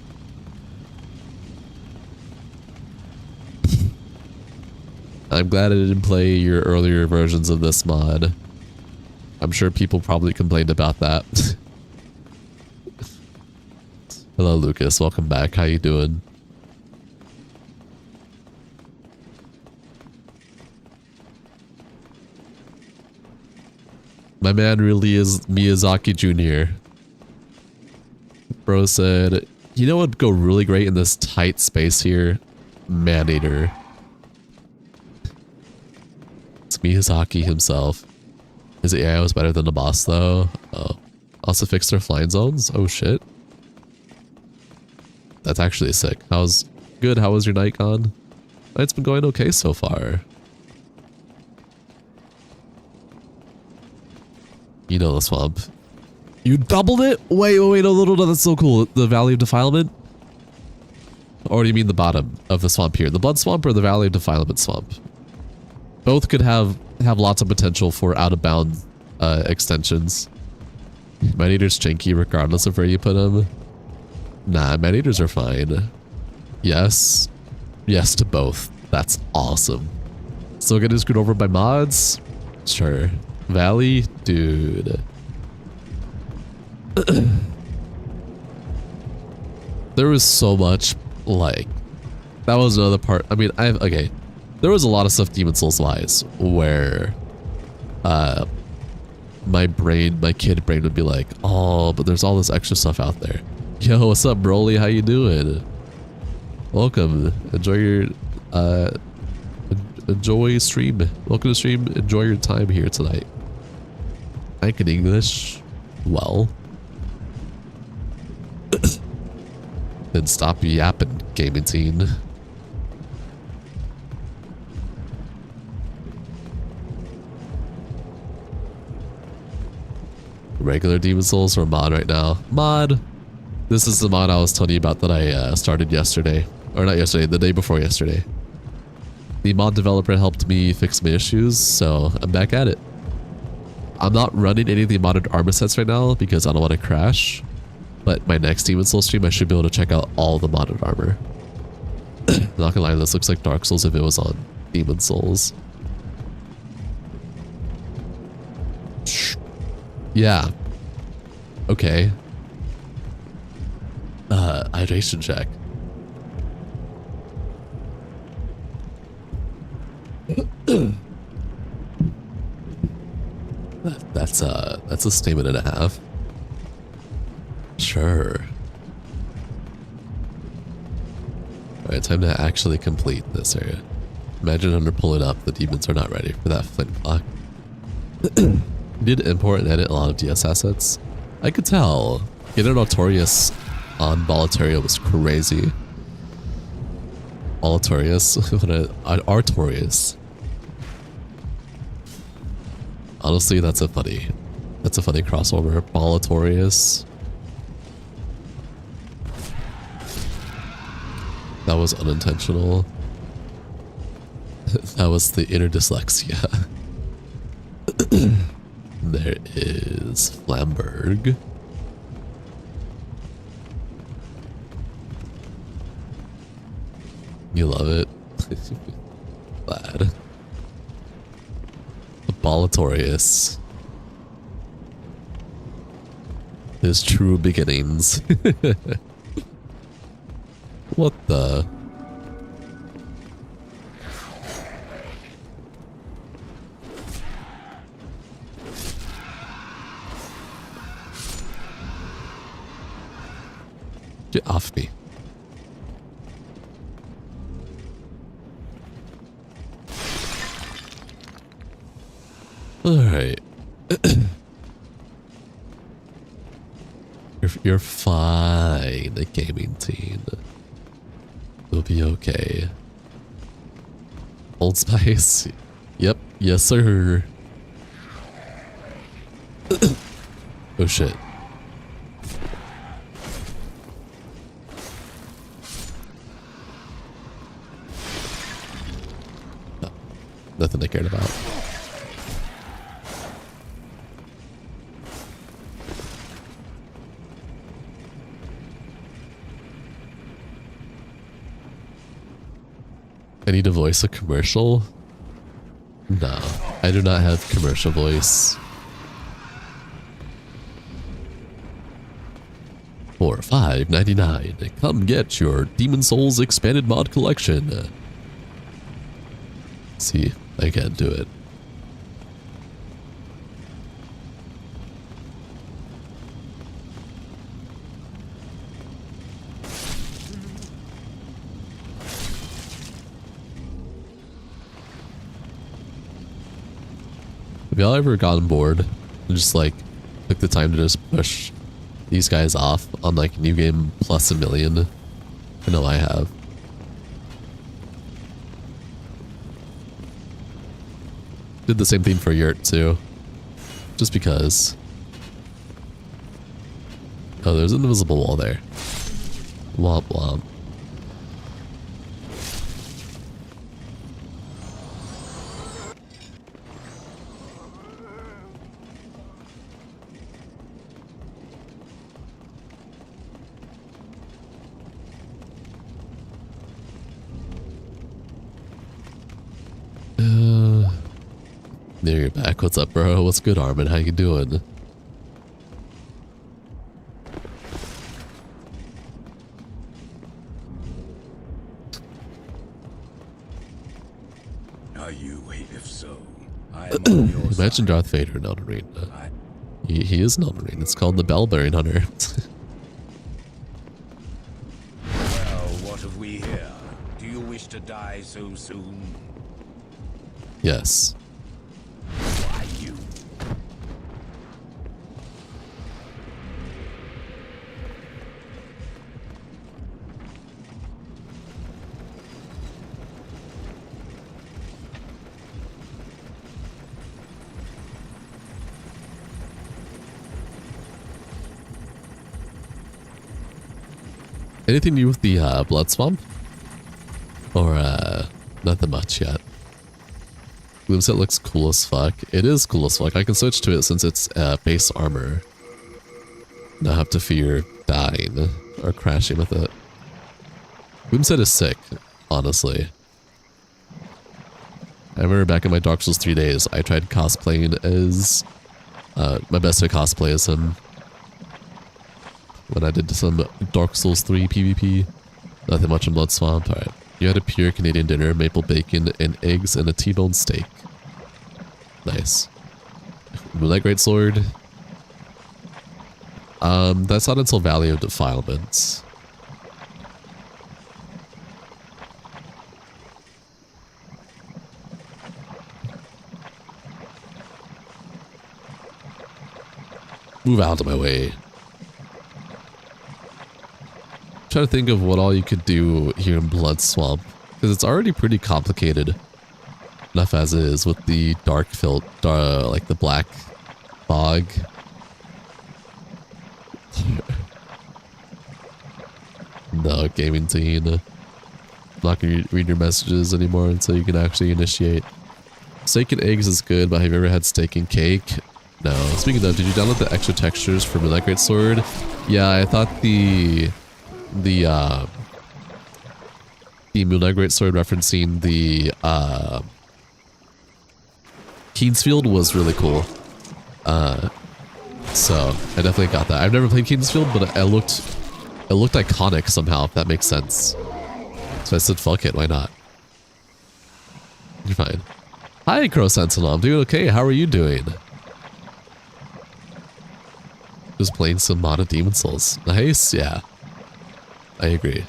I'm glad I didn't play your earlier versions of this mod. I'm sure people probably complained about that. Hello, Lucas. Welcome back. How you doing? My man really is Miyazaki Jr. Bro said, you know what would go really great in this tight space here? Man-Eater. It's Miyazaki himself. His AI was better than the boss though. Oh. Also fixed their flying zones? Oh shit. That's actually sick. How was your night gone? Night's been going okay so far. You know the swamp. You doubled it? Wait, no, that's so cool. The Valley of Defilement? Or do you mean the bottom of the swamp here? The Blood Swamp or the Valley of Defilement swamp? Both could have lots of potential for out-of-bound extensions. Man-Eater's janky regardless of where you put them. Nah, Man-Eaters are fine. Yes. Yes to both. That's awesome. Still getting screwed over by mods? Sure. Valley? Dude. There was so much, like... That was another part. I mean, okay. There was a lot of stuff Demon Souls-wise where... my kid brain would be like, oh, but there's all this extra stuff out there. Yo, what's up, Broly? How you doing? Welcome. Enjoy your enjoy stream. Welcome to stream. Enjoy your time here tonight. I can English well. Then stop yapping, gaming teen. Regular Demon Souls or mod right now? Mod. This is the mod I was telling you about that I started yesterday. Or not yesterday, the day before yesterday. The mod developer helped me fix my issues, so I'm back at it. I'm not running any of the modded armor sets right now because I don't want to crash. But my next Demon Souls stream, I should be able to check out all the modded armor. Not gonna lie, this looks like Dark Souls if it was on Demon Souls. Yeah. Okay. Hydration check. That's a statement and a half. Sure. Alright, time to actually complete this area. Imagine under pulling up, the demons are not ready for that flint clock. Did import and edit a lot of DS assets. I could tell. Getting Artorias on Boletaria was crazy. Boletaurius? Artorias. Honestly, that's a funny crossover. Boletaurius. That was unintentional. That was the inner dyslexia. There is Flamberg. You love it. Glad. Boletaurius. His true beginnings. What the? Get off me. All right. You're fine, the gaming teen. You'll be okay. Old Spice. Yep. Yes, sir. Oh, shit. No, nothing I cared about. I need to voice a commercial? No, I do not have commercial voice. For $5.99, come get your Demon Souls expanded mod collection. See, I can't do it. y'all ever gotten bored and just like took the time to just push these guys off on like new game plus 1,000,000? I know I have. Did the same thing for Yurt too. Just because. Oh, there's an invisible wall there. Womp womp. There, you're back. What's up, bro? What's good, Armin? How you doing? Are you? If so, I am on your Imagine side. Darth Vader in Elden. He is an Elden. It's called the Bellbearing Hunter. Well, what have we here? Do you wish to die so soon? Yes. Why you? Anything new with the blood swamp? Or nothing much yet. Gloomset looks cool as fuck. It is cool as fuck. I can switch to it since it's base armor. Not have to fear dying or crashing with it. Gloomset is sick, honestly. I remember back in my Dark Souls 3 days, I tried cosplaying as my best to cosplay as him. When I did some Dark Souls 3 PvP. Nothing much in Blood Swamp. Alright. You had a pure Canadian dinner, maple bacon, and eggs, and a T-bone steak. Nice. Moonlight Greatsword. That's not until Valley of Defilements. Move out of my way. Trying to think of what all you could do here in Blood Swamp, because it's already pretty complicated enough as is with the dark filter, like the black fog. No, gaming teen. I'm not gonna read your messages anymore until you can actually initiate. Steak and eggs is good, but have you ever had steak and cake? No. Speaking of, did you download the extra textures for Moonlight Greatsword? Yeah, I thought the Moonlight Greatsword referencing the Keensfield was really cool. So I definitely got that. I've never played Keensfield, but it looked iconic somehow, if that makes sense. So I said, fuck it, why not? You're fine. Hi, Crow Sentinel. I'm doing okay. How are you doing? Just playing some modded Demon Souls. Nice, yeah. I agree.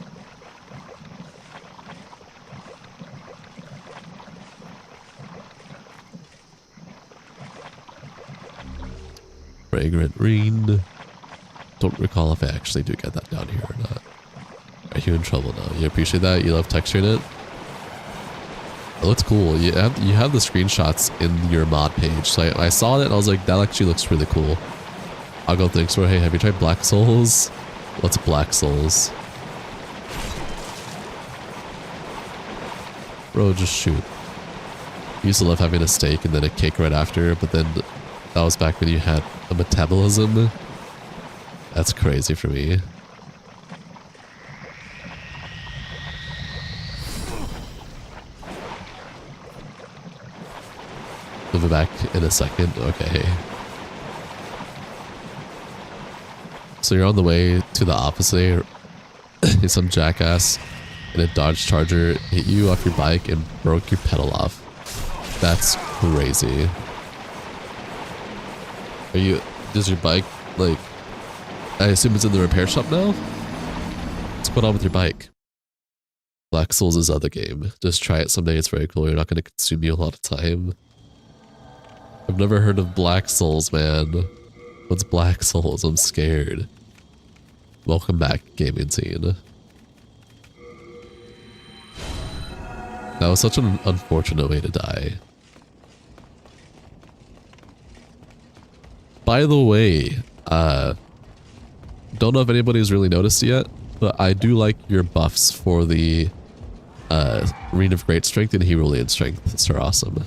Fragrant Green. Don't recall if I actually do get that down here or not. Are you in trouble now? You appreciate that? You love texturing it? It looks cool. You have the screenshots in your mod page. So I saw it and I was like, that actually looks really cool. I'll go thanks for, hey, have you tried Black Souls? What's Black Souls? Bro, just shoot. I used to love having a steak and then a cake right after, but then that was back when you had a metabolism. That's crazy for me. We'll be back in a second. Okay. So you're on the way to the opposite. Some jackass in a Dodge Charger hit you off your bike and broke your pedal off. That's crazy. Does your bike, like, I assume it's in the repair shop now? What's going on with your bike? Black Souls is other game. Just try it someday, it's very cool. You're not going to consume you a lot of time. I've never heard of Black Souls, man. What's Black Souls? I'm scared. Welcome back, gaming scene. That was such an unfortunate way to die. By the way, don't know if anybody's really noticed yet, but I do like your buffs for the Rune of Great Strength and Heroic Strength. It's awesome.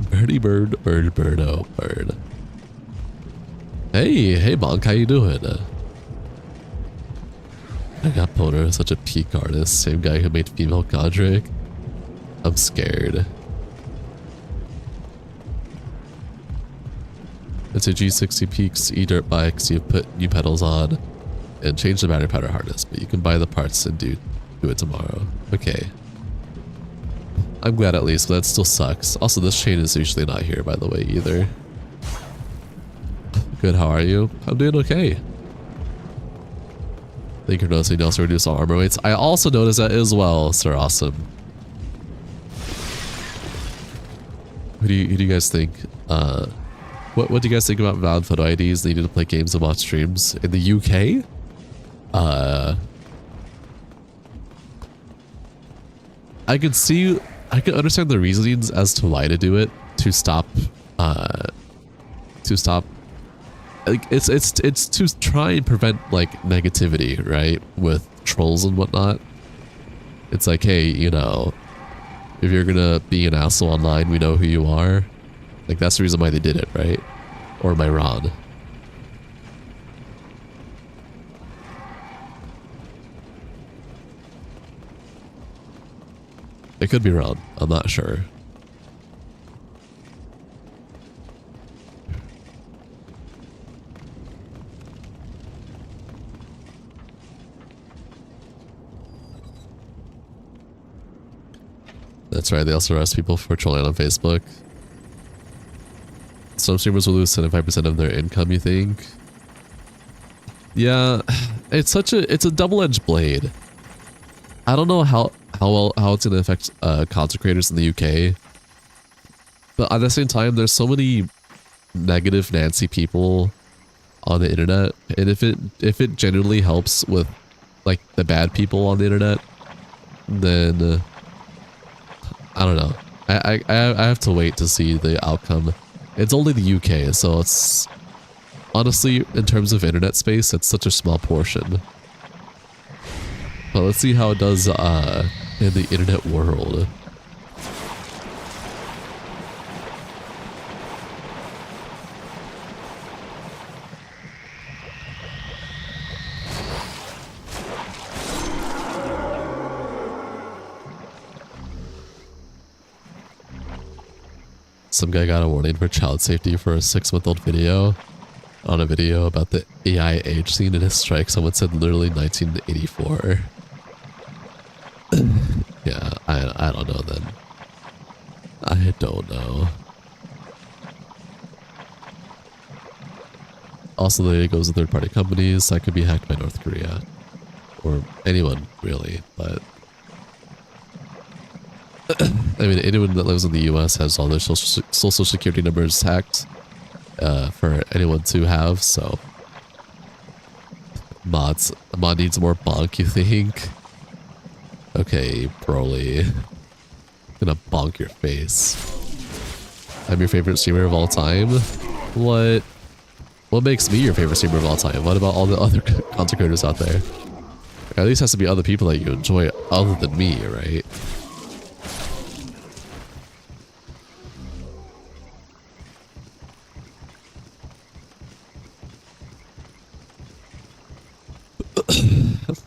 Birdie bird, bird, bird, oh, bird. Hey, Monk, how you doing? I got Poner, such a peak artist. Same guy who made female Godric. I'm scared. It's a G60 Peaks e-dirt bikes. You put new pedals on and change the battery powder harness, but you can buy the parts and do it tomorrow. Okay. I'm glad at least, but that still sucks. Also, this chain is usually not here, by the way, either. Good, how are you? I'm doing okay. Thank you for noticing you also reduce all armor weights. I also noticed that as well, Sir Awesome. Who do you guys think? What do you guys think about valid photo IDs needed to play games and watch streams in the UK? I can understand the reasonings as to why to do it, to stop like it's to try and prevent like negativity, right, with trolls and whatnot. It's like, hey, you know, if you're gonna be an asshole online, we know who you are. Like, that's the reason why they did it, right? Or am I wrong? It could be wrong. I'm not sure. That's right, they also arrest people for trolling on Facebook. Some streamers will lose 75% of their income, you think? Yeah, it's a double-edged blade. I don't know how it's gonna affect content creators in the UK. But at the same time, there's so many negative Nancy people on the internet, and if it genuinely helps with like the bad people on the internet, then I don't know. I have to wait to see the outcome. It's only the UK, so it's honestly, in terms of internet space, it's such a small portion. But let's see how it does in the internet world. Some guy got a warning for child safety for a 6-month-old video. On a video about the AI age scene in his strike, someone said literally 1984. Yeah, I don't know then. I don't know. Also, the data goes to third-party companies that could be hacked by North Korea. Or anyone, really, but... I mean, anyone that lives in the US has all their social security numbers hacked for anyone to have, so... A mod needs more bonk, you think? Okay, Broly. Gonna bonk your face. I'm your favorite streamer of all time? What? What makes me your favorite streamer of all time? What about all the other content creators out there? At least has to be other people that you enjoy other than me, right?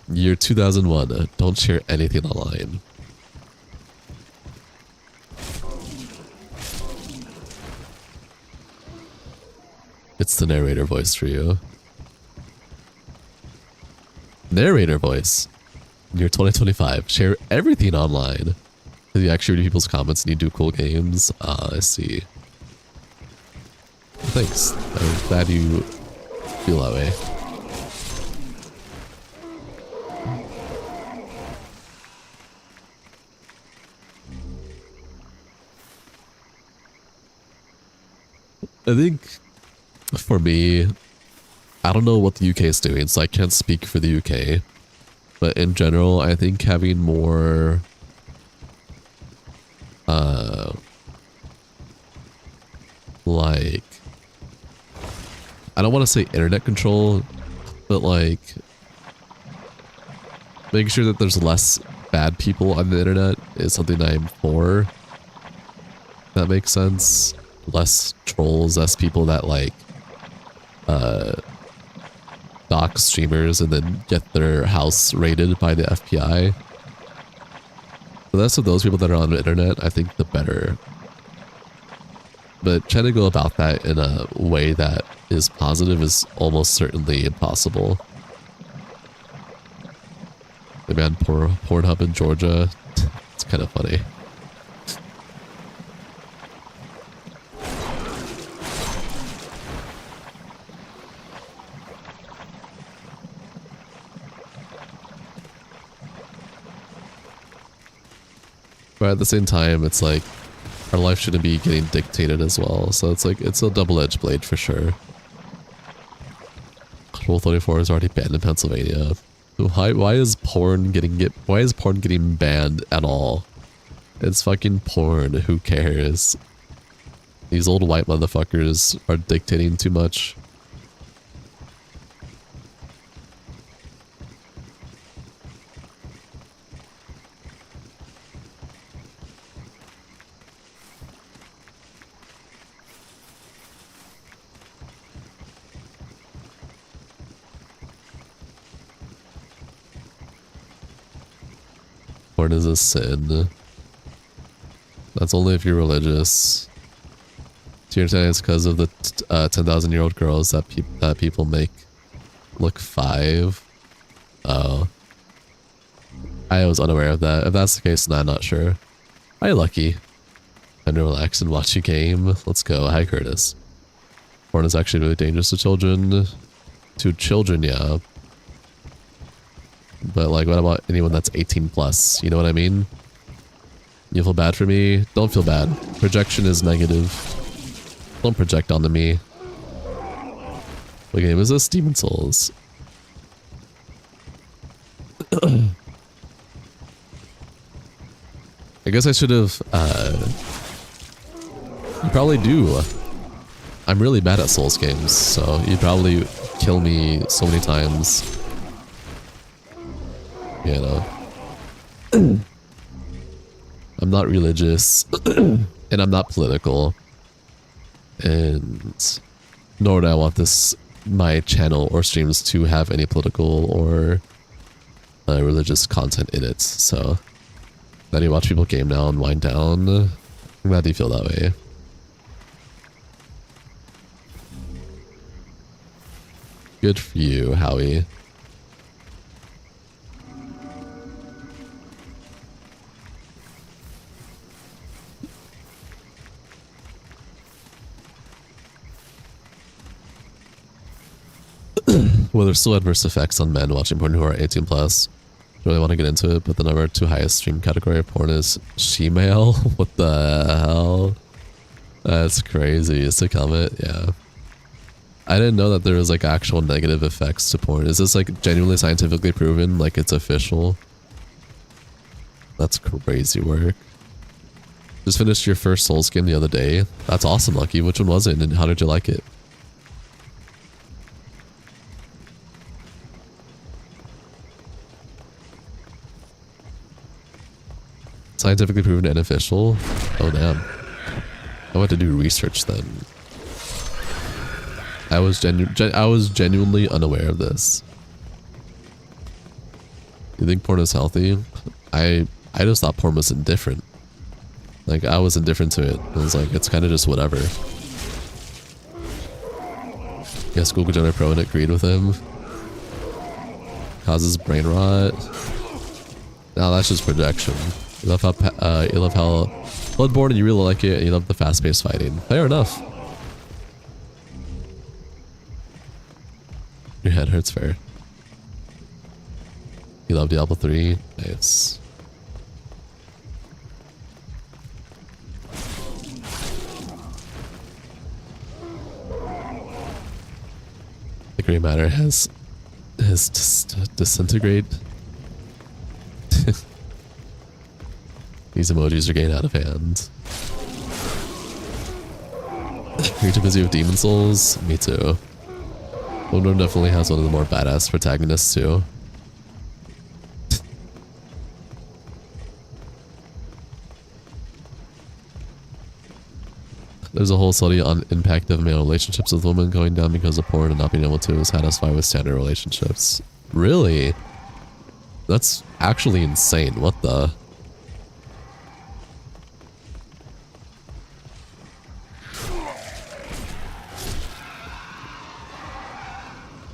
Year 2001. Don't share anything online. It's the narrator voice for you. Narrator voice. Year 2025. Share everything online. You actually read people's comments and you do cool games. I see. Thanks. I'm glad you feel that way. I think for me, I don't know what the UK is doing, so I can't speak for the UK. But in general, I think having more like, I don't want to say internet control, but like making sure that there's less bad people on the internet is something I'm for. That makes sense. Less trolls, less people that like dox streamers and then get their house raided by the FBI. The less of those people that are on the internet, I think the better. But trying to go about that in a way that is positive is almost certainly impossible. They banned Pornhub in Georgia. It's kind of funny. But at the same time, it's like our life shouldn't be getting dictated as well. So it's like, it's a double-edged blade for sure. Rule 34 is already banned in Pennsylvania. Why is porn getting banned at all? It's fucking porn. Who cares? These old white motherfuckers are dictating too much. Porn is a sin. That's only if you're religious. To your extent, it's because of the 10,000-year-old girls that people make look 5. Oh. I was unaware of that. If that's the case, then I'm not sure. Hi, Lucky. Time to relax and watch a game. Let's go. Hi, Curtis. Porn is actually really dangerous to children. To children, yeah. But like, what about anyone that's 18 plus? You know what I mean? You feel bad for me? Don't feel bad. Projection is negative. Don't project onto me. What game is this? Demon Souls. I guess I should have, you probably do. I'm really bad at Souls games, so you'd probably kill me so many times. You know. I'm not religious, and I'm not political, and nor do I want my channel or streams to have any political or religious content in it. So, then you watch people game now and wind down. I'm glad you feel that way. Good for you, Howie. Well, there's still adverse effects on men watching porn who are 18 plus. Really want to get into it, but the number 2 highest stream category of porn is she-male. What the hell? That's crazy. It's a comment, yeah. I didn't know that there was like actual negative effects to porn. Is this like genuinely scientifically proven? Like it's official? That's crazy work. Just finished your first Souls game the other day. That's awesome, Lucky. Which one was it and how did you like it? Scientifically proven and official? Oh damn. I went to do research then. I was genuinely unaware of this. You think porn is healthy? I just thought porn was indifferent. Like I was indifferent to it. I was like, it's kind of just whatever. Yes, Google Jenner Pro and agreed with him. Causes brain rot. No, that's just projection. You love how Bloodborne and you really like it and you love the fast-paced fighting. Fair enough. Your head hurts, fair. You love Diablo 3? Nice. gray matter has disintegrate. These emojis are getting out of hand. You're too busy with Demon Souls? Me too. Whaddup definitely has one of the more badass protagonists too. There's a whole study on impact of male relationships with women going down because of porn and not being able to satisfy with standard relationships. Really? That's actually insane. What the?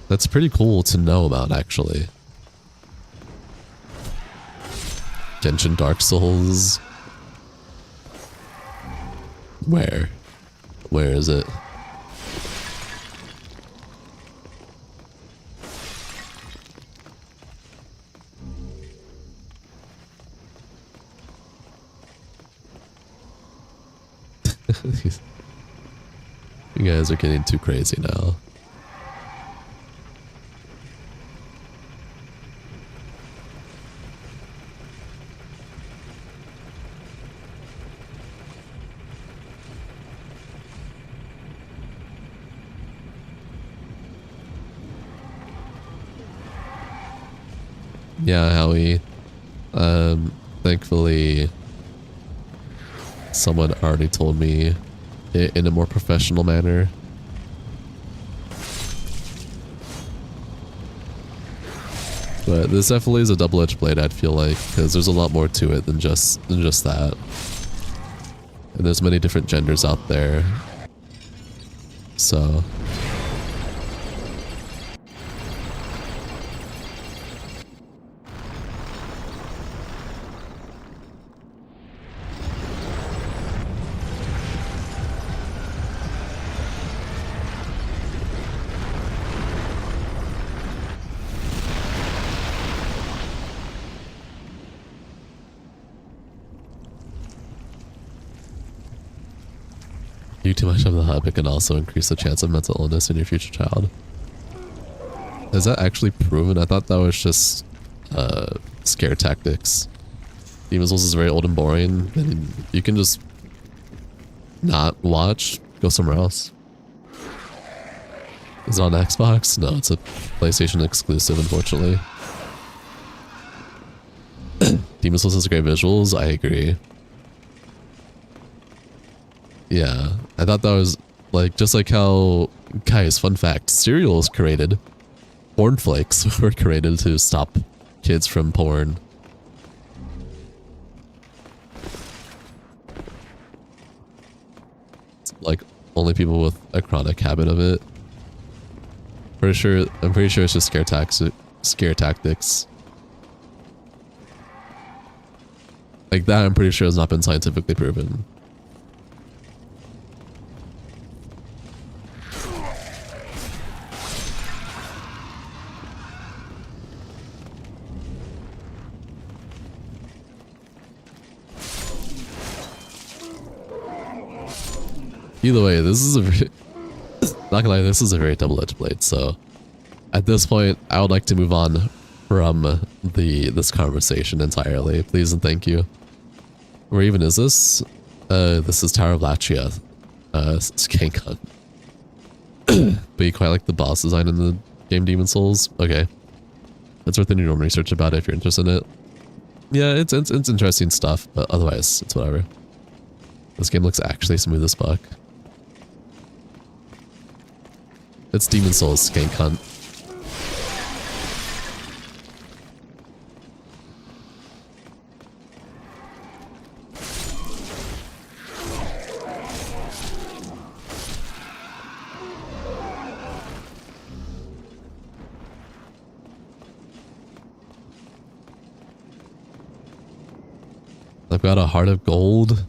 That's pretty cool to know about, actually. Genshin Dark Souls. Where? Where is it? You guys are getting too crazy now. Yeah, Howie. Thankfully, someone already told me it in a more professional manner. But this definitely is a double-edged blade, I'd feel like, because there's a lot more to it than just that. And there's many different genders out there. So... eat too much of the hub, it can also increase the chance of mental illness in your future child. Is that actually proven? I thought that was just scare tactics. Demon Souls is very old and boring, and you can just not watch, go somewhere else. Is it on Xbox? No, it's a PlayStation exclusive, unfortunately. Demon Souls has great visuals, I agree. Yeah, I thought that was like, just like how, guys, fun fact, cereal was created. Cornflakes were created to stop kids from porn. It's like only people with a chronic habit of it. I'm pretty sure it's just scare tactics. Like that, I'm pretty sure has not been scientifically proven. Either way, this is a very, not gonna lie, this is a very double-edged blade, so at this point, I would like to move on from this conversation entirely. Please and thank you. Where even is this? This is Tower of Lachia. Skank Hunt. But you quite like the boss design in the game Demon Souls? Okay. It's worth doing your own research about it if you're interested in it. Yeah, it's interesting stuff, but otherwise, it's whatever. This game looks actually smooth as fuck. It's Demon Souls Skank Hunt. I've got a heart of gold.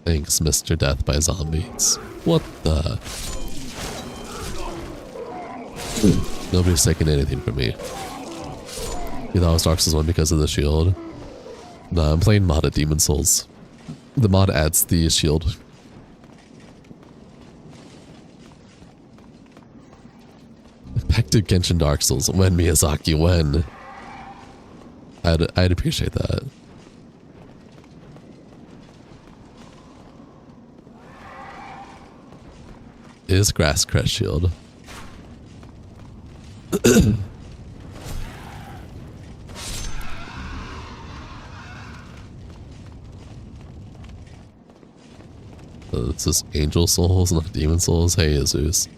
Thanks, Mr. Death by Zombies. What the? Nobody's taking anything from me. You thought it was Dark Souls 1 because of the shield? Nah, I'm playing modded Demon Souls. The mod adds the shield. Back to Dude, Genshin Dark Souls. When, Miyazaki, when? I'd appreciate that. Is Grass Crest Shield. It's just Angel Souls, not Demon Souls. Hey, Jesus.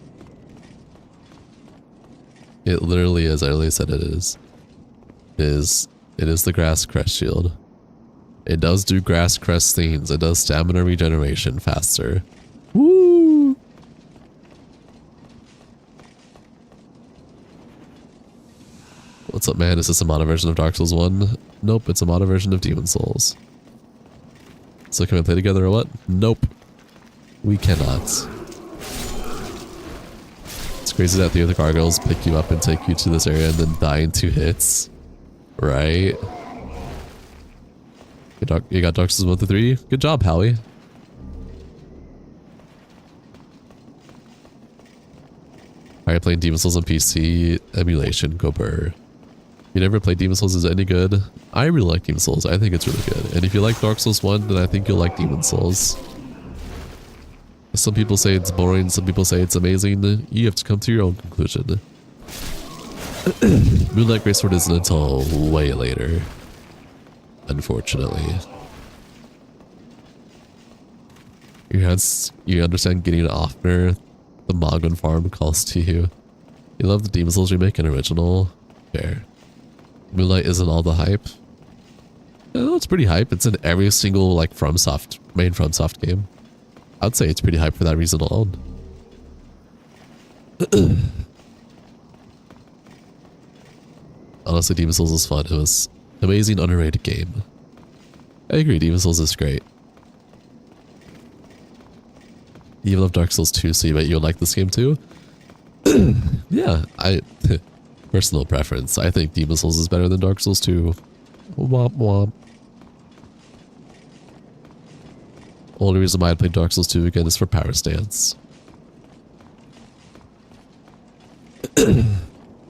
It literally is. I literally said it is. It is the Grass Crest Shield. It does do Grass Crest things. It does stamina regeneration faster. Woo! What's up, man? Is this a mono version of Dark Souls 1? Nope, it's a mono version of Demon Souls. So can we play together or what? Nope. We cannot. It's crazy that the other gargoyles pick you up and take you to this area and then die in 2 hits. Right? You got Dark Souls 1 through 3? Good job, Howie. Are you playing Demon Souls on PC? Emulation, go burr. You never played Demon Souls, is it any good? I really like Demon Souls, I think it's really good. And if you like Dark Souls 1, then I think you'll like Demon Souls. Some people say it's boring, some people say it's amazing. You have to come to your own conclusion. Moonlight Greatsword isn't until way later. Unfortunately. You understand getting it oftener. The Magon farm calls to you. You love the Demon Souls remake and original? Fair. Moonlight isn't all the hype. No, it's pretty hype. It's in every single like main FromSoft game. I'd say it's pretty hype for that reason alone. Honestly, Demon Souls is fun. It was an amazing, underrated game. I agree, Demon Souls is great. You love Dark Souls 2, so you bet you'll like this game too? Yeah, personal preference. I think Demon Souls is better than Dark Souls 2. Womp womp. Only reason why I'd play Dark Souls 2 again is for power stance.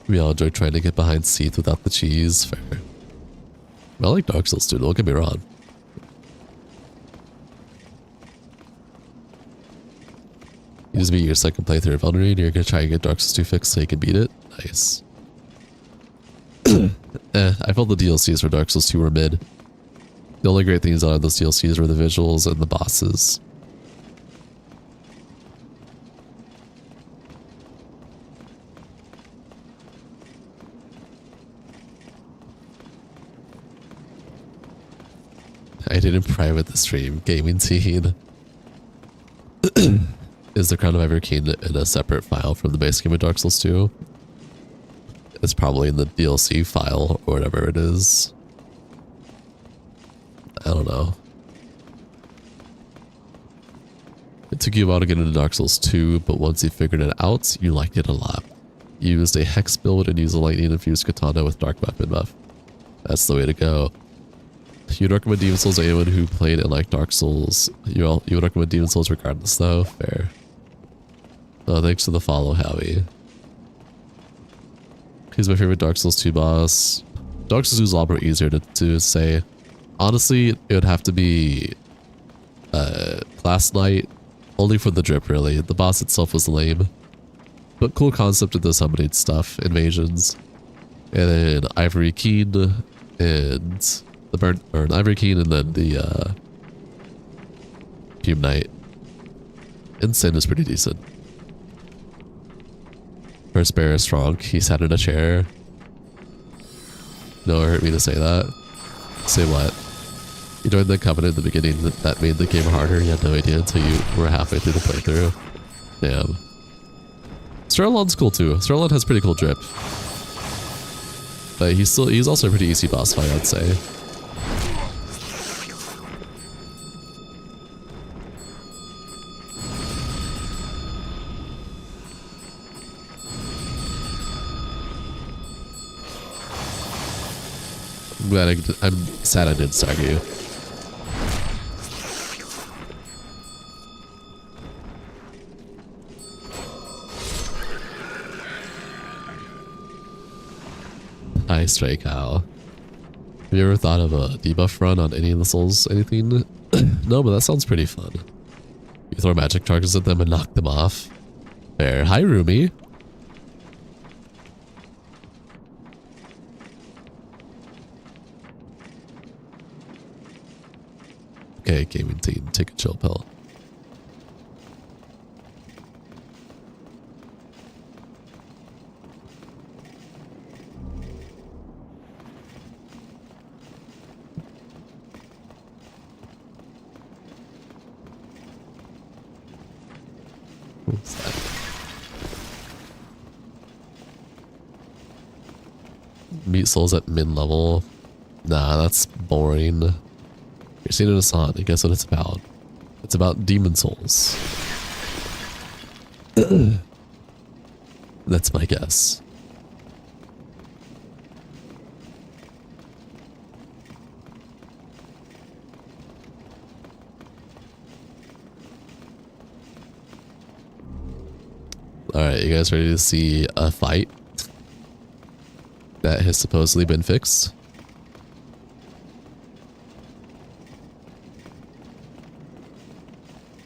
We all enjoy trying to get behind Seath without the cheese. Fair. I like Dark Souls 2, don't get me wrong. You just beat your second playthrough of Elden Ring and you're gonna try and get Dark Souls 2 fixed so you can beat it? Nice. I felt the DLCs for Dark Souls 2 were mid. The only great things out of those DLCs were the visuals and the bosses. I didn't private the stream. Gaming scene. Is the Crown of Everkeen in a separate file from the base game of Dark Souls 2? It's probably in the DLC file or whatever it is. I don't know. It took you a while to get into Dark Souls 2, but once you figured it out, you liked it a lot. You used a hex build and used a lightning infused katana with dark weapon buff. That's the way to go. You'd recommend Demon Souls to anyone who played and liked Dark Souls. You would recommend Demon Souls regardless though? Fair. Oh, thanks for the follow, Howie. He's my favorite Dark Souls 2 boss. Dark Souls 2 is a lot more easier to say. Honestly, it would have to be Class Knight, only for the drip really. The boss itself was lame. But cool concept of the summoning stuff, invasions. And then Ivory Keen and the burn, or an Ivory Keen and then the Fume Knight. And Sin is pretty decent. First Bear is strong. He sat in a chair. No, it hurt me to say that. Say what? You joined the Covenant at the beginning that made the game harder. You had no idea until you were halfway through the playthrough. Damn. Sterlon's cool too. Sterlon has pretty cool drip. But he's also a pretty easy boss fight, I'd say. I'm sad I didn't start you. Hi, Stray Cow. Have you ever thought of a debuff run on any of the souls? Anything? No, but that sounds pretty fun. You throw magic charges at them and knock them off. There. Hi, Rumi. Okay, gaming team, take a chill pill. What's that? Meet souls at min level. Nah, that's boring. You're seeing a song. Guess what it's about? It's about demon souls. That's my guess. Alright, you guys ready to see a fight that has supposedly been fixed?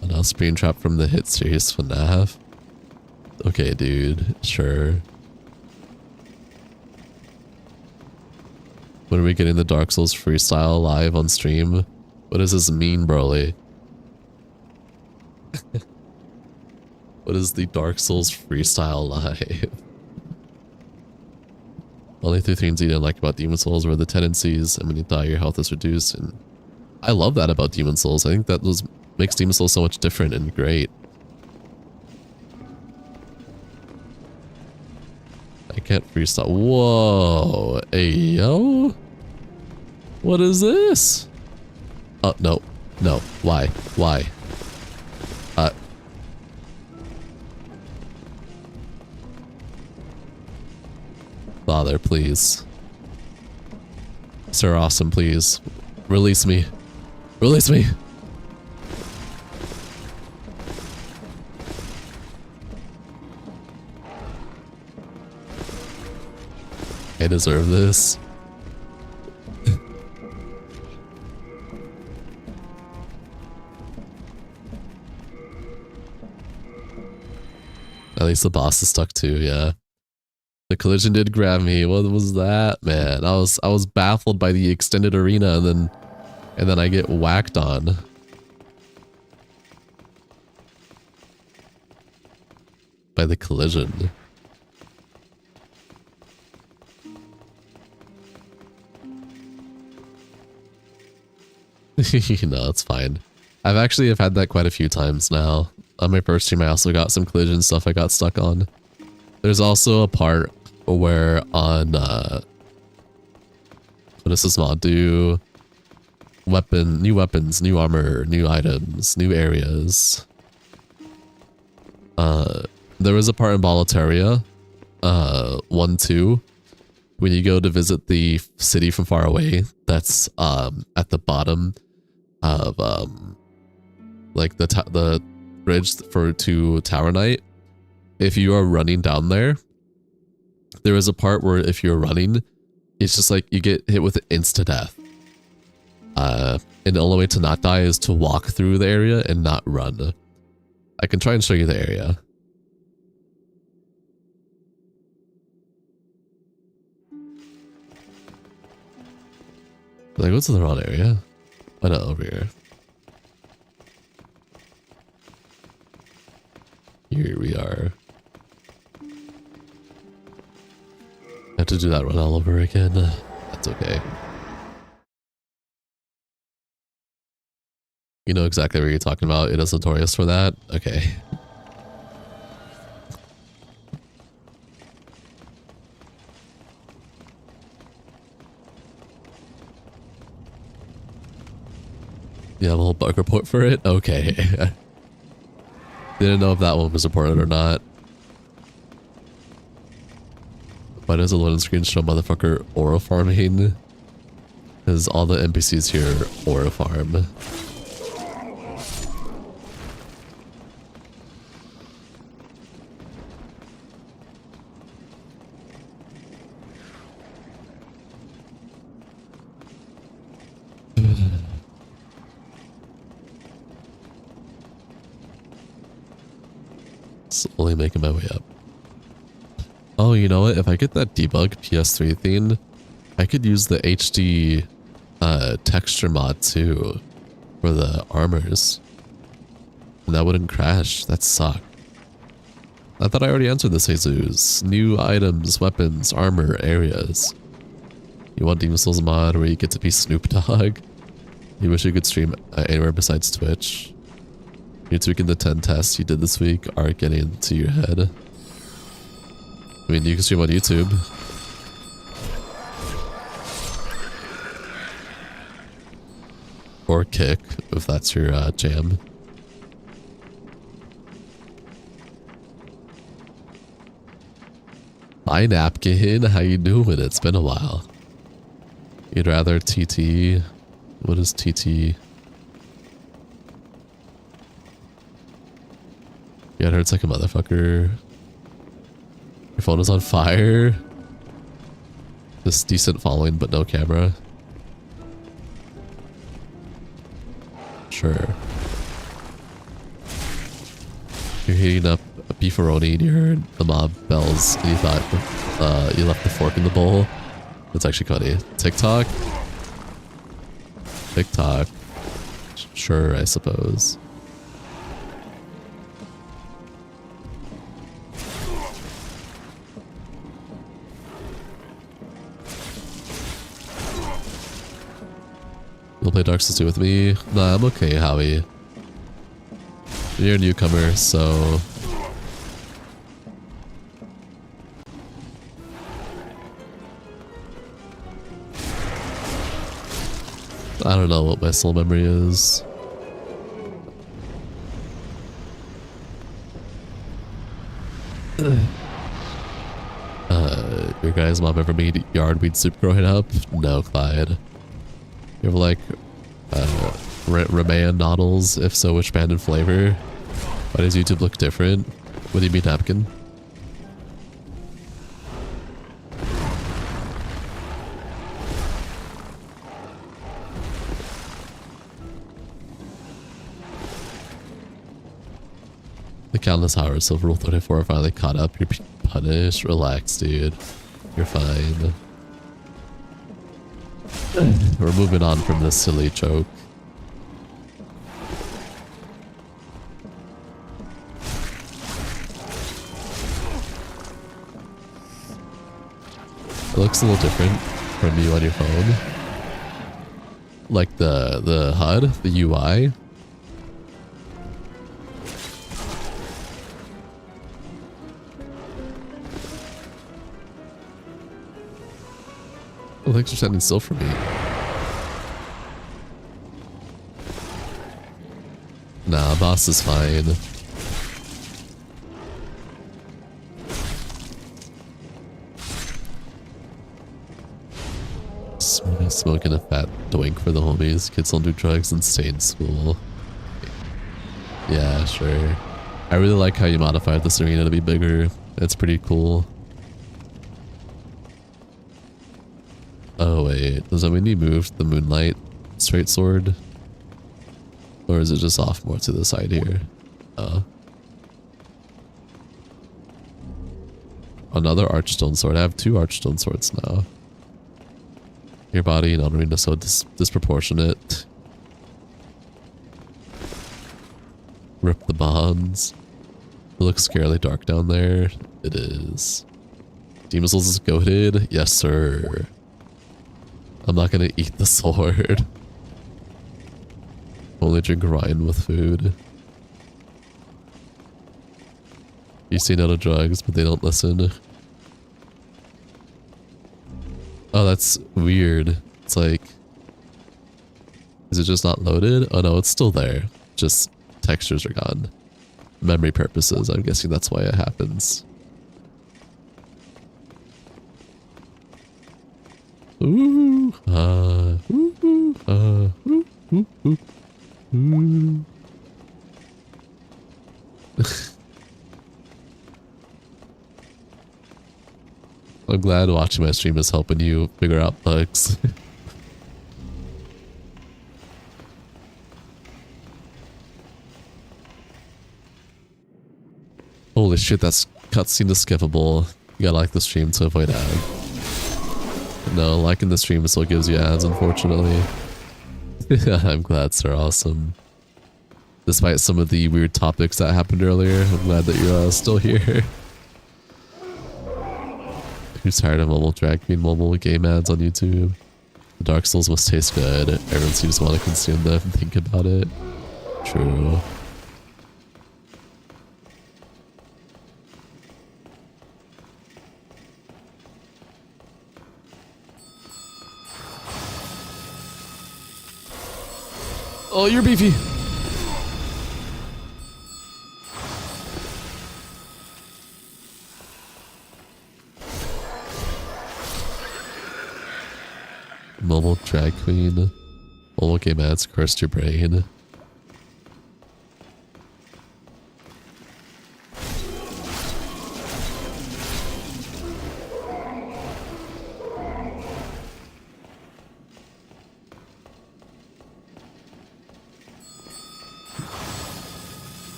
An Spring Trap from the hit series FNAF. Okay, dude. Sure. When are we getting the Dark Souls freestyle live on stream? What does this mean, Broly? What is the Dark Souls freestyle live? Only three things you didn't like about Demon Souls were the tendencies, and when you die, your health is reduced. And I love that about Demon Souls. I think that makes Demon Souls so much different and great. I can't freestyle. Whoa. Hey, yo. What is this? Oh, no. No. Why? Why? Father, please. Sir Awesome, please. Release me. Release me. I deserve this. At least the boss is stuck too, yeah. The collision did grab me. What was that, man? I was baffled by the extended arena and then I get whacked on. By the collision. No, it's fine. I've had that quite a few times now. On my first stream, I also got some collision stuff I got stuck on. There's also a part where on, what is this mod? Do new weapons, new armor, new items, new areas. There was a part in Boletaria, 1-2, when you go to visit the city from far away, that's, at the bottom of, like the bridge to Tower Knight. If you are running down there is a part where if you're running, it's just like you get hit with insta-death. And the only way to not die is to walk through the area and not run. I can try and show you the area. Like, what's the wrong area? Oh no, over here. Here we are. I have to do that run all over again. That's okay. You know exactly what you're talking about. It is notorious for that. Okay. You have a whole bug report for it? Okay. Didn't know if that one was reported or not. Why does a loading screen show motherfucker aura farming? Because all the NPCs here aura farm. Slowly making my way up. Oh, you know what? If I get that debug PS3 theme, I could use the HD texture mod too for the armors. And that wouldn't crash. That sucked. I thought I already answered this, Jesus. New items, weapons, armor, areas. You want Demon Souls mod where you get to be Snoop Dogg? You wish you could stream anywhere besides Twitch? You're tweaking the 10 tests you did this week are getting into your head. I mean, you can stream on YouTube. Or Kick, if that's your jam. Hi Napkin, how you doing? It's been a while. You'd rather TT? What is TT? Yeah, it hurts like a motherfucker. Your phone is on fire. This decent following, but no camera. Sure. You're heating up a beefaroni and you heard the mob bells and you thought you left the fork in the bowl. That's actually funny. TikTok? TikTok. Sure, I suppose. You'll play Dark Souls 2 with me? Nah, I'm okay, Howie. You're a newcomer, so... I don't know what my soul memory is. Your guys' mom ever made yardweed soup growing up? No, Clyde. You ever like ramen noodles? If so, which band and flavor? Why does YouTube look different? What do you mean, napkin? The countless hours of Rule 34 are finally caught up. You're being punished. Relax, dude. You're fine. We're moving on from this silly joke. It looks a little different from you on your phone. Like the HUD, the UI. Well, thanks for standing still for me. Nah, boss is fine. Smoking a fat doink for the homies. Kids don't do drugs and stay in school. Yeah, sure. I really like how you modified this arena to be bigger. It's pretty cool. Oh wait, does that mean you moved the moonlight straight sword? Or is it just off more to the side here? Another archstone sword. I have 2 archstone swords now. Your body and arena is so disproportionate. Rip the bonds. It looks scarily dark down there. It is. Demon Souls is goated? Yes, sir. I'm not gonna eat the sword. Only drink wine with food. You say no to drugs, but they don't listen. Oh, that's weird. It's like... Is it just not loaded? Oh no, it's still there. Just textures are gone. Memory purposes, I'm guessing that's why it happens. Ooh, I'm glad watching my stream is helping you figure out bugs. Holy shit, that's cutscene is skippable. You gotta like the stream to avoid ad. No, liking the stream still gives you ads, unfortunately. I'm glad, sir. Awesome. Despite some of the weird topics that happened earlier, I'm glad that you're still here. Who's tired of mobile drag queen mobile game ads on YouTube? The Dark Souls must taste good. Everyone seems to want to consume them and think about it. True. Oh, you're beefy. Mobile drag queen. Mobile game ads cursed your brain.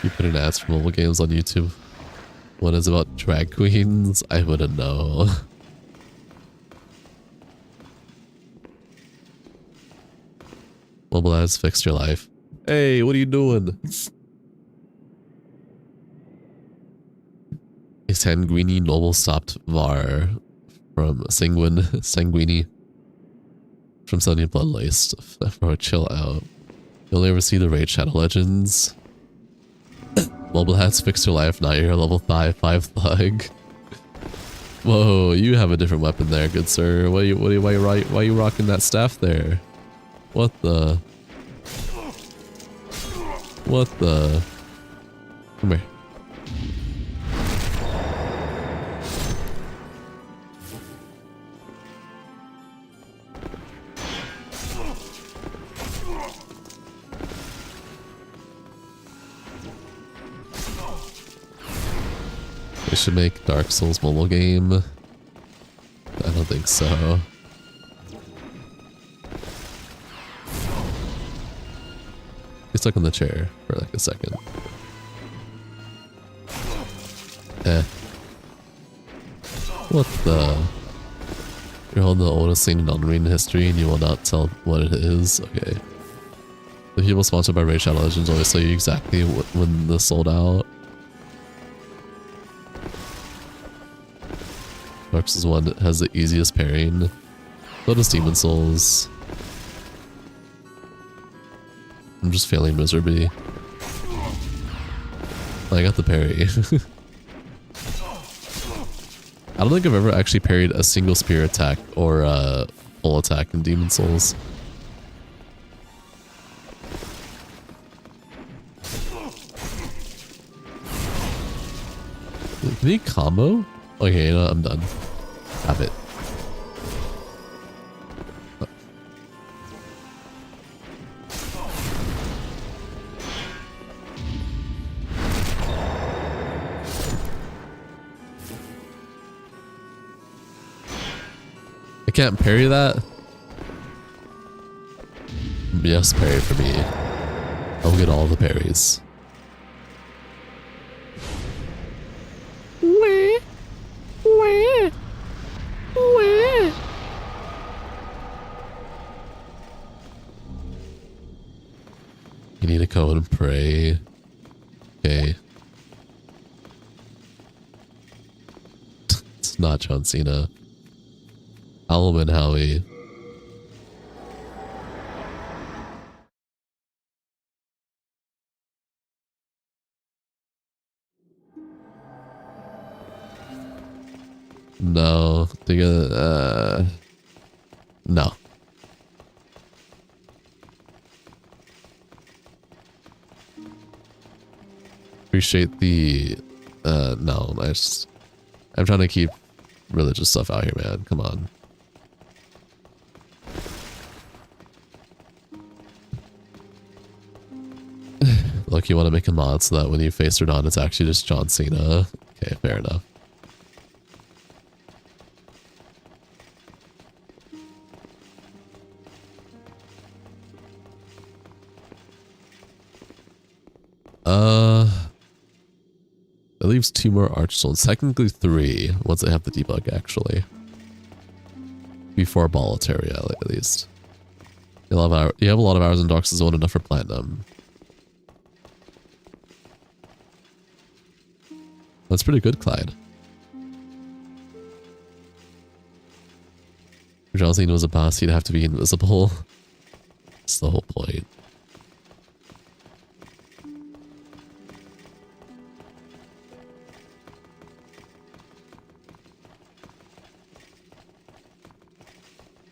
You put in ads for mobile games on YouTube. One is about drag queens. I wouldn't know. Mobile ads fixed your life. Hey, what are you doing? A Sanguini noble stopped Var from Sanguini from Sunny Blood Laced. Bro, chill out. You'll never see the Raid Shadow Legends. Mobile hats fixed your life, now you're a level 5 thug. Whoa, you have a different weapon there, good sir. Why are you rocking that staff there? What the? What the? Come here. They should make Dark Souls mobile game. I don't think so. He's stuck in the chair for like a second. What the? You're holding the oldest scene in Unreal history and you will not tell what it is? Okay. The people sponsored by Raid Shadow Legends always tell you exactly when this sold out. Dark Souls 1 has the easiest parrying. So does Demon Souls. I'm just failing miserably. I got the parry. I don't think I've ever actually parried a single spear attack or a full attack in Demon Souls. Can you combo? Okay, you know what, I'm done. Have it. I can't parry that? Yes, parry for me. I'll get all the parries. You need to go and pray. Okay. It's not John Cena. I'll win, Howie. No. No. Appreciate the no, I'm trying to keep religious stuff out here, man. Come on. Look, you want to make a mod so that when you face Rodon, it's actually just John Cena. Okay, fair enough. It leaves 2 more archstones. Technically 3 once I have the debug actually. Before Boletaria at least. You have a lot of hours in Dark Zone, enough for Platinum. That's pretty good, Clyde. If Jocelyn was a boss, he'd have to be invisible. That's the whole point.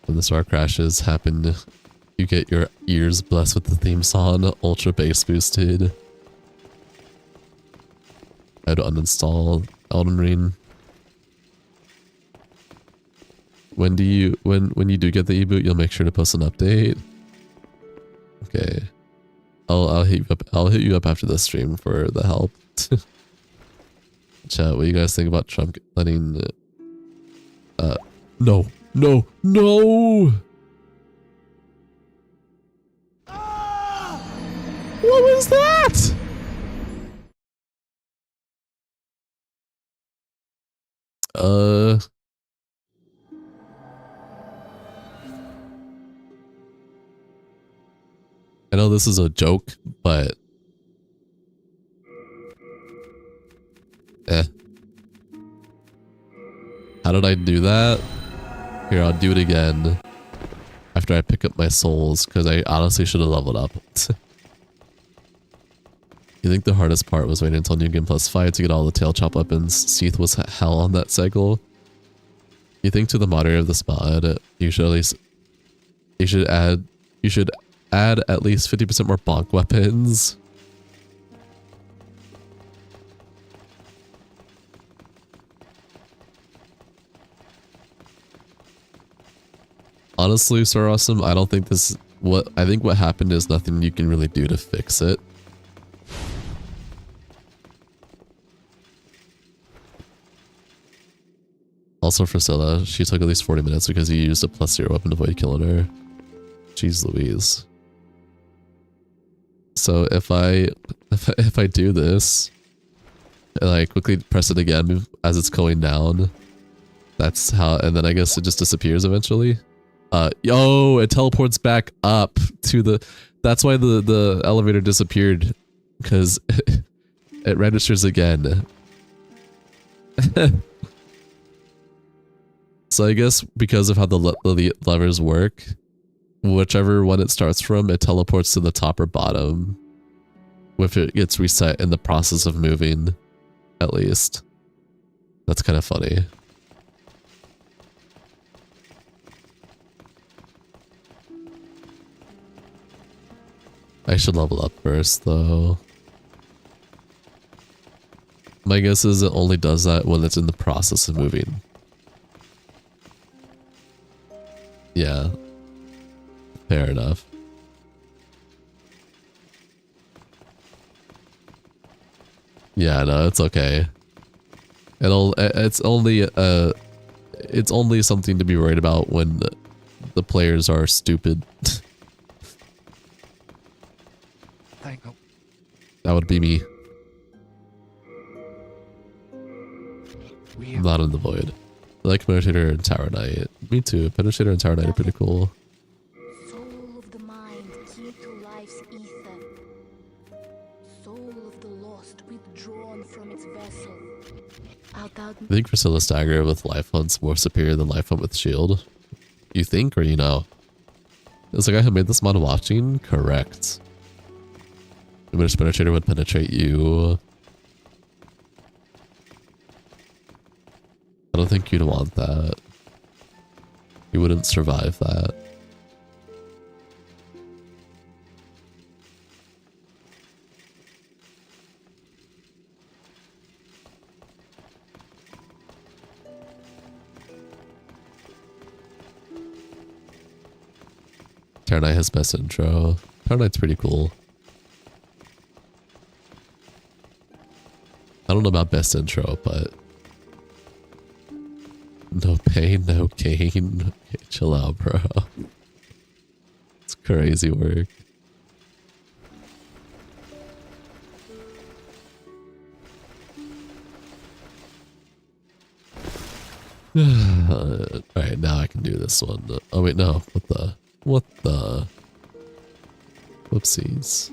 When the star crashes happen, you get your ears blessed with the theme song, ultra bass boosted. I had to uninstall Elden Ring. When you do get the e-boot, you'll make sure to post an update. Okay. I'll hit you up after the stream for the help. Chat, what do you guys think about Trump letting no. No! No! What was that? I know this is a joke, but how did I do that? Here, I'll do it again after I pick up my souls, because I honestly should have leveled up. You think the hardest part was waiting until New Game Plus 5 to get all the tail chop weapons? Seath was hell on that cycle. You think to the moderator of this mod, you should add at least 50% more bonk weapons. Honestly, Sir Awesome, I don't think I think what happened is nothing you can really do to fix it. Also for Scylla, she took at least 40 minutes because you used a +0 weapon to avoid killing her. Jeez Louise. So if I do this, and I quickly press it again as it's going down, that's how, and then I guess it just disappears eventually. Yo, it teleports back up to the, that's why the elevator disappeared, because it registers again. So I guess because of how the levers work, whichever one it starts from, it teleports to the top or bottom if it gets reset in the process of moving, at least. That's kind of funny. I should level up first, though. My guess is it only does that when it's in the process of moving. Yeah. Fair enough. Yeah, no, it's okay. It's only something to be worried about when the players are stupid. That would be me. I'm not in the void. I like Penetrator and Tower Knight. Me too. Penetrator and Tower Knight are pretty cool. Soul of the mind, key to life's ether. Soul of the lost, withdrawn from its vessel. I think Priscilla's dagger with Life Hunt's more superior than Life Hunt with Shield. You think, or you know? Is the guy who made this mod watching? Correct. Which Penetrator would penetrate you? I don't think you'd want that. You wouldn't survive that. Tower Knight has best intro. Tower Knight's pretty cool. I don't know about best intro, but no pain, no gain. Okay, chill out, bro. It's crazy work. Alright, now I can do this one. Oh wait, no. What the? Whoopsies.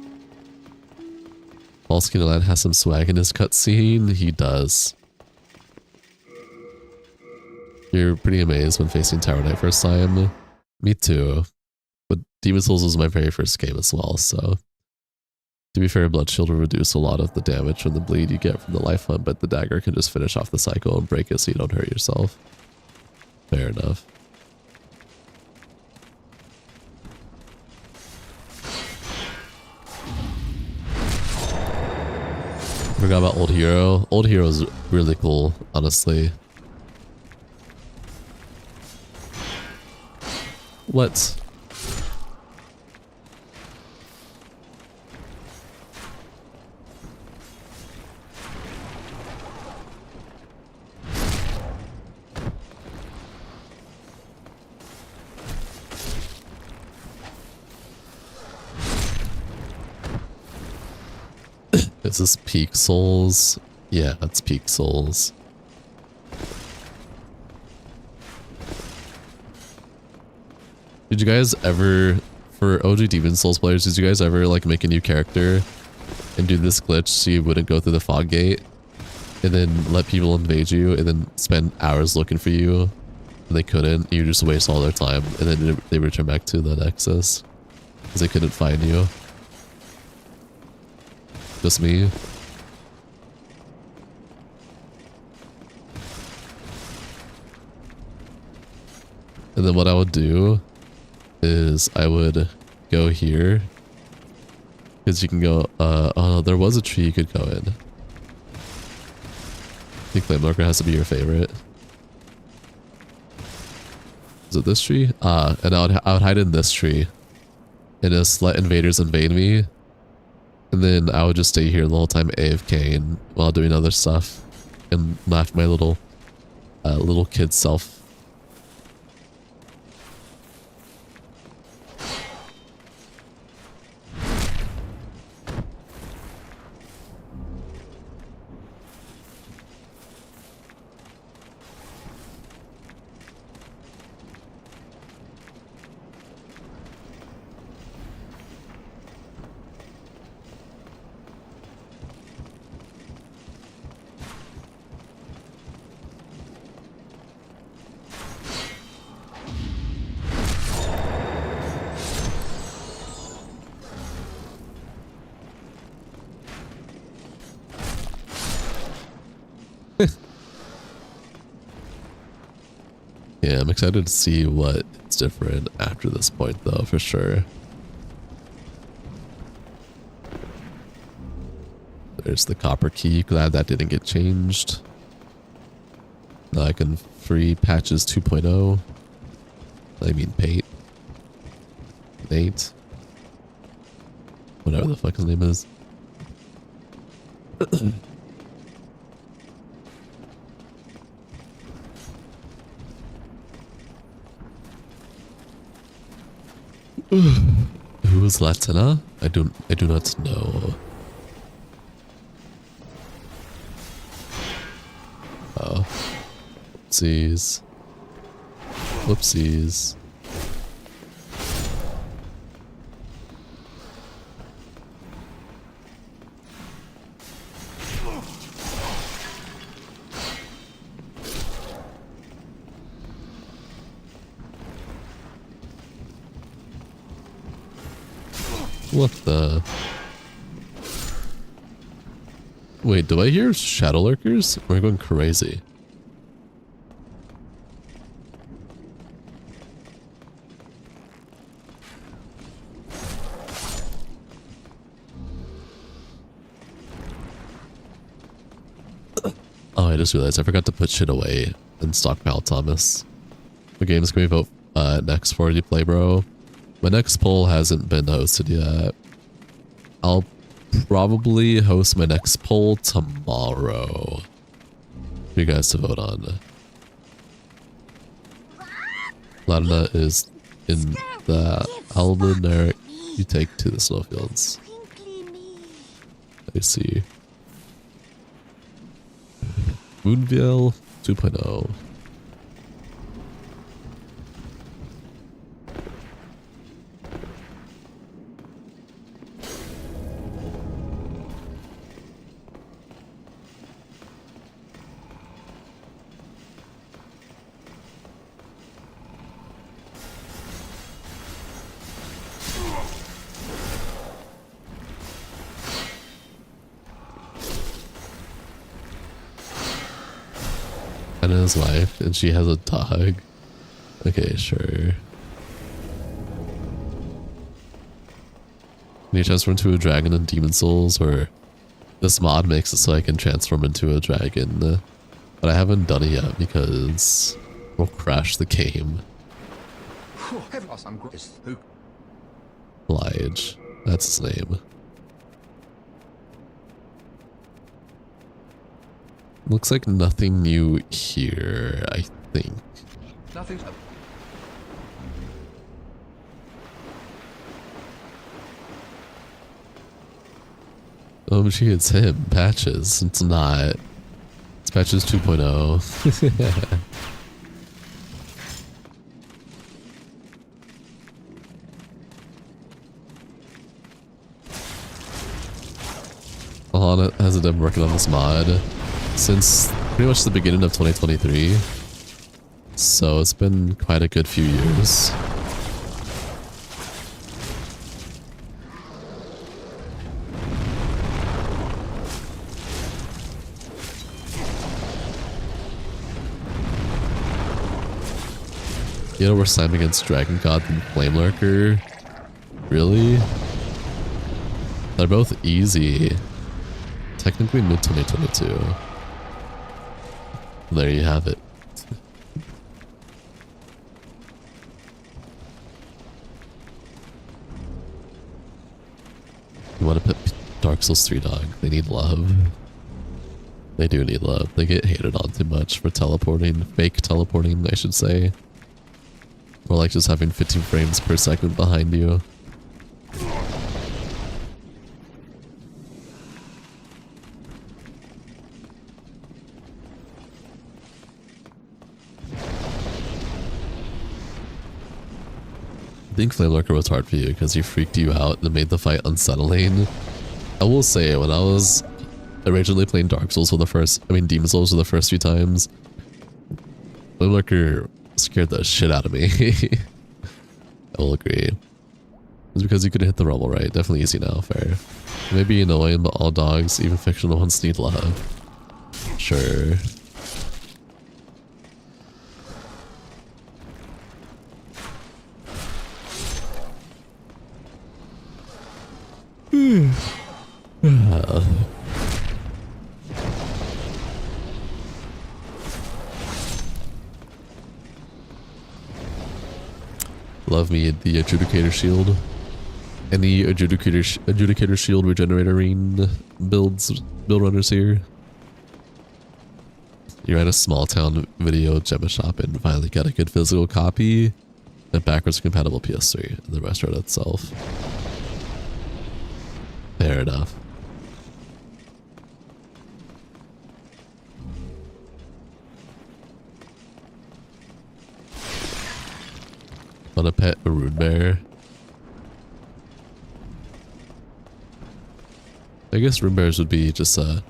Paul Skinnerland has some swag in his cutscene. He does. You're pretty amazed when facing Tower Knight first time. Me too. But Demon Souls was my very first game as well, so. To be fair, Blood Shield will reduce a lot of the damage from the bleed you get from the life hunt, but the dagger can just finish off the cycle and break it so you don't hurt yourself. Fair enough. Forgot about Old Hero. Old Hero is really cool, honestly. What? Is this Peak Souls? Yeah, that's Peak Souls. Did you guys ever, for OG Demon Souls players, did you guys ever like make a new character and do this glitch so you wouldn't go through the fog gate and then let people invade you and then spend hours looking for you and they couldn't? You just waste all their time and then they return back to the Nexus because they couldn't find you. Just me. And then what I would do is I would go here because you can go, oh, there was a tree you could go in. I think Flame Lurker has to be your favorite. Is it this tree? And I would hide in this tree and just let invaders invade me. And then I would just stay here the whole time AFK and while doing other stuff and laugh my little kid self. Yeah, I'm excited to see what's different after this point though, for sure. There's the copper key. Glad that didn't get changed. Now I can free patches 2.0. I mean Pate. Nate. Whatever the fuck his name is. Who is Latina? I do not know. Oh. Whoopsies. Whoopsies. What the? Wait, do I hear shadow lurkers? We're going crazy. Oh, I just realized I forgot to put shit away and stockpile Thomas. What games can we vote next for you play, bro? My next poll hasn't been hosted yet. I'll probably host my next poll tomorrow for you guys to vote on. Lana is in the Aldeneric you take to the snowfields. I see. Moonville 2.0. And his wife, and she has a dog. Okay, sure. Can you transform into a dragon in Demon Souls, or this mod makes it so I can transform into a dragon, but I haven't done it yet because we'll crash the game. Lige, that's his name. Looks like nothing new here, I think. Nothing. Oh, gee, it's him. Patches. It's not. It's Patches 2.0. Alana hasn't been working on this mod since pretty much the beginning of 2023. So it's been quite a good few years. You know, we're slime against Dragon God and Flame Lurker. Really? They're both easy. Technically mid 2022. There you have it. You want to put Dark Souls 3 dog? They need love. They do need love. They get hated on too much for teleporting. Fake teleporting, I should say. Or like just having 15 frames per second behind you. I think Flame Lurker was hard for you because he freaked you out and made the fight unsettling. I will say, when I was originally playing Dark Souls for the first, Demon Souls for the first few times, Flame Lurker scared the shit out of me. I will agree. It's because you couldn't hit the rumble right. Definitely easy now, fair. Maybe annoying, but all dogs, even fictional ones, need love. Sure. Love me the Adjudicator Shield. Any Adjudicator Shield Regenerator Ring build runners here? You're at a small town video Gemma shop and finally got a good physical copy and backwards compatible PS3 and the restaurant itself. Fair enough. Want to pet a rude bear? I guess rude bears would be just a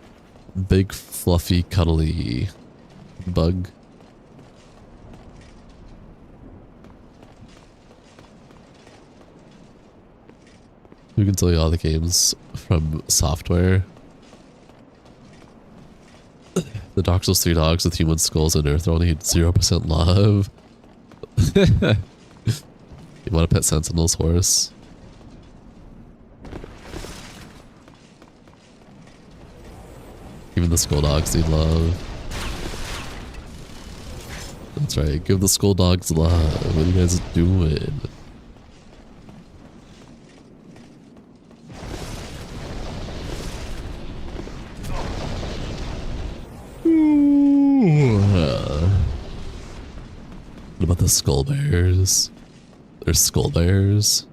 big, fluffy, cuddly bug. Who can tell you all the games from software? The Dark Souls 3 dogs with human skulls and earth only need 0% love. You want to pet Sentinel's horse? Even the skull dogs need love. That's right, give the skull dogs love. What are you guys doing? What about the skull bears? There's skull bears.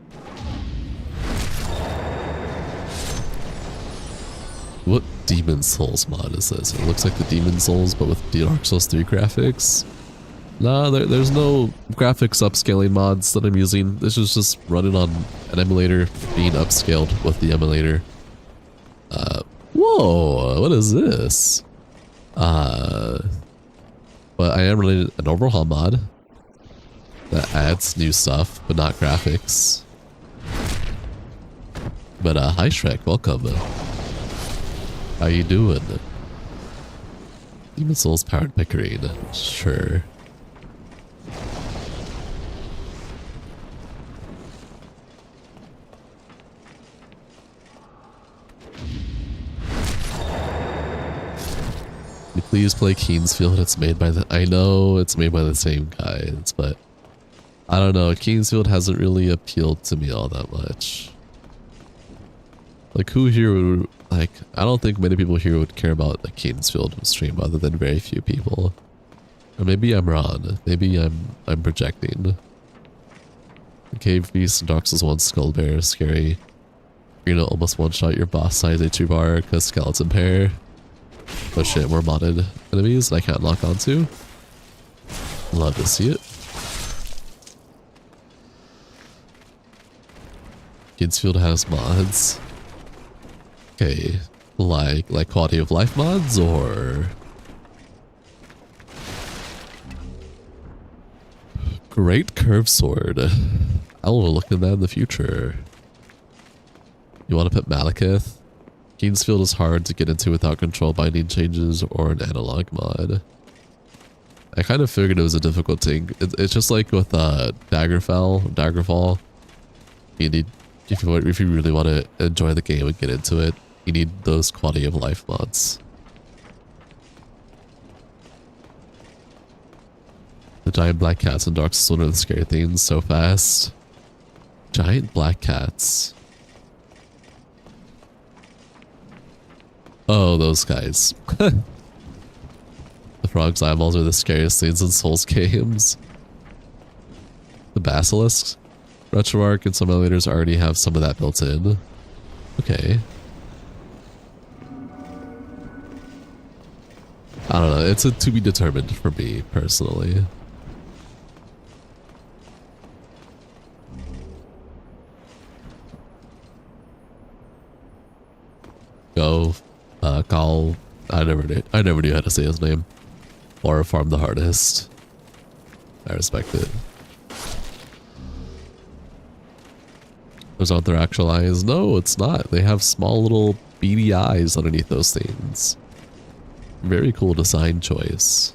What Demon Souls mod is this? It looks like the Demon Souls, but with Dark Souls 3 graphics. Nah, there's no graphics upscaling mods that I'm using. This is just running on an emulator being upscaled with the emulator. Whoa, what is this? But I am running an overhaul mod that adds new stuff, but not graphics. But hi Shrek, welcome. How you doing? Demon Souls powered bickering, sure. Can you please play Keensfield? It's made by the— I know it's made by the same guys, but I don't know. Keensfield hasn't really appealed to me all that much. Like, who here would, like, I don't think many people here would care about the Keensfield stream other than very few people. Or maybe I'm wrong. Maybe I'm projecting. The Cave Beast and Dark Souls 1 Skull Bear is scary. You're gonna almost one-shot your boss size H2 bar because skeleton pair. Oh shit, more modded enemies that I can't lock onto. Love to see it. Keensfield has mods. Okay, like quality of life mods or Great Curve Sword. I will look at that in the future. You want to put Malekith? Keensfield is hard to get into without control binding changes or an analog mod. I kind of figured it was a difficult thing. It's just like with Daggerfall. You need, if you really want to enjoy the game and get into it, you need those quality of life mods. The giant black cats in Dark Souls are the scary things so fast. Giant black cats. Oh, those guys. The frog's eyeballs are the scariest things in Souls games. The basilisks. RetroArch and some emulators already have some of that built in. Okay. I don't know, it's a to be determined for me, personally. Go, call, I never knew how to say his name. Or Farm the Hardest. I respect it. Those aren't their actual eyes. No, it's not. They have small little beady eyes underneath those things. Very cool design choice.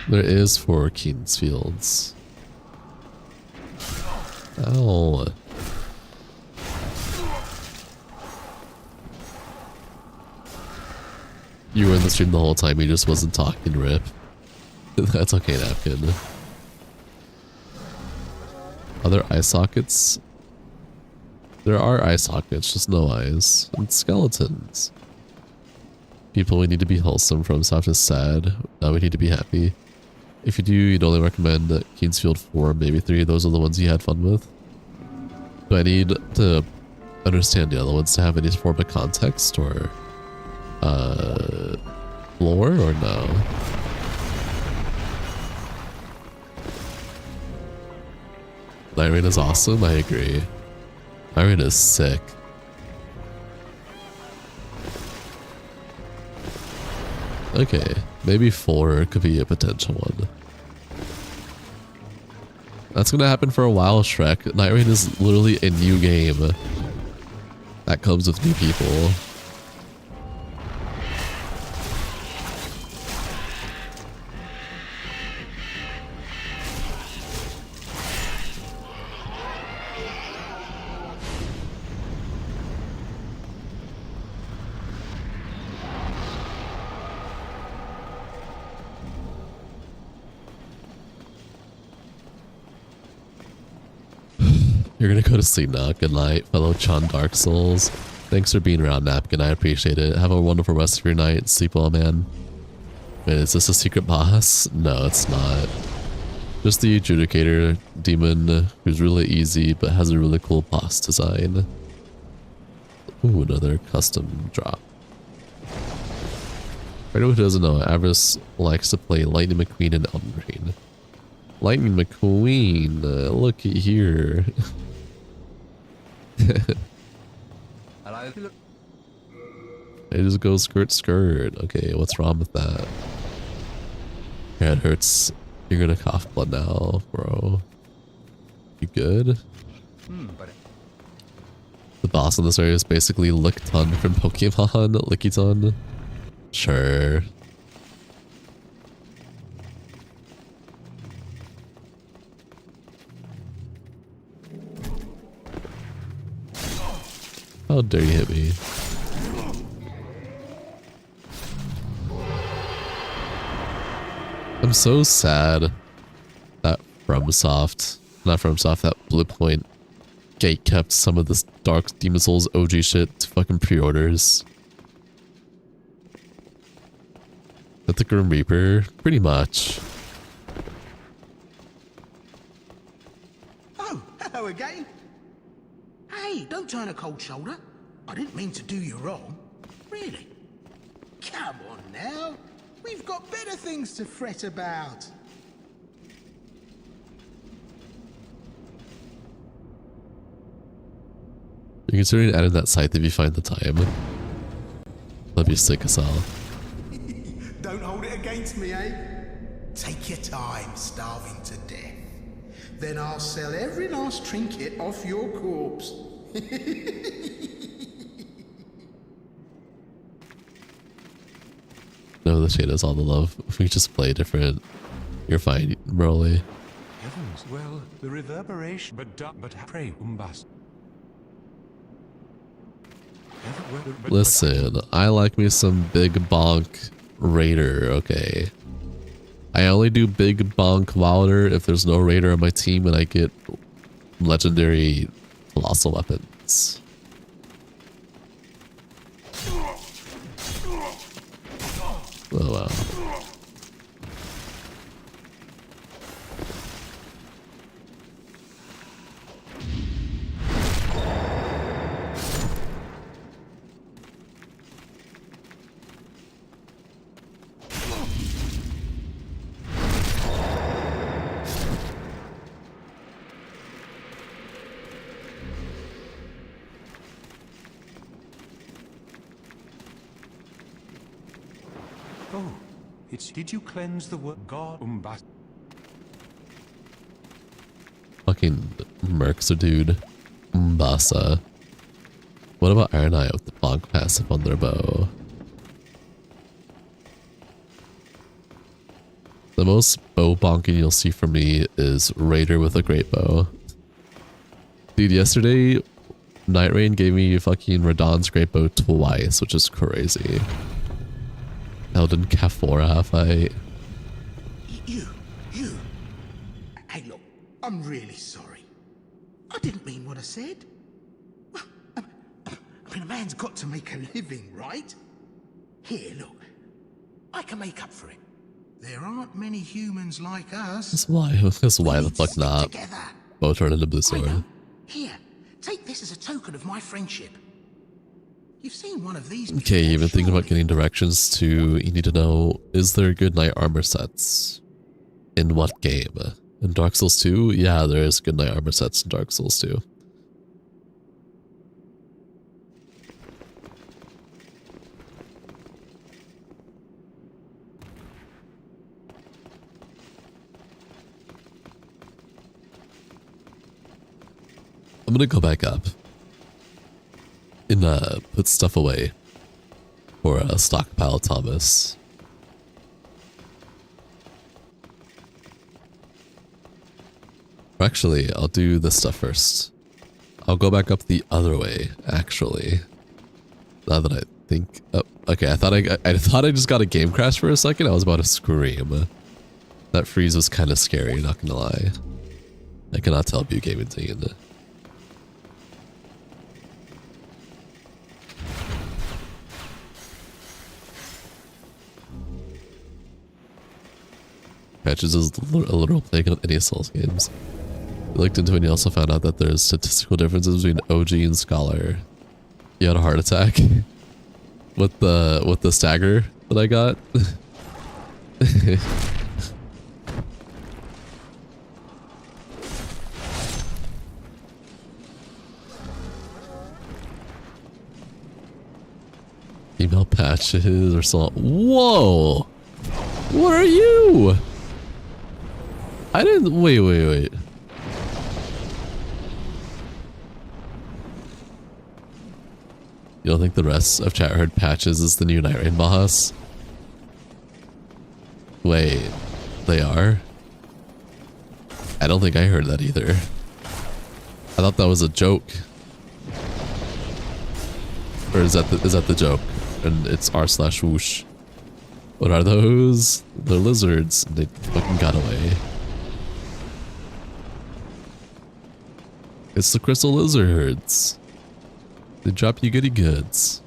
There is 4 Keensfields. Ow. You were in the stream the whole time, you just wasn't talking, Rip. That's okay, Napkin. Other eye sockets? There are eye sockets, just no eyes. And skeletons. People, we need to be wholesome. From soft is sad. Now we need to be happy. If you do, you'd only recommend Keensfield 4, maybe 3. Those are the ones you had fun with. Do I need to understand the other ones to have any form of context or lore or no? Night Rain is awesome, I agree. Night Rain is sick. Okay, maybe 4 could be a potential one. That's gonna happen for a while, Shrek. Night Rain is literally a new game that comes with new people. You're gonna go to sleep now. Good night, fellow Chun Dark Souls. Thanks for being around, Napkin. I appreciate it. Have a wonderful rest of your night. Sleep well, man. Wait, is this a secret boss? No, it's not. Just the Adjudicator demon who's really easy but has a really cool boss design. Ooh, another custom drop. For anyone who doesn't know, Avarice likes to play Lightning McQueen and Elden Ring. Lightning McQueen, looky here. They just go skirt skirt. Okay, what's wrong with that? Your head hurts. You're gonna cough blood now, bro. You good? The boss in this area is basically Licton from Pokemon. Lickiton. Sure. How dare you hit me? I'm so sad that FromSoft, not FromSoft, that Bluepoint gate kept some of this Dark Demon Souls OG shit to fucking pre-orders. That the Grim Reaper? Pretty much. Oh, hello again. Hey, don't turn a cold shoulder. I didn't mean to do you wrong. Really? Come on now. We've got better things to fret about. You're considering adding that scythe if you find the time. That'd be sick as hell. Don't hold it against me, eh? Take your time starving to death. Then I'll sell every last trinket off your corpse. No, the shade is all the love. If we just play different, you're fine, Broly. Heavens, well, the reverberation, but pray, Umbas. Listen, I like me some big bonk raider, okay? I only do big bonk wilder if there's no raider on my team and I get legendary colossal weapons. Oh wow. Oh, did you cleanse the word God Umbas? Fucking Mercs, dude. Mbasa. What about Iron Eye with the bonk passive on their bow? The most bow bonking you'll see from me is Raider with a great bow. Dude, yesterday, Night Rain gave me fucking Radon's great bow twice, which is crazy. Elden Kafora fight. You. Hey, look, I'm really sorry. I didn't mean what I said. I mean, a man's got to make a living, right? Here, look. I can make up for it. There aren't many humans like us. That's why the fuck not? Together. Bow turn into blue I sword. know. Here, take this as a token of my friendship. You've seen one of these before, Okay, you've been thinking about surely. getting directions to, you need to know, is there good knight armor sets? In what game? In Dark Souls 2? Yeah, there is good knight armor sets in Dark Souls 2. I'm gonna go back up and put stuff away for a stockpile Thomas. Or actually, I'll do this stuff first. I'll go back up the other way, actually. Now that I think... Oh, okay, I thought I just got a game crash for a second. I was about to scream. That freeze was kind of scary, not gonna lie. I cannot tell you gaming team. Patches is a literal plague on any Souls games. We looked into it and you also found out that there's statistical differences between OG and Scholar. You had a heart attack with the stagger that I got. Email Patches or so. Whoa! What are you? I didn't. Wait. You don't think the rest of chat heard Patches is the new Night Rain boss? Wait, they are? I don't think I heard that either. I thought that was a joke. Or is that the joke? And it's r/whoosh. What are those? They're lizards. They fucking got away. It's the crystal lizards. They drop you goody goods.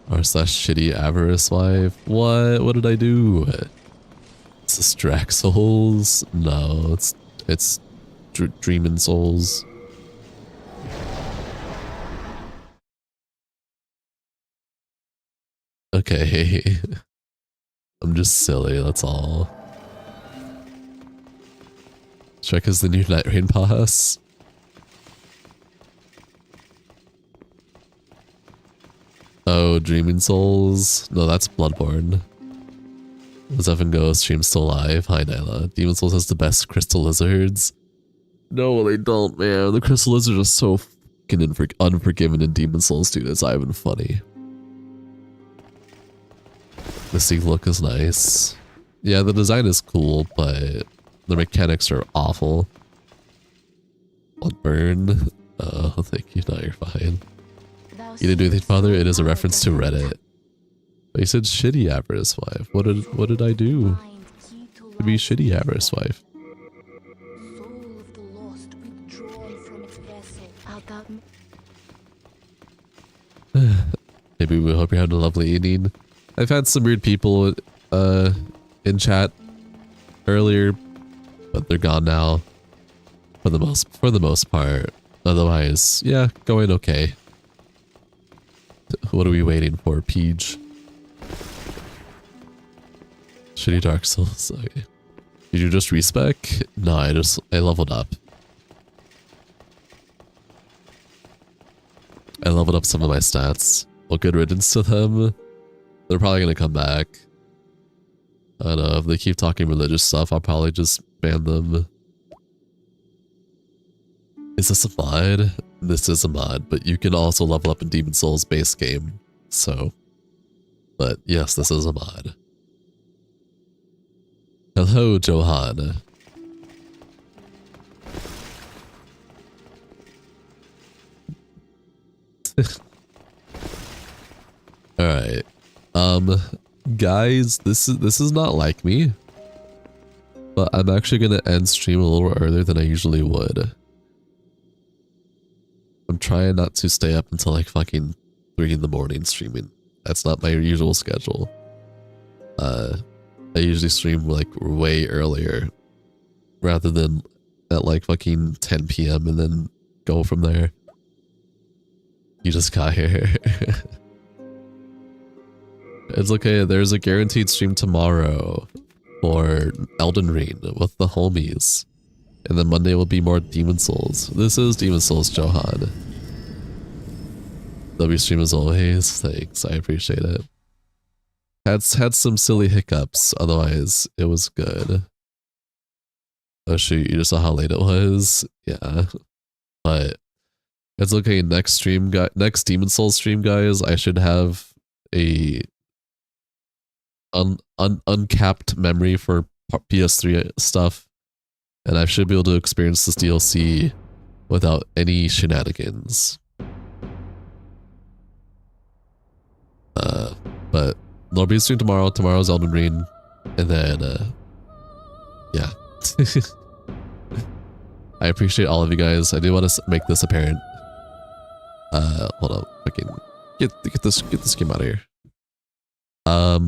r/shitty avarice wife. What? What did I do? It's the Strax Souls? No, it's Dreamin' Souls. Okay. I'm just silly, that's all. Shrek is the new Night Rain boss. Oh, Dreaming Souls? No, that's Bloodborne. Zephan Ghost stream's still live. Hi, Nyla. Demon Souls has the best crystal lizards. No, they don't, man. The crystal lizards are so fucking unforgiving in Demon Souls, dude. It's not even funny. The Mystic look is nice. Yeah, the design is cool, but the mechanics are awful. Bloodburn. Oh, thank you. No, you're fine. You didn't do anything, Father? It is a reference to Reddit. But you said shitty avarice wife. What did I do to be shitty avarice wife? Soul of the lost withdrawn from its vessel. Maybe we hope you're having a lovely evening. I've had some weird people in chat earlier, but they're gone now for the most part. Otherwise, yeah, going okay. What are we waiting for, Peach? Shitty Dark Souls. Okay. Did you just respec? No, I leveled up. I leveled up some of my stats. Well, good riddance to them. They're probably gonna come back. I don't know, if they keep talking religious stuff, I'll probably just ban them. Is this a mod? This is a mod, but you can also level up in Demon Souls base game. So, but yes, this is a mod. Hello, Johan. Alright. Guys, this is not like me. But I'm actually gonna end stream a little earlier than I usually would. I'm trying not to stay up until like fucking 3 in the morning streaming. That's not my usual schedule. I usually stream like way earlier rather than at like fucking 10 p.m. and then go from there. You just got here. It's okay, there's a guaranteed stream tomorrow for Elden Ring with the homies. And then Monday will be more Demon Souls. This is Demon Souls, Johan. W stream as always. Thanks, I appreciate it. Had some silly hiccups, otherwise it was good. Oh shoot, you just saw how late it was? Yeah. But it's okay, next Demon Souls stream, guys, I should have a uncapped memory for PS3 stuff. And I should be able to experience this DLC without any shenanigans. But there'll be a stream tomorrow. Tomorrow's Elden Ring. And then, yeah. I appreciate all of you guys. I do want to make this apparent. Hold on. I can get this game out of here. I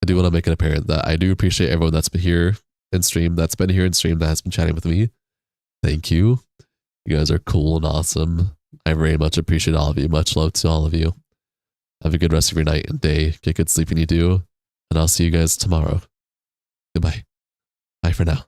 do want to make it apparent that I do appreciate everyone that's been here in stream, that has been chatting with me. Thank you. You guys are cool and awesome. I very much appreciate all of you. Much love to all of you. Have a good rest of your night and day. Get good sleep when you do. And I'll see you guys tomorrow. Goodbye. Bye for now.